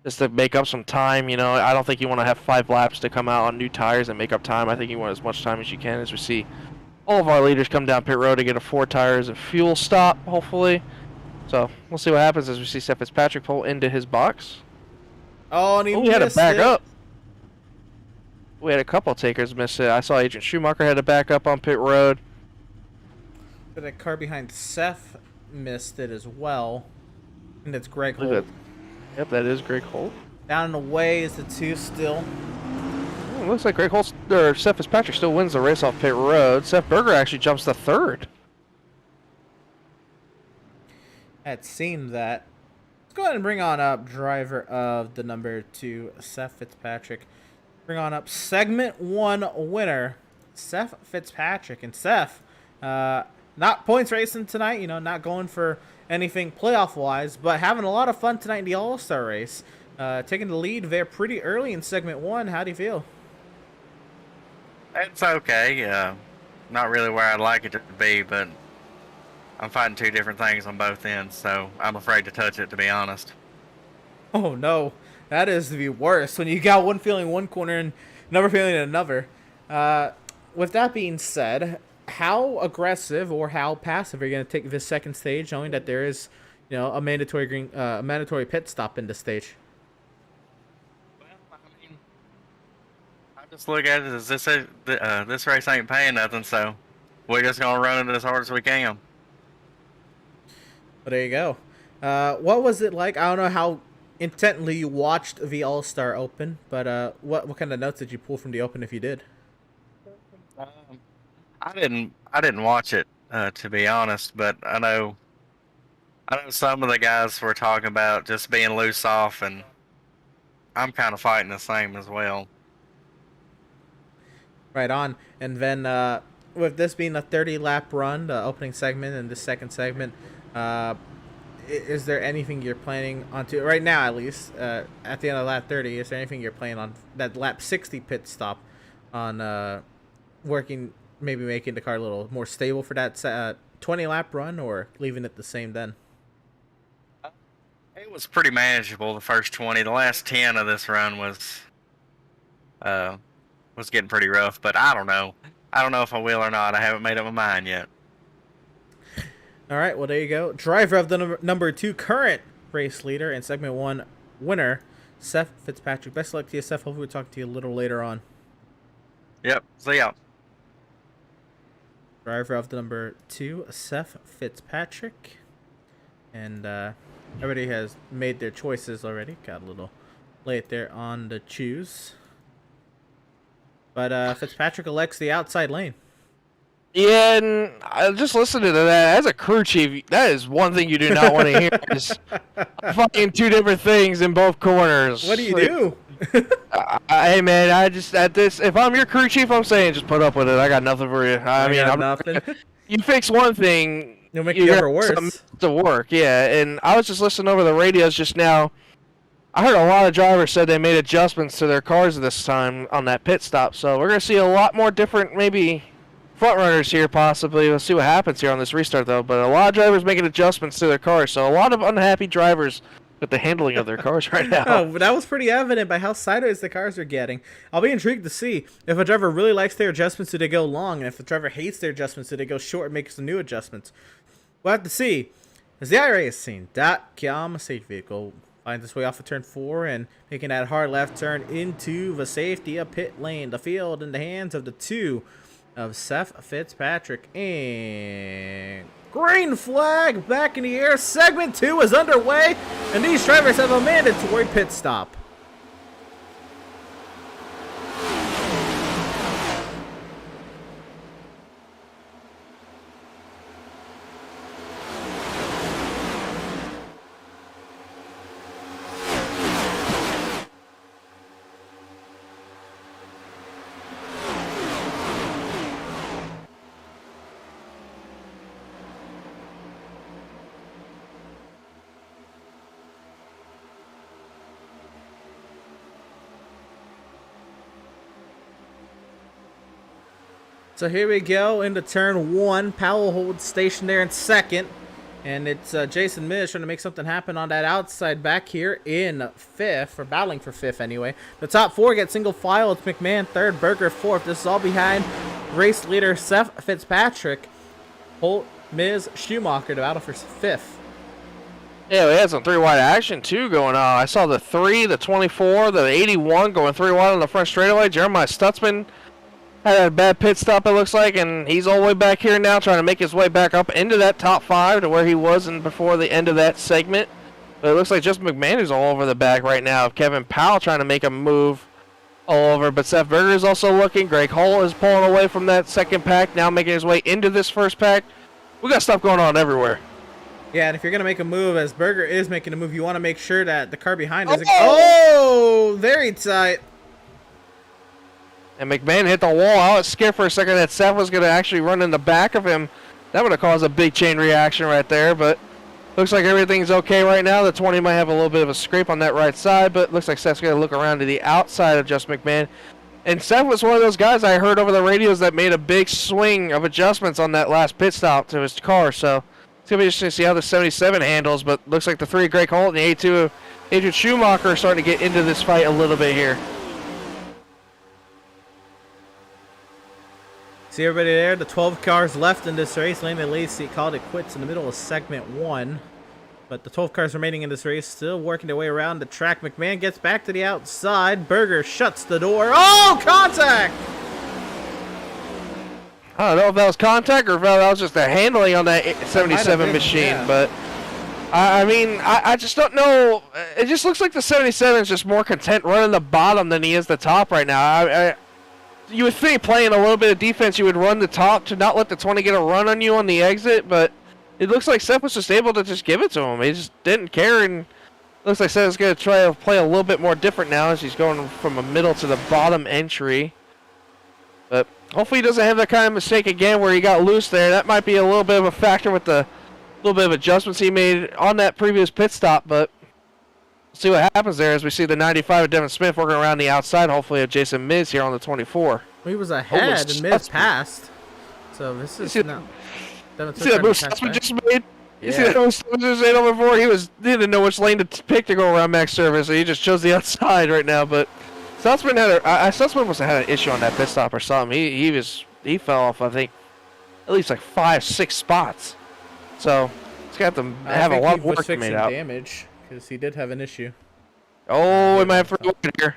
just to make up some time. You know, I don't think you want to have 5 laps to come out on new tires and make up time. I think you want as much time as you can, as we see all of our leaders come down pit road to get a 4 tires and fuel stop, hopefully. So we'll see what happens as we see Seth Fitzpatrick pull into his box. Oh, and he had to back up. We had a couple takers miss it. I saw Agent Schumacher had to back up on pit road. But that car behind Seth missed it as well. And it's Greg Holt. Yep, that is Greg Holt. Down and away is the 2 still. Oh, looks like Seth Fitzpatrick still wins the race off pit road. Seth Berger actually jumps to 3rd. It seemed that. Let's go ahead and bring on up driver of the number 2, Seth Fitzpatrick. Bring on up segment 1 winner, Seth Fitzpatrick. And Seth, not points racing tonight, you know, not going for anything playoff-wise, but having a lot of fun tonight in the All-Star race. Taking the lead there pretty early in segment 1. How do you feel? It's okay. Not really where I'd like it to be, but I'm fighting 2 different things on both ends, so I'm afraid to touch it, to be honest. Oh, no. That is the worst. When you got one feeling one corner and another feeling in another. With that being said, how aggressive or how passive are you going to take this second stage, knowing that there is, you know, a mandatory pit stop in this stage? Well, I mean, I just look at it as this race ain't paying nothing, so we're just gonna run it as hard as we can. Well, there you go. What was it like? I don't know how intently you watched the All-Star Open, but what kind of notes did you pull from the Open if you did? I didn't watch it, to be honest, but I know I know some of the guys were talking about just being loose off, and I'm kind of fighting the same as well. Right on. And then with this being a 30-lap run, the opening segment and the second segment, is there anything you're planning on to right now, at least at the end of lap 30? Is there anything you're planning on that lap 60 pit stop on working, maybe making the car a little more stable for that 20-lap run, or leaving it the same then? It was pretty manageable the first 20. The last 10 of this run was getting pretty rough, but I don't know. I don't know if I will or not. I haven't made up my mind yet. All right, well, there you go. Driver of the number 2 current race leader and segment 1 winner, Seth Fitzpatrick. Best of luck to you, Seth. Hopefully we'll talk to you a little later on. Yep, see ya. Driver of the number 2, Seth Fitzpatrick. And everybody has made their choices already. Got a little late there on the choose. But Fitzpatrick elects the outside lane. Yeah, and I just listening to that. As a crew chief, that is one thing you do not want to hear. Is fucking two different things in both corners. What do you do? Hey man, I just at this. If I'm your crew chief, I'm saying just put up with it. I got nothing for you. I mean, got nothing. You fix one thing, You'll make it ever worse. To work, yeah. And I was just listening over the radios just now. I heard a lot of drivers said they made adjustments to their cars this time on that pit stop. So we're gonna see a lot more different, maybe front runners here possibly. We'll see what happens here on this restart though. But a lot of drivers making adjustments to their cars. So a lot of unhappy drivers with the handling of their cars right now. Oh, that was pretty evident by how sideways the cars are getting. I'll be intrigued to see if a driver really likes their adjustments, do they go long, and if the driver hates their adjustments, do they go short and make some new adjustments. We'll have to see. As the iRacing.com safety vehicle finds its way off of turn 4 and making that hard left turn into the safety of pit lane. The field in the hands of the 2 of Seth Fitzpatrick, and green flag back in the air. Segment 2 is underway, and these drivers have a mandatory pit stop. So here we go into turn 1. Powell holds station there in second. And it's Jason Miz trying to make something happen on that outside back here in 5th, or battling for 5th anyway. The top 4 get single file. It's McMahon 3rd, Berger 4th. This is all behind race leader Seth Fitzpatrick. Holt, Miz, Schumacher to battle for 5th. Yeah, we had some 3-wide action too going on. I saw the 3, the 24, the 81 going 3-wide on the front straightaway. Jeremiah Stutzman had a bad pit stop, it looks like, and he's all the way back here now trying to make his way back up into that top 5 to where he was before the end of that segment. But it looks like just McMahon is all over the back right now. Kevin Powell trying to make a move all over, but Seth Berger is also looking. Greg Hull is pulling away from that second pack, now making his way into this first pack. We got stuff going on everywhere. Yeah, and if you're going to make a move, as Berger is making a move, you want to make sure that the car behind is... Oh, very tight. And McMahon hit the wall. I was scared for a second that Seth was going to actually run in the back of him. That would have caused a big chain reaction right there, but looks like everything's okay right now. The 20 might have a little bit of a scrape on that right side, but looks like Seth's going to look around to the outside of just McMahon. And Seth was one of those guys I heard over the radios that made a big swing of adjustments on that last pit stop to his car, so it's going to be interesting to see how the 77 handles, but looks like the 3 of Greg Holt and the 82 of Adrian Schumacher are starting to get into this fight a little bit here. See everybody there? The 12 cars left in this race. Landon Lacey called it quits in the middle of segment 1. But the 12 cars remaining in this race still working their way around the track. McMahon gets back to the outside. Berger shuts the door. Oh, contact! I don't know if that was contact or if that was just the handling on that 77 machine, yeah. But I mean, I just don't know. It just looks like the 77 is just more content running the bottom than he is the top right now. You would think playing a little bit of defense, you would run the top to not let the 20 get a run on you on the exit, but it looks like Seth was just able to just give it to him. He just didn't care, and looks like Seth's going to try to play a little bit more different now as he's going from a middle to the bottom entry. But hopefully he doesn't have that kind of mistake again where he got loose there. That might be a little bit of a factor with the little bit of adjustments he made on that previous pit stop, but we'll see what happens there as we see the 95 of Devin Smith working around the outside, hopefully, of Jason Miz here on the 24. He was ahead and Miz passed. So this is not... See that move Stutzman just made? You see that move Stutzman just made over before? He didn't know which lane to pick to go around Max Service, so he just chose the outside right now, but Stutzman Stutzman must have had an issue on that pit stop or something. He fell off, I think, at least like 5-6 spots. So he's got to have a lot of work made out. Damage because he did have an issue. Oh, we might have 3 wide here.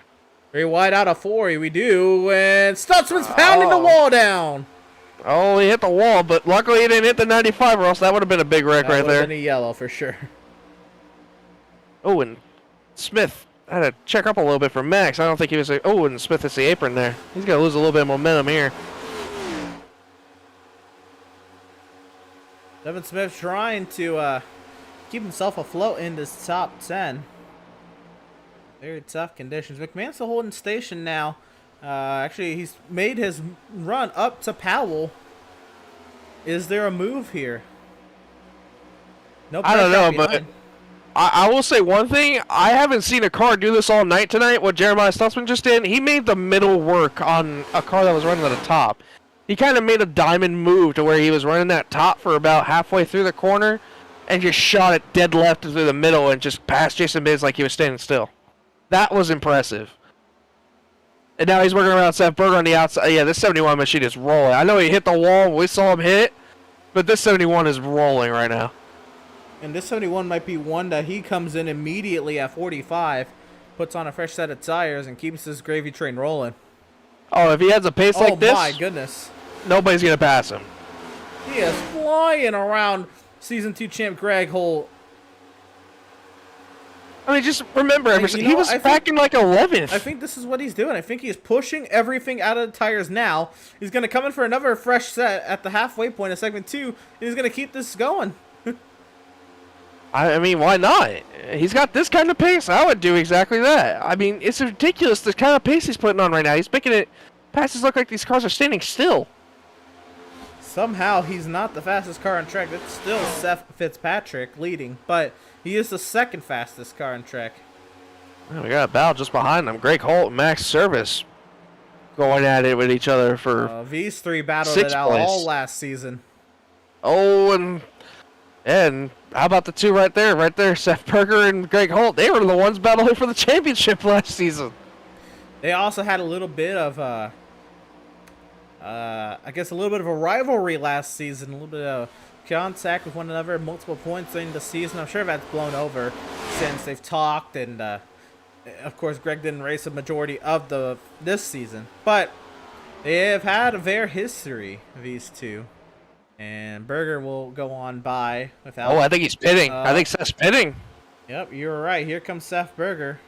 3 wide out of 4. We do, and Stutzman's pounding the wall down. Oh, he hit the wall, but luckily he didn't hit the 95, or else that would have been a big wreck right there. That would have been a yellow for sure. Oh, and Smith had to check up a little bit for Max. I don't think he was. Oh, and Smith hits the apron there. He's going to lose a little bit of momentum here. Devin Smith trying to keep himself afloat in this top 10. Very tough conditions. McMahon's still holding station now. Actually, he's made his run up to Powell. Is there a move here? No, I don't know, but I will say one thing. I haven't seen a car do this all night tonight, what Jeremiah Stutzman just did. He made the middle work on a car that was running to the top. He kind of made a diamond move to where he was running that top for about halfway through the corner and just shot it dead left through the middle and just passed Jason Miz like he was standing still. That was impressive. And now he's working around Seth Berger on the outside. Yeah, this 71 machine is rolling. I know he hit the wall. We saw him hit. But this 71 is rolling right now. And this 71 might be one that he comes in immediately at 45, puts on a fresh set of tires, and keeps this gravy train rolling. Oh, if he has a pace like this, oh my goodness, nobody's going to pass him. He is flying around Season 2 champ Greg Holt. I mean, just remember, Emerson, he was back in like 11th. I think this is what he's doing. I think he's pushing everything out of the tires now. He's going to come in for another fresh set at the halfway point of segment 2, and he's going to keep this going. I mean, why not? He's got this kind of pace. I would do exactly that. I mean, it's ridiculous the kind of pace he's putting on right now. He's making it passes look like these cars are standing still. Somehow he's not the fastest car on track. It's still Seth Fitzpatrick leading, but he is the second fastest car on track. Well, we got a battle just behind them. Greg Holt and Max Service going at it with each other for these 3 battled it out all last season. Oh, and how about the 2 right there? Right there, Seth Berger and Greg Holt. They were the ones battling for the championship last season. They also had a little bit of I guess a little bit of a rivalry last season, a little bit of contact with one another at multiple points during the season. I'm sure that's blown over since they've talked, and of course Greg didn't race a majority of this season, but they have had their history, these 2. And Berger will go on by without... Oh, I think he's pitting. I think Seth's pitting. Yep, you're right. Here comes Seth Berger.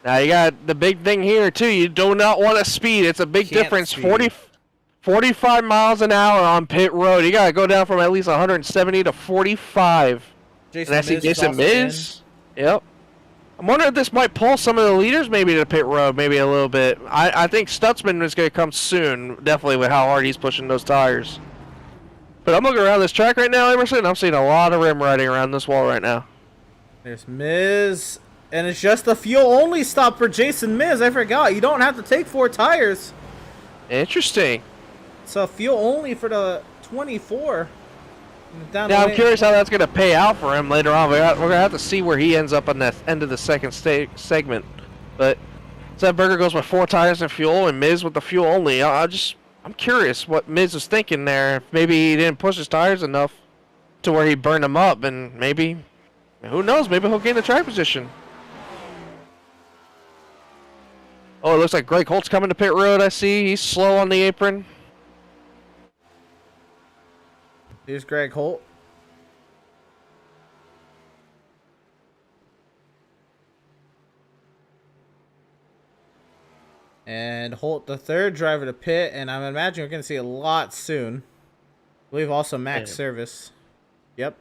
Now, you got the big thing here, too. You do not want to speed. It's a big difference. 45 miles an hour on pit road. You got to go down from at least 170 to 45. And I see Jason Miz. Yep. I'm wondering if this might pull some of the leaders maybe to pit road, maybe a little bit. I think Stutzman is going to come soon, definitely, with how hard he's pushing those tires. But I'm looking around this track right now, Emerson. I'm seeing a lot of rim riding around this wall right now. There's Miz, and it's just a fuel-only stop for Jason Miz. I forgot. You don't have to take 4 tires. Interesting. So fuel-only for the 24. Now, I'm curious how that's going to pay out for him later on. We're going to have to see where he ends up on that end of the second segment. But Seth Berger goes with 4 tires and fuel, and Miz with the fuel only. I'm curious what Miz was thinking there. Maybe he didn't push his tires enough to where he burned them up, and maybe, who knows, maybe he'll gain the track position. Oh, it looks like Greg Holt's coming to pit road, I see. He's slow on the apron. Here's Greg Holt. And Holt, the 3rd driver to pit, and I'm imagining we're going to see a lot soon. believe also max Yeah. service. Yep.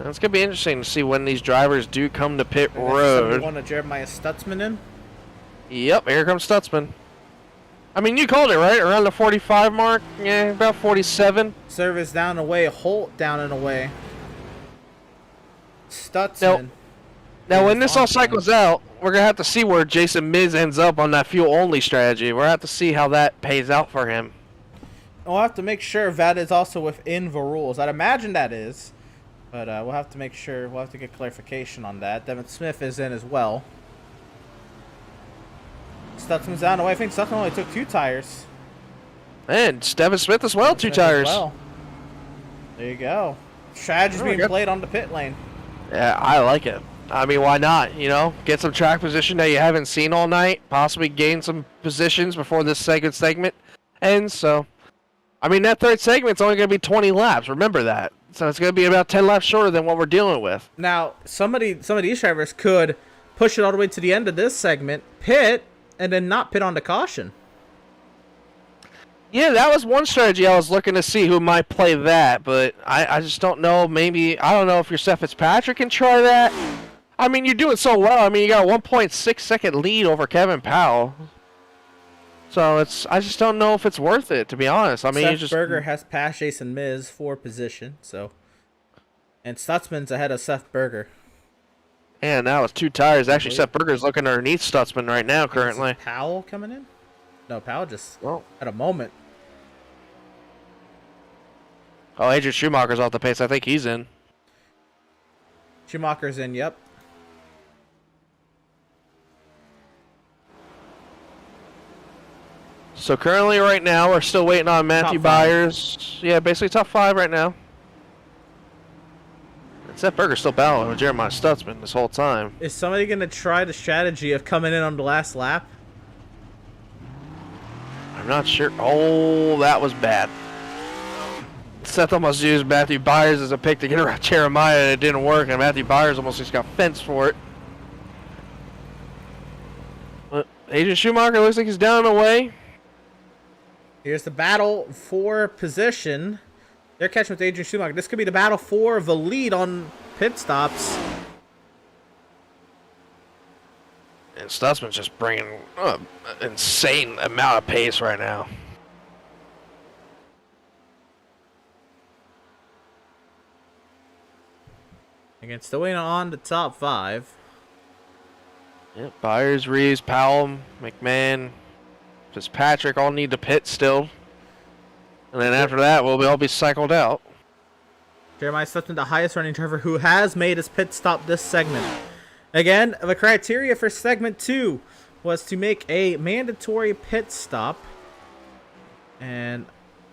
It's gonna be interesting to see when these drivers do come to pit We got road. 71 of Jeremiah Stutzman in. Yep, here comes Stutzman. I mean, you called it, right? Around the 45 mark? Yeah, about 47. Service down and away. Holt down and away. Stutzman. Now, when is this on all time. cycles out, we're going to have to see where Jason Miz ends up on that fuel-only strategy. We're going to have to see how that pays out for him. We'll have to make sure that is also within the rules. I'd imagine that is. But we'll have to make sure. We'll have to get clarification on that. Devin Smith is in as well. Stutzman's down away. I think Stutzman only took 2 tires. And Devin Smith as well, 2 Smith as tires. well. There you go. Strategy's Oh, being good. played on the pit lane. Yeah, I like it. I mean, why not? You know, get some track position that you haven't seen all night. Possibly gain some positions before this segment ends. So, I mean, that third segment's only going to be 20 laps. Remember that. So it's going to be about 10 laps shorter than what we're dealing with. Now, some of these drivers could push it all the way to the end of this segment, pit, and then not pit on the caution. Yeah, that was one strategy I was looking to see who might play that, but I just don't know. Maybe, I don't know if your Seth Fitzpatrick can try that. I mean, you're doing so well. I mean, you got a 1.6 second lead over Kevin Powell. So I just don't know if it's worth it, to be honest. I mean, Seth Berger has passed Jason Miz for position, so. And Stutzman's ahead of Seth Berger. And that was 2 tires. Actually, Seth Berger's looking underneath Stutzman right now, currently. Is Powell coming in? No, Powell just Oh. had a moment. Oh, Adrian Schumacher's off the pace. I think he's in. Schumacher's in, yep. So currently, right now, we're still waiting on Matthew Top 5. Byers. Yeah, basically top 5 right now. And Seth Berger's still battling with Jeremiah Stutzman this whole time. Is somebody going to try the strategy of coming in on the last lap? I'm not sure. Oh, that was bad. Seth almost used Matthew Byers as a pick to get around Jeremiah, and it didn't work, and Matthew Byers almost just got fenced for it. But Adrian Schumacher looks like he's down and away. Here's the battle for position. They're catching with Adrian Schumacher. This could be the battle for the lead on pit stops. And Stutzman's just bringing an insane amount of pace right now. Again, still waiting on the top 5. Yep, Byers, Reeves, Powell, McMahon, Fitzpatrick all need to pit still. And then after that, we'll all be cycled out. Jeremiah Stutzman, the highest running driver who has made his pit stop this segment. Again, the criteria for segment 2 was to make a mandatory pit stop. And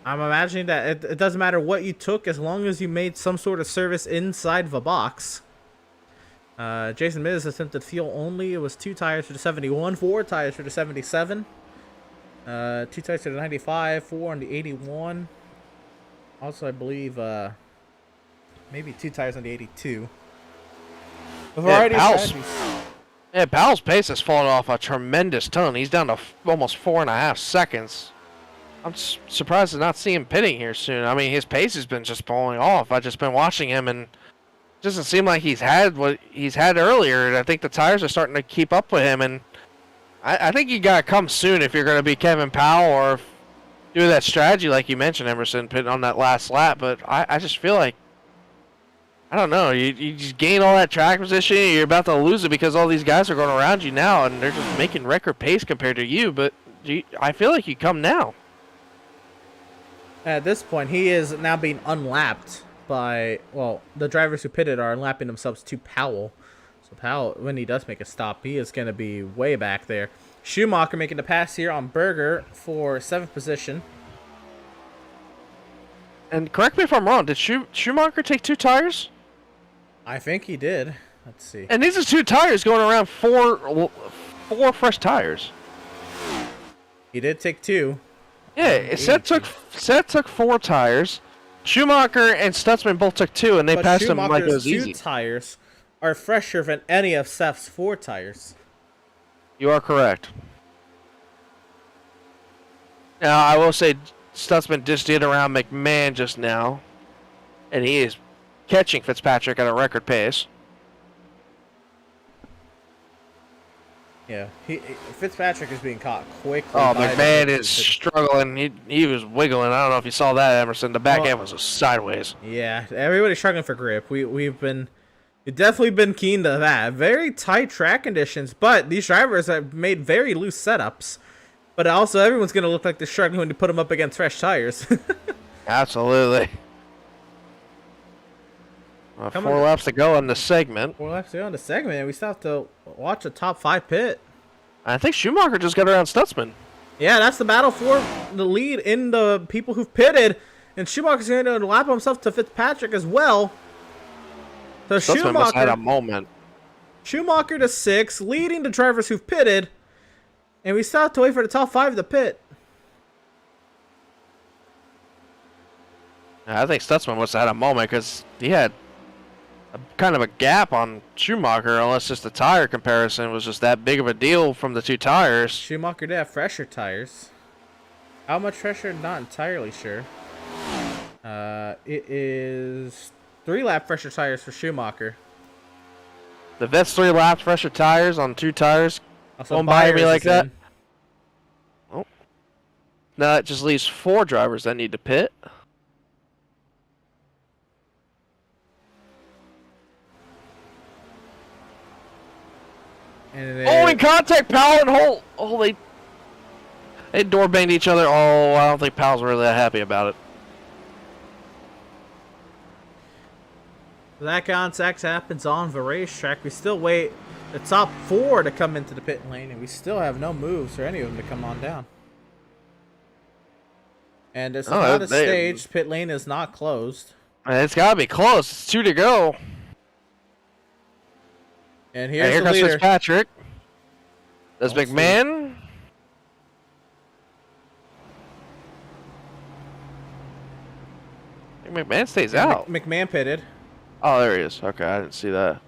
I'm imagining that it doesn't matter what you took as long as you made some sort of service inside the box. Jason Miz attempted fuel only. It was 2 tires for the 71, 4 tires for the 77. 2 tires for the 95, 4 on the 81. Also, I believe maybe 2 tires on the 82. A variety of strategies. Yeah, Powell's pace has fallen off a tremendous ton. He's down to almost 4.5 seconds. I'm surprised to not see him pitting here soon. I mean, his pace has been just falling off. I've just been watching him, and it doesn't seem like he's had what he's had earlier. And I think the tires are starting to keep up with him, and I think you gotta come soon if you're gonna be Kevin Powell or do that strategy like you mentioned, Emerson, pitting on that last lap. But I just feel like, I don't know, you just gain all that track position, you're about to lose it because all these guys are going around you now, and they're just making record pace compared to you. But I feel like you come now. At this point, he is now being unlapped by, well, the drivers who pitted are unlapping themselves to Powell. So Powell, when he does make a stop, he is going to be way back there. Schumacher making the pass here on Berger for 7th position. And correct me if I'm wrong, did Schumacher take 2 tires? I think he did. Let's see. And these are 2 tires going around four fresh tires. He did take 2. Yeah, Seth took 4 tires. Schumacher and Stutzman both took 2, and they But passed him like it was Schumacher's 2 easy. tires are fresher than any of Seth's 4 tires. You are correct. Now, I will say Stutzman just did around McMahon just now, and he is catching Fitzpatrick at a record pace. Yeah, Fitzpatrick is being caught quickly. Oh, McMahon is struggling. He was wiggling. I don't know if you saw that, Emerson. The back end was sideways. Yeah, everybody's struggling for grip. We've definitely been keen to that. Very tight track conditions, but these drivers have made very loose setups. But also, everyone's going to look like they're struggling when you put them up against fresh tires. Absolutely. 4 laps to go on the segment. 4 laps to go on the segment, and we still have to watch a top 5 pit. I think Schumacher just got around Stutzman. Yeah, that's the battle for the lead in the people who've pitted. And Schumacher's going to lap himself to Fitzpatrick as well. So Stutzman must have had a moment. Schumacher to 6, leading the drivers who've pitted. And we still have to wait for the top 5 to pit. I think Stutzman must have had a moment because he had kind of a gap on Schumacher, unless just the tire comparison was just that big of a deal from the 2 tires. Schumacher did have fresher tires. How much fresher? Not entirely sure. It is 3 lap fresher tires for Schumacher. The vet's 3 laps fresher tires on 2 tires. Don't buy me like that. Oh. Now that just leaves 4 drivers that need to pit. In contact, Powell and Holt. Oh, they door banged each other. Oh, I don't think Powell's really that happy about it. That contact happens on the racetrack. We still wait the top 4 to come into the pit lane, and we still have no moves for any of them to come on down. And it's not a stage. Pit lane is not closed. It's got to be close. It's 2 to go. And here's here the comes leader. Fitzpatrick. There's McMahon. I think McMahon stays out. McMahon pitted. Oh, there he is. Okay, I didn't see that.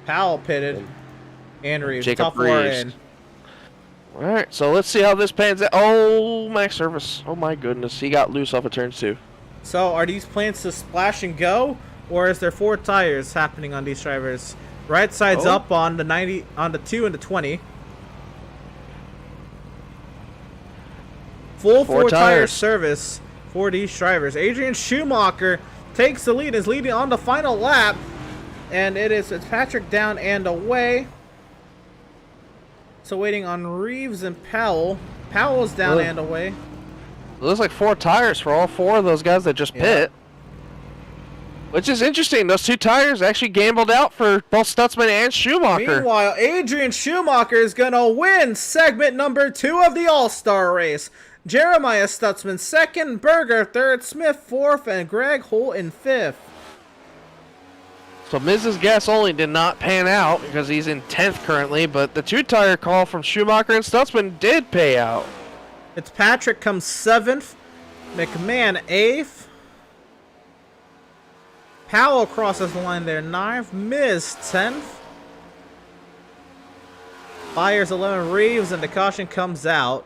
Powell pitted. And Reeves. Jacob Top 4 Reeves. in. All right, so let's see how this pans out. Oh, max service. Oh, my goodness. He got loose off of turns 2. So are these plans to splash and go? Or is there 4 tires happening on these drivers? Right side's up on the 90, on the 2 and the 20. Full 4 tire service for these drivers. Adrian Schumacher takes the lead, is leading on the final lap. And it's Patrick down and away. So waiting on Reeves and Powell. Powell's down and away. It looks like 4 tires for all 4 of those guys that just pit. Which is interesting. Those 2 tires actually gambled out for both Stutzman and Schumacher. Meanwhile, Adrian Schumacher is going to win segment number 2 of the All-Star race. Jeremiah Stutzman 2nd, Berger 3rd, Smith 4th, and Greg Holt in 5th. So Mrs. Gasoli did not pan out because he's in 10th currently, but the 2-tire call from Schumacher and Stutzman did pay out. Fitzpatrick comes 7th, McMahon 8th. Powell crosses the line there, 9th. Miz 10th. Byers 11, Reeves, and the caution comes out.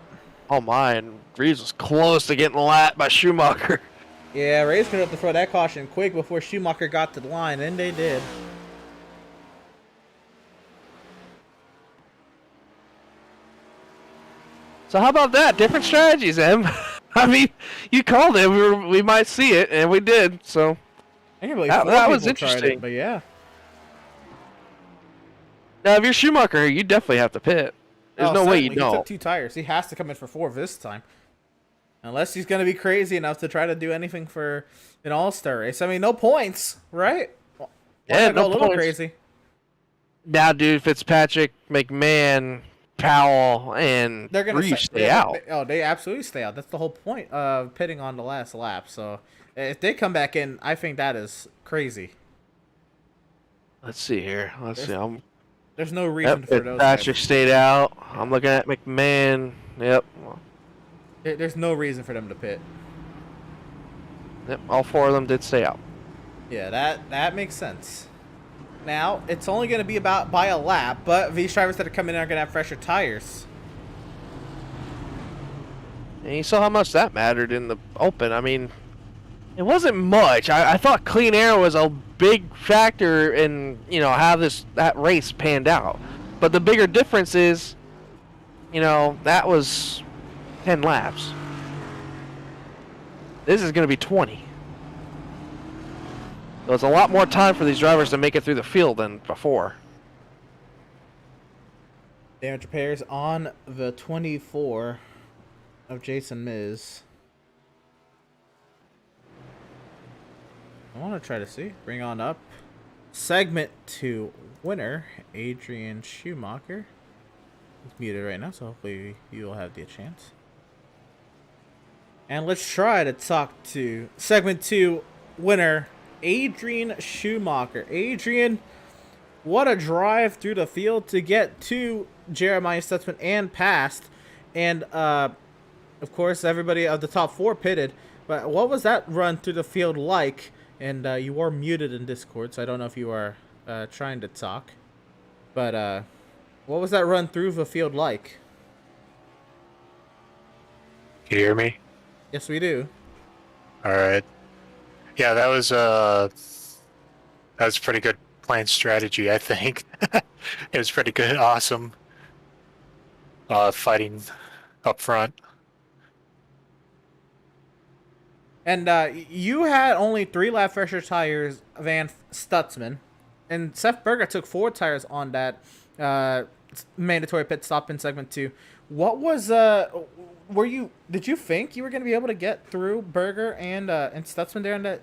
Oh my, and Reeves was close to getting lapped by Schumacher. Yeah, Reeves could have to throw that caution quick before Schumacher got to the line, and they did. So how about that? Different strategies, Em. I mean, you called it. We might see it, and we did. So that was interesting. But yeah. Now, if you're Schumacher, you definitely have to pit. There's no way you don't. He took 2 tires. He has to come in for 4 this time. Unless he's going to be crazy enough to try to do anything for an all-star race. I mean, no points, right? Yeah, no a little points. Crazy. Now, dude, Fitzpatrick, McMahon, Powell, and Reeves stay out. They absolutely stay out. That's the whole point of pitting on the last lap. So if they come back in, I think that is crazy. Let's see here. There's no reason for those. Fitzpatrick stayed out. I'm looking at McMahon. Yep. There's no reason for them to pit. Yep, all 4 of them did stay out. Yeah, that makes sense. Now, it's only going to be about by a lap, but these drivers that are coming in are going to have fresher tires. And you saw how much that mattered in the open. I mean, it wasn't much. I thought clean air was a big factor in, how that race panned out. But the bigger difference is, that was 10 laps. This is going to be 20. So it's a lot more time for these drivers to make it through the field than before. Damage repairs on the 24 of Jason Miz. I want to try to see. Bring on up. Segment 2 winner, Adrian Schumacher. He's muted right now, so hopefully you will have the chance. And let's try to talk to Segment 2 winner, Adrian Schumacher. Adrian, what a drive through the field to get to Jeremiah Stutzman and past. And, of course, everybody of the top 4 pitted. But what was that run through the field like? And you are muted in Discord, so I don't know if you are trying to talk. But what was that run through the field like? Can you hear me? Yes, we do. All right. Yeah, that was pretty good planned strategy, I think. It was pretty good, awesome. Fighting up front. And you had only 3 lap fresher tires, Van Stutzman, and Seth Berger took 4 tires on that mandatory pit stop in segment 2. What was did you think you were going to be able to get through Berger and Stutzman there in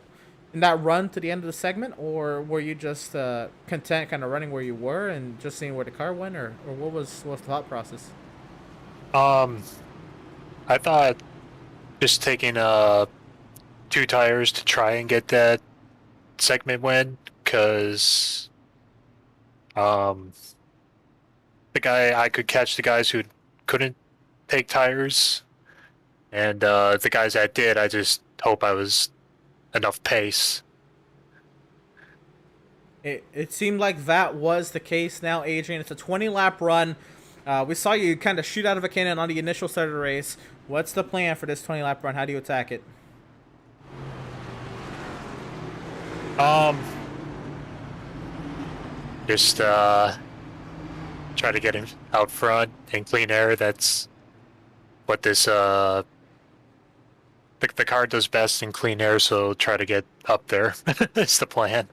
that run to the end of the segment, or were you just content kind of running where you were and just seeing where the car went, or what was the thought process? I thought just taking 2 tires to try and get that segment win, because I could catch the guys who couldn't take tires, and the guys that did, I just hope I was enough pace. It seemed like that was the case now, Adrian. It's a 20-lap run. We saw you kind of shoot out of a cannon on the initial start of the race. What's the plan for this 20-lap run? How do you attack it? Just try to get him out front in clean air. That's what this the car does best in clean air, so try to get up there. That's the plan.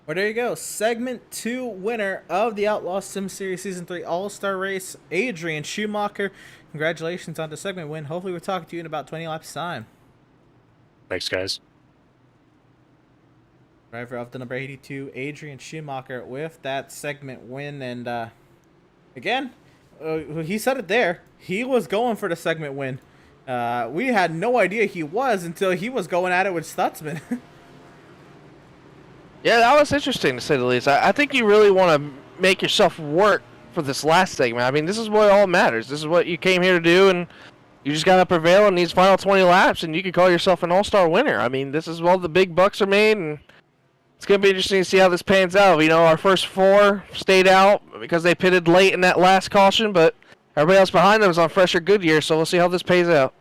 Well, there you go. Segment 2 winner of the Outlaws Sim Series Season 3 All-Star Race, Adrian Schumacher. Congratulations on the segment win. Hopefully we're talking to you in about 20 laps time. Thanks, guys. Driver of the number 82, Adrian Schumacher, with that segment win. And again, he said it there. He was going for the segment win. We had no idea he was until he was going at it with Stutzman. Yeah, that was interesting to say the least. I think you really want to make yourself work for this last segment. I mean, this is what all matters. This is what you came here to do, and you just got to prevail in these final 20 laps, and you can call yourself an all-star winner. I mean, this is where all the big bucks are made, and it's going to be interesting to see how this pans out. Our first 4 stayed out because they pitted late in that last caution, but everybody else behind them is on fresher Goodyear, so we'll see how this pays out.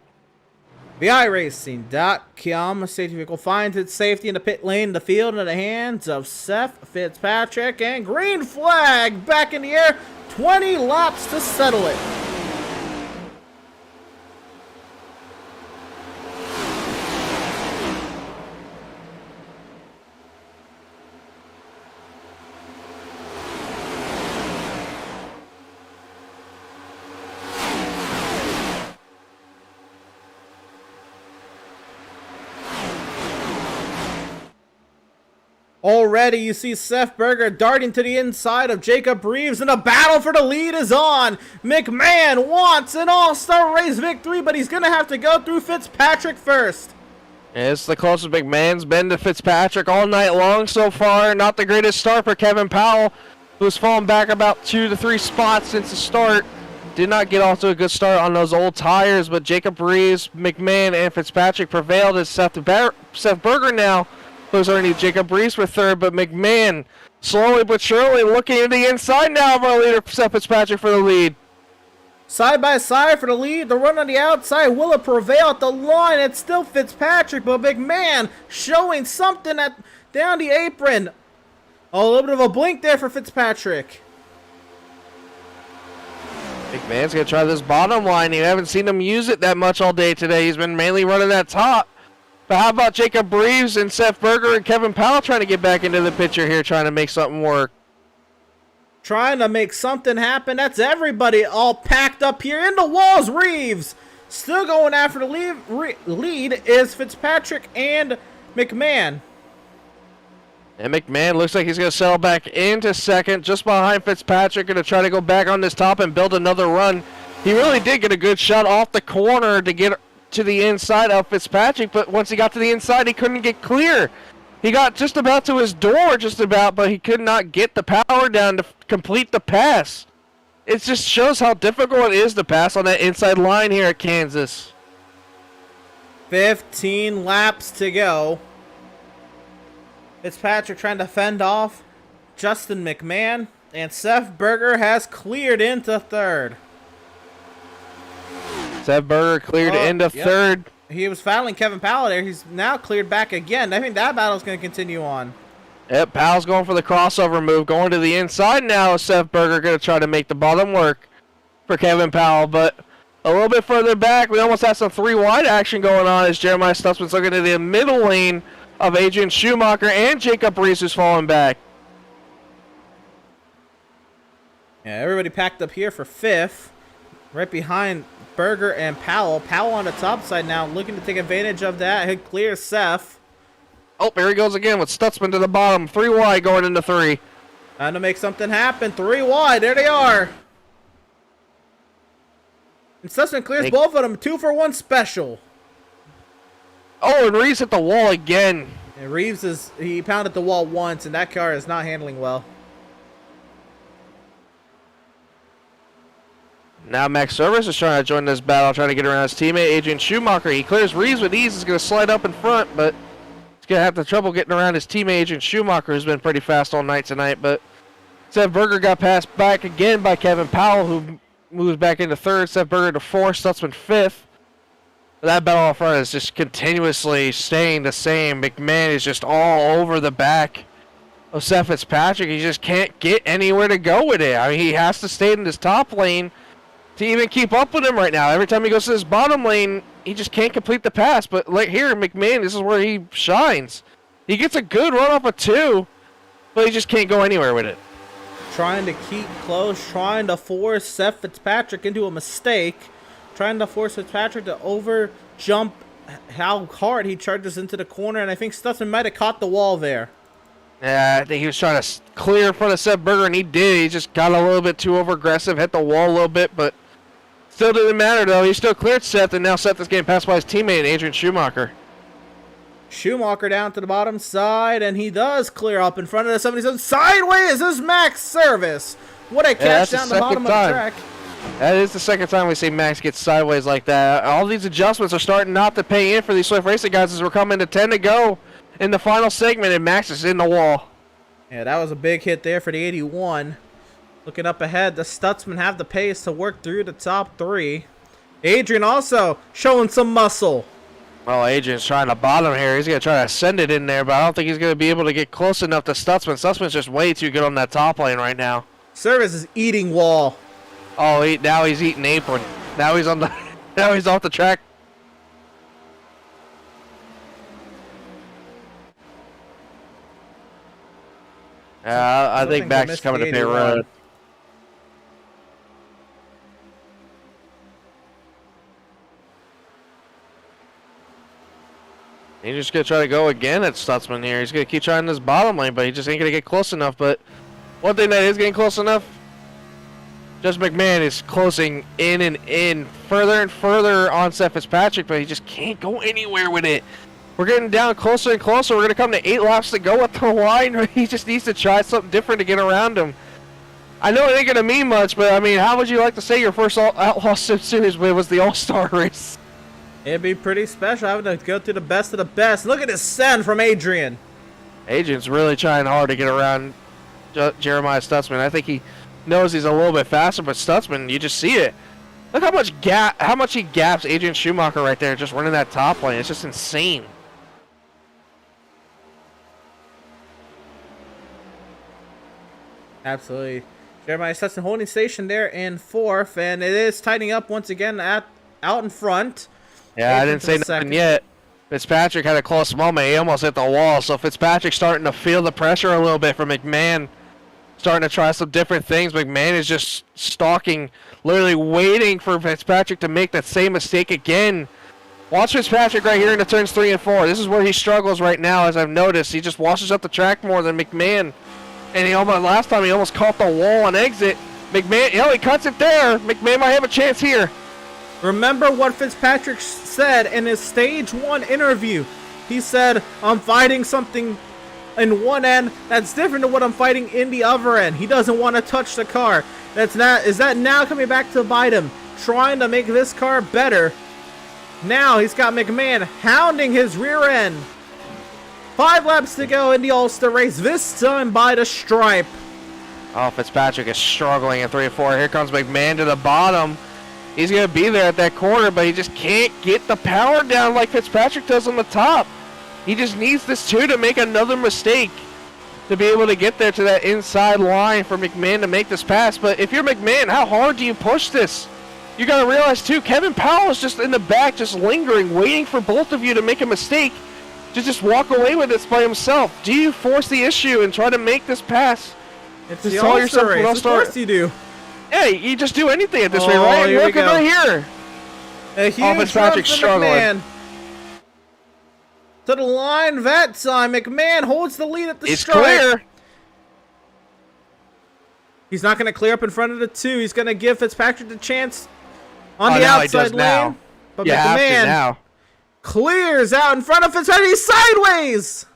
The iRacing.com safety vehicle finds its safety in the pit lane, the field in the hands of Seth Fitzpatrick, and green flag back in the air, 20 laps to settle it. Already, you see Seth Berger darting to the inside of Jacob Reeves, and the battle for the lead is on. McMahon wants an all-star race victory, but he's going to have to go through Fitzpatrick first. Yeah, it's the closest McMahon's been to Fitzpatrick all night long so far. Not the greatest start for Kevin Powell, who's fallen back about 2 to 3 spots since the start. Did not get off to a good start on those old tires, but Jacob Reeves, McMahon, and Fitzpatrick prevailed as Seth Berger now Looks underneath Jacob Reese for third, but McMahon slowly but surely looking to the inside now of our leader, Seth Fitzpatrick, for the lead. Side by side for the lead. The run on the outside. Will it prevail at the line? It's still Fitzpatrick, but McMahon showing something down the apron. Oh, a little bit of a blink there for Fitzpatrick. McMahon's going to try this bottom line. You haven't seen him use it that much all day today. He's been mainly running that top. But how about Jacob Reeves and Seth Berger and Kevin Powell trying to get back into the picture here, trying to make something work? Trying to make something happen. That's everybody all packed up here in the walls. Reeves still going after the lead is Fitzpatrick and McMahon. And McMahon looks like he's going to settle back into second, just behind Fitzpatrick, going to try to go back on this top and build another run. He really did get a good shot off the corner to get to the inside of Fitzpatrick, but once he got to the inside, he couldn't get clear. He got just about to his door, but he could not get the power down to complete the pass. It just shows how difficult it is to pass on that inside line here at Kansas. 15 laps to go. Fitzpatrick trying to fend off Justin McMahon, and Seth Berger has cleared into third. Seth Berger cleared into third. He was battling Kevin Powell there. He's now cleared back again. I think that battle's going to continue on. Yep, Powell's going for the crossover move, going to the inside now. Seth Berger going to try to make the bottom work for Kevin Powell, but a little bit further back, we almost have some 3 wide action going on as Jeremiah Stutzman's looking at the middle lane of Adrian Schumacher and Jacob Reese, who's falling back. Yeah, everybody packed up here for 5th, right behind Berger and Powell. Powell on the top side now, looking to take advantage of that. He clears Seth. Oh, here he goes again with Stutzman to the bottom. 3 wide going into 3. Trying to make something happen. 3 wide. There they are. And Stutzman clears both of them. 2 for 1 special. Oh, and Reeves hit the wall again. And Reeves he pounded the wall once, and that car is not handling well. Now Max Service is trying to join this battle, trying to get around his teammate, Adrian Schumacher. He clears Reeves with ease. He's going to slide up in front, but he's going to have the trouble getting around his teammate, Adrian Schumacher, who's been pretty fast all night tonight. But Seth Berger got passed back again by Kevin Powell, who moves back into third. Seth Berger to 4th, Stutzman 5th. That battle up front is just continuously staying the same. McMahon is just all over the back of Seth Fitzpatrick. He just can't get anywhere to go with it. I mean, he has to stay in his top lane to even keep up with him right now. Every time he goes to his bottom lane, he just can't complete the pass. But like here, McMahon, this is where he shines. He gets a good run off of 2, but he just can't go anywhere with it. Trying to keep close, trying to force Seth Fitzpatrick into a mistake. Trying to force Fitzpatrick to over jump how hard he charges into the corner, and I think Stutzman might have caught the wall there. Yeah, I think he was trying to clear in front of Seth Berger, and he did. He just got a little bit too over aggressive, hit the wall a little bit, but still didn't matter though. He still cleared Seth, and now Seth is getting passed by his teammate, Adrian Schumacher. Schumacher down to the bottom side, and he does clear up in front of the 77. Sideways is Max Service. What a catch down the bottom of the track. That is the second time we see Max get sideways like that. All these adjustments are starting not to pay in for these Swift Racing guys as we're coming to 10 to go in the final segment, and Max is in the wall. Yeah, that was a big hit there for the 81. Looking up ahead, the Stutzman have the pace to work through the top 3. Adrian also showing some muscle. Well, Adrian's trying to bottom here. He's going to try to send it in there, but I don't think he's going to be able to get close enough to Stutzman. Stutzman's just way too good on that top lane right now. Service is eating wall. Oh, now he's eating apron. Now he's on the. Now he's off the track. I think Max is coming to pit road. He's just going to try to go again at Stutzman here. He's going to keep trying this bottom lane, but he just ain't going to get close enough. But one thing that is getting close enough, Just McMahon is closing in and in, further and further on Seth Fitzpatrick, but he just can't go anywhere with it. We're getting down closer and closer. We're going to come to 8 laps to go at the line. He just needs to try something different to get around him. I know it ain't going to mean much, but I mean, how would you like to say your first Outlaws Sim Series win was the All-Star race? It'd be pretty special having to go through the best of the best. Look at this send from Adrian. Agent's really trying hard to get around Jeremiah Stutzman. I think he knows he's a little bit faster, but Stutzman, you just see it. Look how much he gaps Adrian Schumacher right there, just running that top lane. It's just insane. Absolutely. Jeremiah Stutzman holding station there in 4th, and it is tightening up once again out in front. Yeah, I didn't say nothing yet. Fitzpatrick had a close moment. He almost hit the wall, so Fitzpatrick's starting to feel the pressure a little bit from McMahon. Starting to try some different things. McMahon is just stalking, literally waiting for Fitzpatrick to make that same mistake again. Watch Fitzpatrick right here in the turns 3 and 4. This is where he struggles right now, as I've noticed. He just washes up the track more than McMahon. And last time he almost caught the wall on exit. McMahon, he cuts it there. McMahon might have a chance here. Remember what Fitzpatrick said in his stage 1 interview. He said, I'm fighting something in one end that's different to what I'm fighting in the other end. He doesn't want to touch the car. Is that now coming back to bite him? Trying to make this car better. Now he's got McMahon hounding his rear end. 5 laps to go in the All-Star race, this time by the stripe. Oh, Fitzpatrick is struggling in 3 and 4. Here comes McMahon to the bottom. He's going to be there at that corner, but he just can't get the power down like Fitzpatrick does on the top. He just needs this 2 to make another mistake to be able to get there to that inside line for McMahon to make this pass. But if you're McMahon, how hard do you push this? You got to realize, too, Kevin Powell is just in the back, just lingering, waiting for both of you to make a mistake to just walk away with this by himself. Do you force the issue and try to make this pass? It's the All-Star race. Of course you do. Yeah, you just do anything at this rate, right? Look at right here. A huge run from McMahon. To the line that time. McMahon holds the lead at the stripe. It's clear. He's not going to clear up in front of the 2. He's going to give Fitzpatrick the chance on the outside lane. Now. But McMahon clears out in front of Fitzpatrick. He's sideways.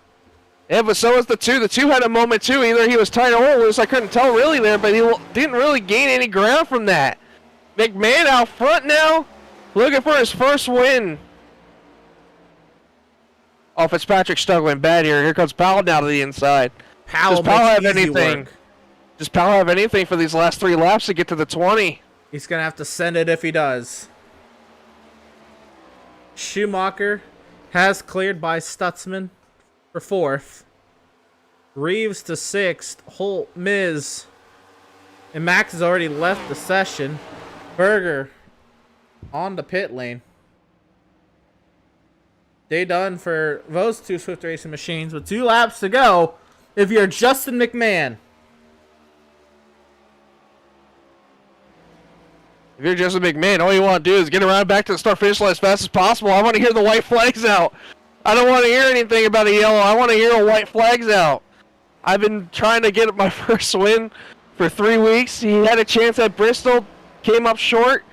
Yeah, but so was the 2. The 2 had a moment, too. Either he was tight or loose. I couldn't tell really there, but he didn't really gain any ground from that. McMahon out front now, looking for his first win. Oh, Fitzpatrick struggling bad here. Here comes Powell now to the inside. Does Powell have anything? Does Powell have anything for these last 3 laps to get to the 20? He's going to have to send it if he does. Schumacher has cleared by Stutzman for 4th. Reeves to 6th. Holt, Miz. And Max has already left the session. Berger on the pit lane. Day done for those 2 Swift Racing machines with 2 laps to go. If you're Justin McMahon. If you're Justin McMahon, all you want to do is get around back to the start-finish line as fast as possible. I want to hear the white flags out. I don't want to hear anything about a yellow. I want to hear a white flags out. I've been trying to get my first win for 3 weeks. He had a chance at Bristol, came up short.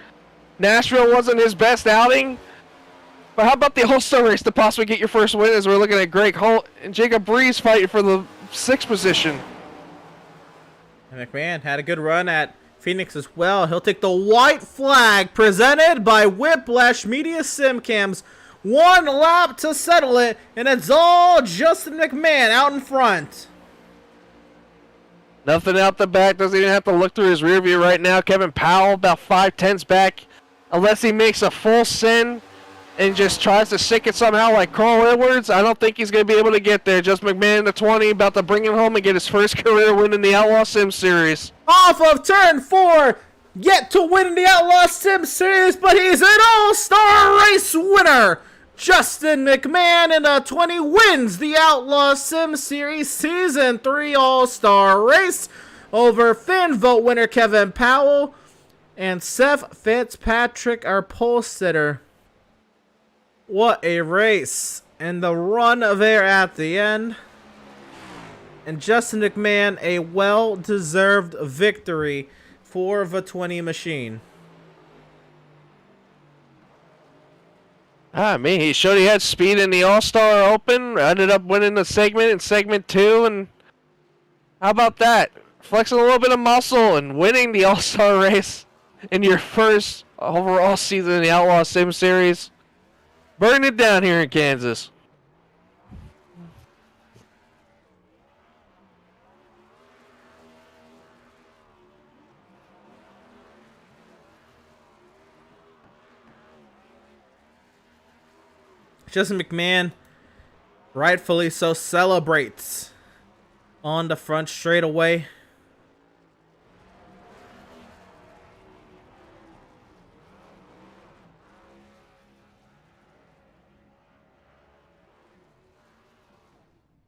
Nashville wasn't his best outing. But how about the All-Star race to possibly get your first win, as we're looking at Greg Holt and Jacob Breeze fighting for the 6th position. And McMahon had a good run at Phoenix as well. He'll take the white flag presented by Whiplash Media Simcams. 1 lap to settle it, and it's all Justin McMahon out in front. Nothing out the back. Doesn't even have to look through his rear view right now. Kevin Powell about 5/10 back. Unless he makes a full send and just tries to sink it somehow like Carl Edwards, I don't think he's going to be able to get there. Just McMahon in the 20, about to bring him home and get his first career win in the Outlaws Sim Series. Off of turn 4, yet to win in the Outlaws Sim Series, but he's an All-Star Race winner. Justin McMahon in the 20 wins the Outlaws Sim Series Season 3 All-Star Race over Finn Vote winner Kevin Powell and Seth Fitzpatrick, our pole sitter. What a race. And the run there at the end. And Justin McMahon, a well-deserved victory for the 20 machine. I mean, he showed he had speed in the All-Star Open. Ended up winning the segment in segment 2. And how about that? Flexing a little bit of muscle and winning the All-Star race in your first overall season in the Outlaw Sim Series. Burning it down here in Kansas. Justin McMahon, rightfully so, celebrates on the front straightaway.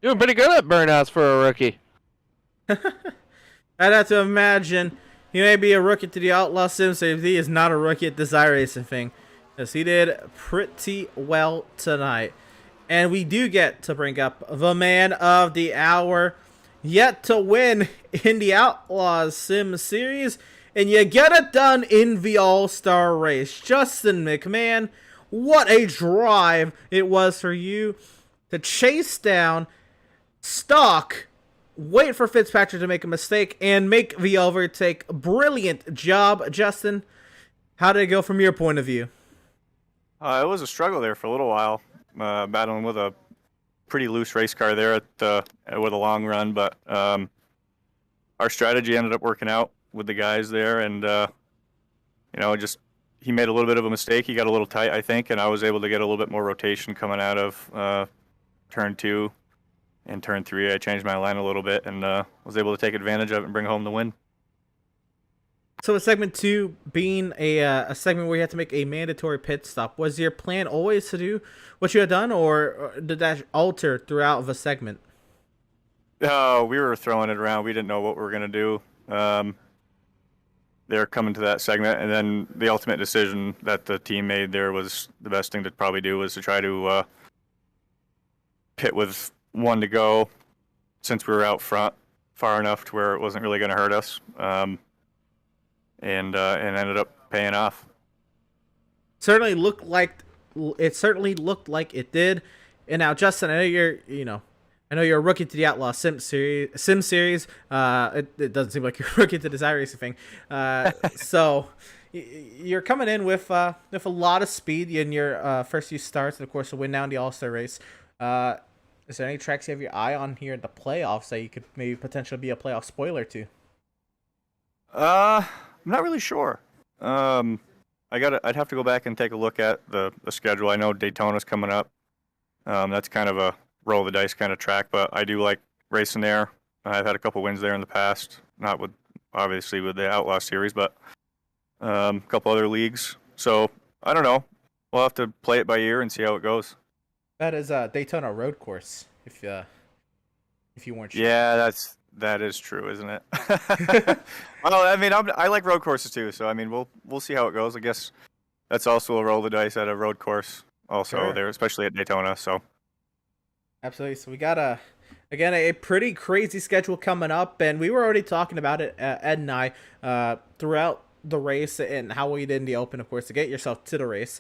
Doing pretty good at burnouts for a rookie. I'd have to imagine he may be a rookie to the Outlaws Sim Series. He is not a rookie at this iRacing thing, because he did pretty well tonight. And we do get to bring up the man of the hour, yet to win in the Outlaws Sim Series, and you get it done in the All-Star race. Justin McMahon, what a drive it was for you to chase down, stalk, wait for Fitzpatrick to make a mistake, and make the overtake. Brilliant job, Justin. How did it go from your point of view? It was a struggle there for a little while, battling with a pretty loose race car there with a long run, but our strategy ended up working out with the guys there, and he made a little bit of a mistake. He got a little tight, I think, and I was able to get a little bit more rotation coming out of turn 2 and turn 3. I changed my line a little bit and was able to take advantage of it and bring home the win. So with segment 2 being a segment where you had to make a mandatory pit stop, was your plan always to do what you had done, or did that alter throughout the segment? We were throwing it around. We didn't know what we were going to do. They're coming to that segment, and then the ultimate decision that the team made there was the best thing to probably do was to try to pit with 1 to go, since we were out front far enough to where it wasn't really going to hurt us, and ended up paying off. Certainly looked like it did. And now, Justin, I know you're a rookie to the Outlaw Sim Series. It doesn't seem like you're a rookie to this iRacing thing. So you're coming in with a lot of speed in your first few starts, and of course, a win now in the All-Star race. Is there any tracks you have your eye on here in the playoffs that you could maybe potentially be a playoff spoiler to? I'm not really sure. I'd have to go back and take a look at the schedule. I know Daytona's coming up. That's kind of a roll of the dice kind of track, but I do like racing there. I've had a couple wins there in the past, not obviously with the Outlaw Series, but a couple other leagues. So I don't know. We'll have to play it by ear and see how it goes. That is a Daytona road course, if you weren't sure. Yeah, that is true, isn't it? Well, I mean, I like road courses too, so I mean, we'll see how it goes. I guess that's also a roll of the dice at a road course, also sure. there, especially at Daytona. So absolutely. So we got a pretty crazy schedule coming up, and we were already talking about it, Ed and I, throughout the race and how we did in the open, of course, to get yourself to the race.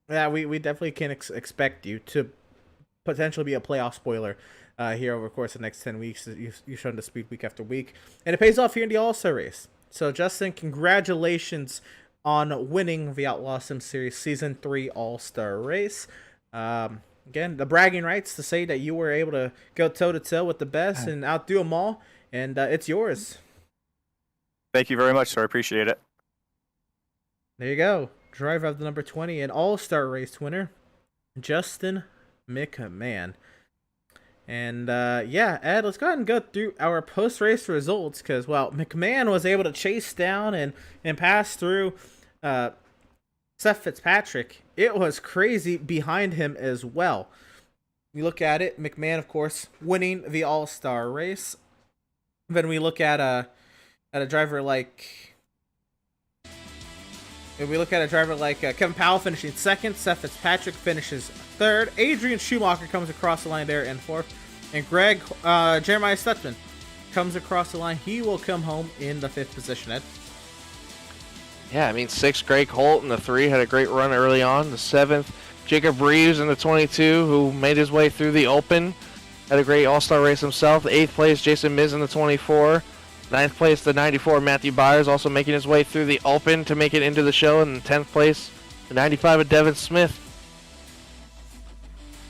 Yeah, we definitely can expect you to potentially be a playoff spoiler here over the course of the next 10 weeks. You've shown the speed week after week, and it pays off here in the All-Star race. So, Justin, congratulations on winning the Outlaw Sim Series Season 3 All-Star race. Again, the bragging rights to say that you were able to go toe-to-toe with the best and outdo them all, and it's yours. Thank you very much, sir. I appreciate it. There you go. Driver of the number 20 and All-Star race winner, Justin McMahon. And yeah, Ed, let's go ahead and go through our post-race results, because, well, McMahon was able to chase down and pass through Seth Fitzpatrick. It was crazy behind him as well. You look at it, McMahon, of course, winning the All-Star race. Then we look at a driver like... If we look at a driver like Kevin Powell finishing second, Seth Fitzpatrick finishes third, Adrian Schumacher comes across the line there in fourth, and Jeremiah Stutzman comes across the line. He will come home in the fifth position, Ed. Yeah, I mean, 6th, Greg Holt in the 3 had a great run early on. The 7th, Jacob Reeves in the 22, who made his way through the Open, had a great All-Star race himself. 8th place, Jason Miz in the 24. 9th place, the 94, Matthew Byers, also making his way through the Open to make it into the show. And 10th place, the 95 of Devin Smith.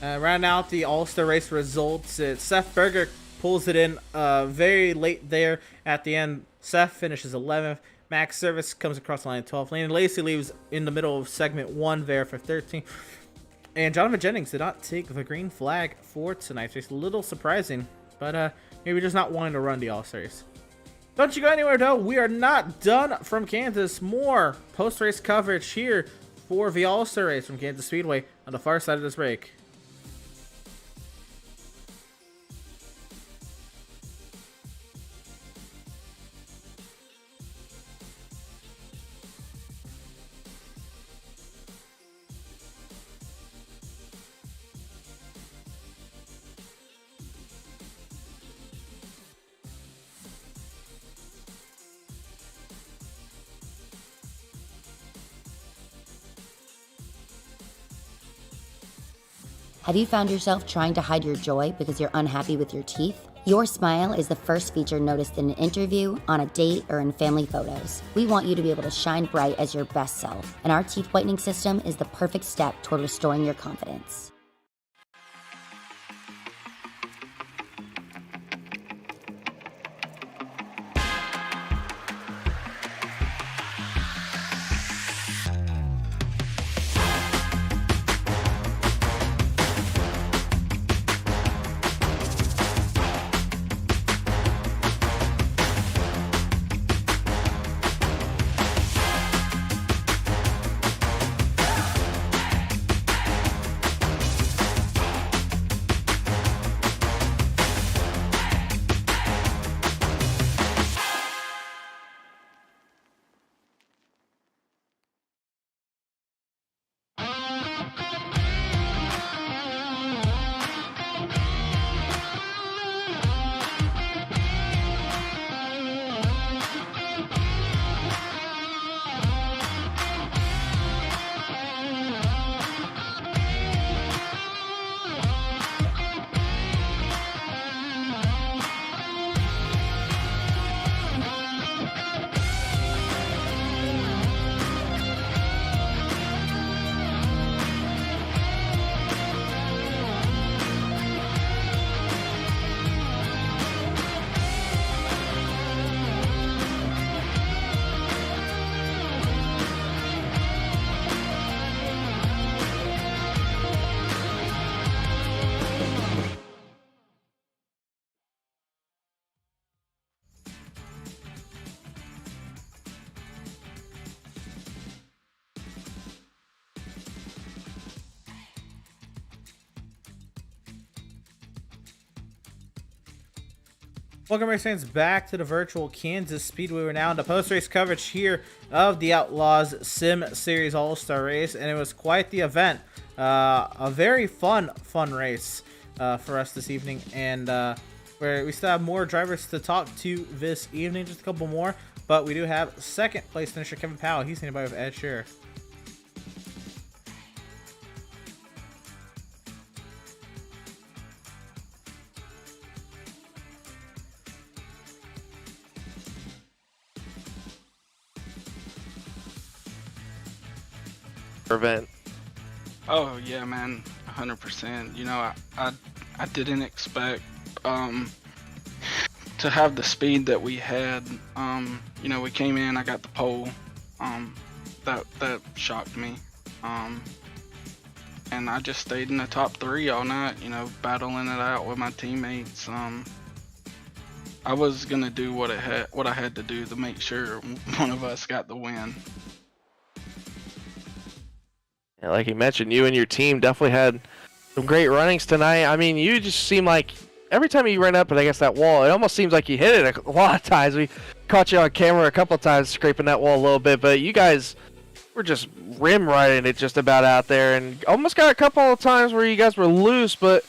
Rounding out the All-Star race results, Seth Berger pulls it in very late there at the end. Seth finishes 11th. Max Service comes across the line at 12th. Landon Lacey leaves in the middle of segment 1 there for 13th. And Jonathan Jennings did not take the green flag for tonight. So it's a little surprising, but maybe just not wanting to run the All-Stars. Don't you go anywhere, though. We are not done from Kansas. More post-race coverage here for the All-Star race from Kansas Speedway on the far side of this break. Have you found yourself trying to hide your joy because you're unhappy with your teeth? Your smile is the first feature noticed in an interview, on a date, or in family photos. We want you to be able to shine bright as your best self, and our teeth whitening system is the perfect step toward restoring your confidence. Welcome, race fans, back to the virtual Kansas Speedway. We're now in the post-race coverage here of the Outlaws Sim Series All-Star Race, and it was quite the event. A very fun race for us this evening, and where we still have more drivers to talk to this evening, just a couple more, but we do have second place finisher Kevin Powell. He's seen by with Ed Shearer. Event. Oh yeah, man, 100%. You know, I didn't expect to have the speed that we had. You know, we came in, I got the pole. That shocked me. And I just stayed in the top 3 all night. You know, battling it out with my teammates. I was gonna do what I had to do to make sure one of us got the win. Yeah, like you mentioned, you and your team definitely had some great runnings tonight. I mean, you just seem like every time you ran up and I guess that wall, it almost seems like you hit it a lot of times. We caught you on camera a couple of times scraping that wall a little bit, but you guys were just rim riding it just about out there, and almost got a couple of times where you guys were loose. But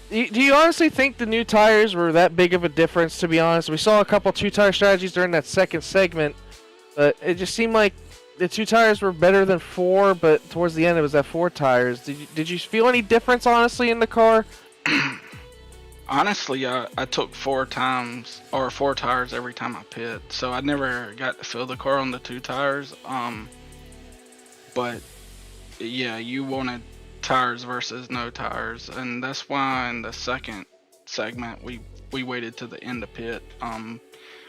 do you honestly think the new tires were that big of a difference? To be honest, we saw a couple 2-tire strategies during that second segment, but it just seemed like the 2 tires were better than 4, but towards the end it was at 4 tires. Did you feel any difference, honestly, in the car? Honestly, I took 4 tires every time I pit, so I never got to feel the car on the 2 tires. But yeah, you wanted tires versus no tires, and that's why in the second segment we waited to the end of pit.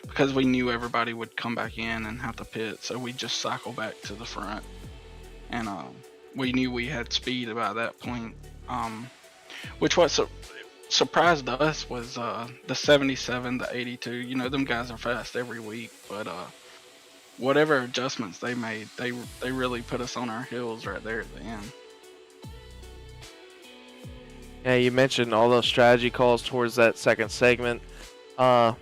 Because we knew everybody would come back in and have to pit, so we just cycle back to the front. And we knew we had speed by that point. Which was surprised us was the 77, the 82. You know, them guys are fast every week, but whatever adjustments they made, they really put us on our heels right there at the end. Yeah, you mentioned all those strategy calls towards that second segment, but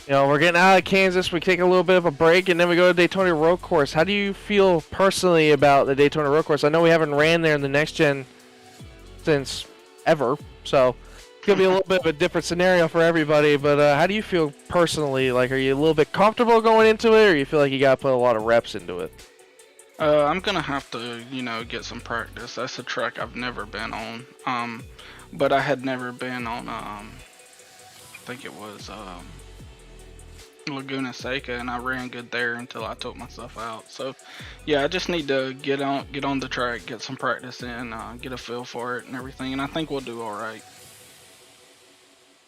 you know, we're getting out of Kansas. We take a little bit of a break, and then we go to Daytona Road Course. How do you feel personally about the Daytona Road Course? I know we haven't ran there in the NextGen since ever, so it's gonna be a little bit of a different scenario for everybody. But how do you feel personally? Like, are you a little bit comfortable going into it, or you feel like you gotta put a lot of reps into it? I'm gonna have to, you know, get some practice. That's a track I've never been on. But I had never been on, I think it was Laguna Seca, and I ran good there until I took myself out. So, yeah, I just need to get on the track, get some practice in, get a feel for it and everything, and I think we'll do all right.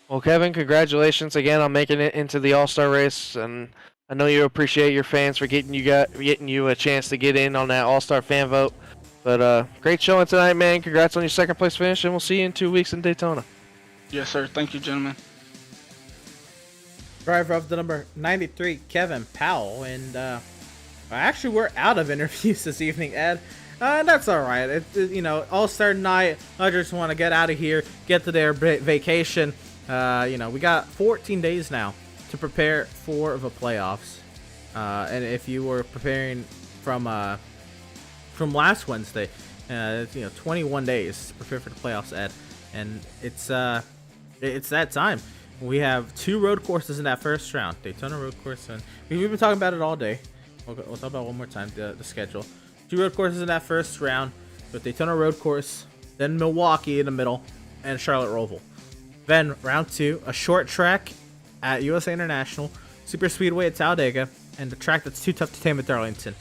Well, Kevin, congratulations again on making it into the All-Star race, and I know you appreciate your fans for getting you a chance to get in on that All-Star fan vote. But great showing tonight, man. Congrats on your second place finish, and we'll see you in 2 weeks in Daytona. Yes, sir. Thank you, gentlemen. Driver of the number 93, Kevin Powell, and actually we're out of interviews this evening, Ed. That's all right. You know, All-Star night. I just want to get out of here, get to their vacation. You know, we got 14 days now to prepare for the playoffs. And if you were preparing from last Wednesday, you know, 21 days to prepare for the playoffs, Ed. And it's that time. We have 2 road courses in that first round. Daytona Road Course, and we've been talking about it all day. We'll talk about it one more time, the schedule. 2 road courses in that first round, with Daytona Road Course, then Milwaukee in the middle, and Charlotte Roval. Then round 2, a short track at USA International, Super Speedway at Talladega, and the track that's too tough to tame at Darlington.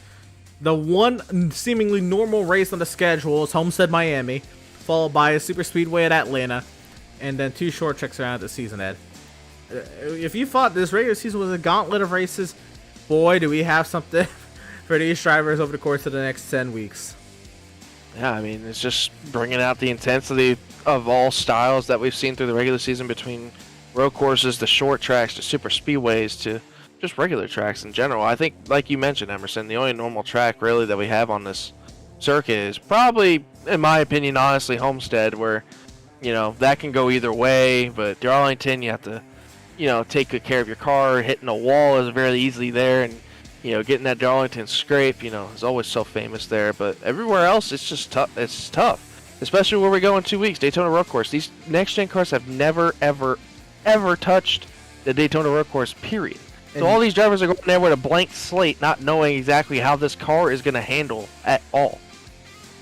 The one seemingly normal race on the schedule is Homestead, Miami, followed by a Super Speedway at Atlanta, and then 2 short tracks around the season, Ed. If you thought this regular season was a gauntlet of races, boy, do we have something for these drivers over the course of the next 10 weeks. Yeah, I mean, it's just bringing out the intensity of all styles that we've seen through the regular season, between road courses, the short tracks, to super speedways, to just regular tracks in general. I think, like you mentioned, Emerson, the only normal track really that we have on this circuit is probably, in my opinion, honestly, Homestead, where, you know, that can go either way. But Darlington, you have to, you know, take good care of your car. Hitting a wall is very easily there, and, you know, getting that Darlington scrape, you know, is always so famous there. But everywhere else, it's just tough. It's tough, especially where we go in 2 weeks. Daytona Road Course. These next-gen cars have never, ever, ever touched the Daytona Road Course, period. So all these drivers are going there with a blank slate, not knowing exactly how this car is going to handle at all.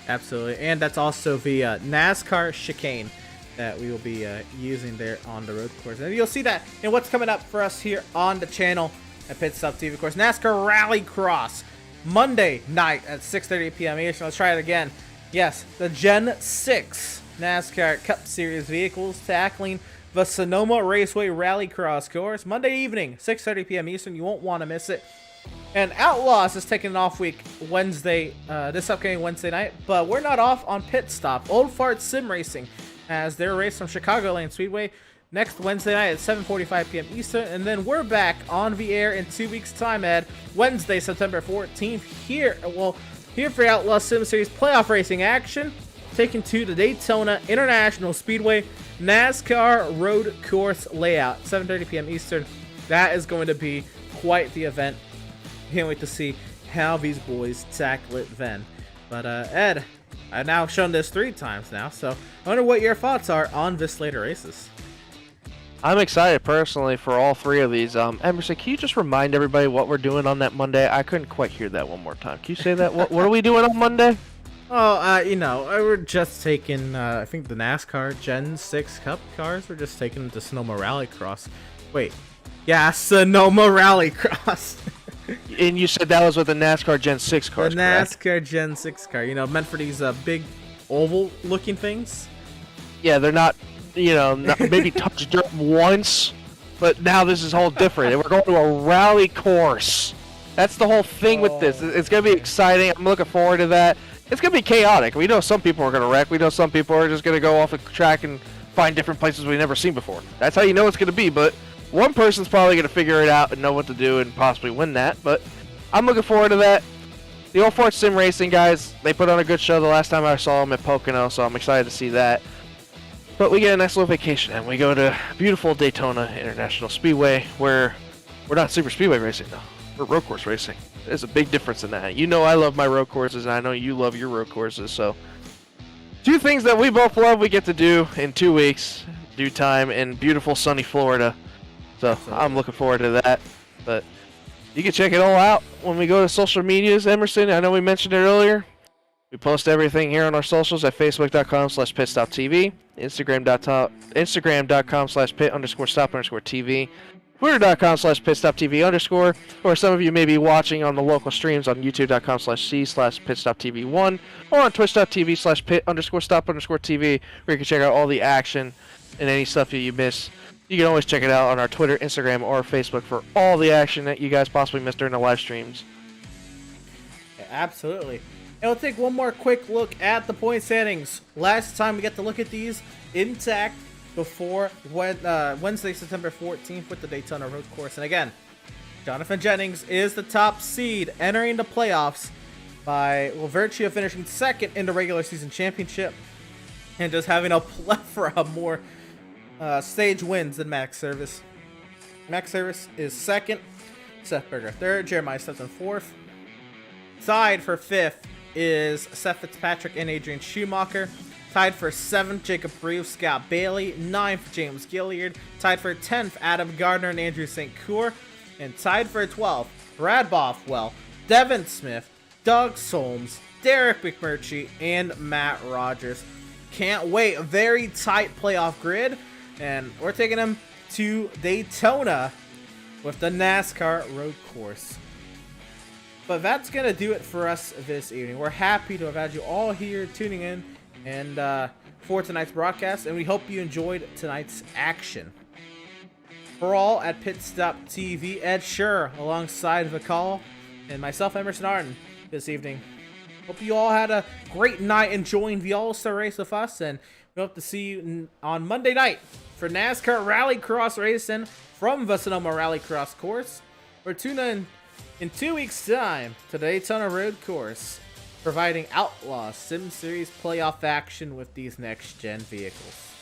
Absolutely, and that's also the NASCAR chicane that we will be using there on the road course. And you'll see that in what's coming up for us here on the channel at Pit Stop TV. Of course, NASCAR Rally Cross, Monday night at 6:30 p.m. Eastern. Let's try it again. Yes, the Gen 6 NASCAR Cup Series vehicles tackling the Sonoma Raceway Rally Cross course, Monday evening, 6:30 p.m. Eastern. You won't want to miss it. And Outlaws is taking an off week Wednesday, this upcoming Wednesday night, but we're not off on Pit Stop. Old Fart Sim Racing has their race from Chicagoland Speedway next Wednesday night at 7:45 p.m. Eastern, and then we're back on the air in 2 weeks' time, Ed. Wednesday, September 14th, here for Outlaws Sim Series playoff racing action, taken to the Daytona International Speedway NASCAR Road Course layout, 7:30 p.m. Eastern. That is going to be quite the event. Can't wait to see how these boys tackle it then. But Ed, I've now shown this 3 times now, so I wonder what your thoughts are on this slate of races. I'm excited personally for all 3 of these. Emerson, can you just remind everybody what we're doing on that Monday? I couldn't quite hear that one more time. Can you say that? What are we doing on Monday? Oh, you know, we're just taking, I think the NASCAR Gen 6 Cup cars. We're just taking them to Sonoma Rally Cross. Wait. Yeah, Sonoma Rally Cross. And you said that was with the NASCAR Gen 6 cars, the NASCAR Gen 6 car, you know, meant for these big oval-looking things. Yeah, they're not, you know, maybe touched dirt once, but now this is whole different. And we're going to a rally course. That's the whole thing with this. It's going to be exciting. I'm looking forward to that. it's going to be chaotic. We know some people are going to wreck. We know some people are just going to go off the track and find different places we've never seen before. That's how you know it's going to be, but one person's probably going to figure it out and know what to do and possibly win that, but I'm looking forward to that. The Old Fort Sim Racing guys, they put on a good show the last time I saw them at Pocono, so I'm excited to see that. But we get a nice little vacation, and we go to beautiful Daytona International Speedway, where we're not super speedway racing, though. We're road course racing. There's a big difference in that. You know I love my road courses, and I know you love your road courses, so two things that we both love we get to do in 2 weeks, due time, in beautiful sunny Florida. So I'm looking forward to that. But you can check it all out when we go to social medias, Emerson. I know we mentioned it earlier. We post everything here on our socials at facebook.com/pitstoptv, instagram.com/pit_stop_tv, twitter.com/pitstoptv_, or some of you may be watching on the local streams on youtube.com/c/pitstoptv1, or on twitch.tv/pit_stop_tv, where you can check out all the action and any stuff that you miss. You can always check it out on our Twitter, Instagram, or Facebook for all the action that you guys possibly missed during the live streams. Yeah, absolutely. And we'll take one more quick look at the point standings. Last time we got to look at these intact before Wednesday, September 14th with the Daytona Road Course. And again, Jonathan Jennings is the top seed entering the playoffs by virtue of finishing second in the regular season championship and just having a plethora more stage wins than Max Service. Max Service is second, Seth Berger third, Jeremiah Stetson fourth. Tied for fifth is Seth Fitzpatrick and Adrian Schumacher. Tied for 7th, Jacob Reeves, Scott Bailey. 9th, James Gilliard. Tied for 10th, Adam Gardner and Andrew St. Coeur. And tied for 12th, Brad Bothwell, Devin Smith, Doug Solms, Derek McMurtry, and Matt Rogers. Can't wait. A very tight playoff grid. And we're taking them to Daytona with the NASCAR Road Course. But that's going to do it for us this evening. We're happy to have had you all here tuning in and for tonight's broadcast, and we hope you enjoyed tonight's action. For all at Pit Stop TV, Ed Scher alongside Vakal and myself, Emerson Arden, this evening. Hope you all had a great night enjoying the All-Star race with us, and we hope to see you on Monday night for NASCAR Rallycross racing from the Sonoma Rallycross course. Or tune in 2 weeks' time to the Daytona Road Course, providing Outlaws Sim Series playoff action with these next-gen vehicles.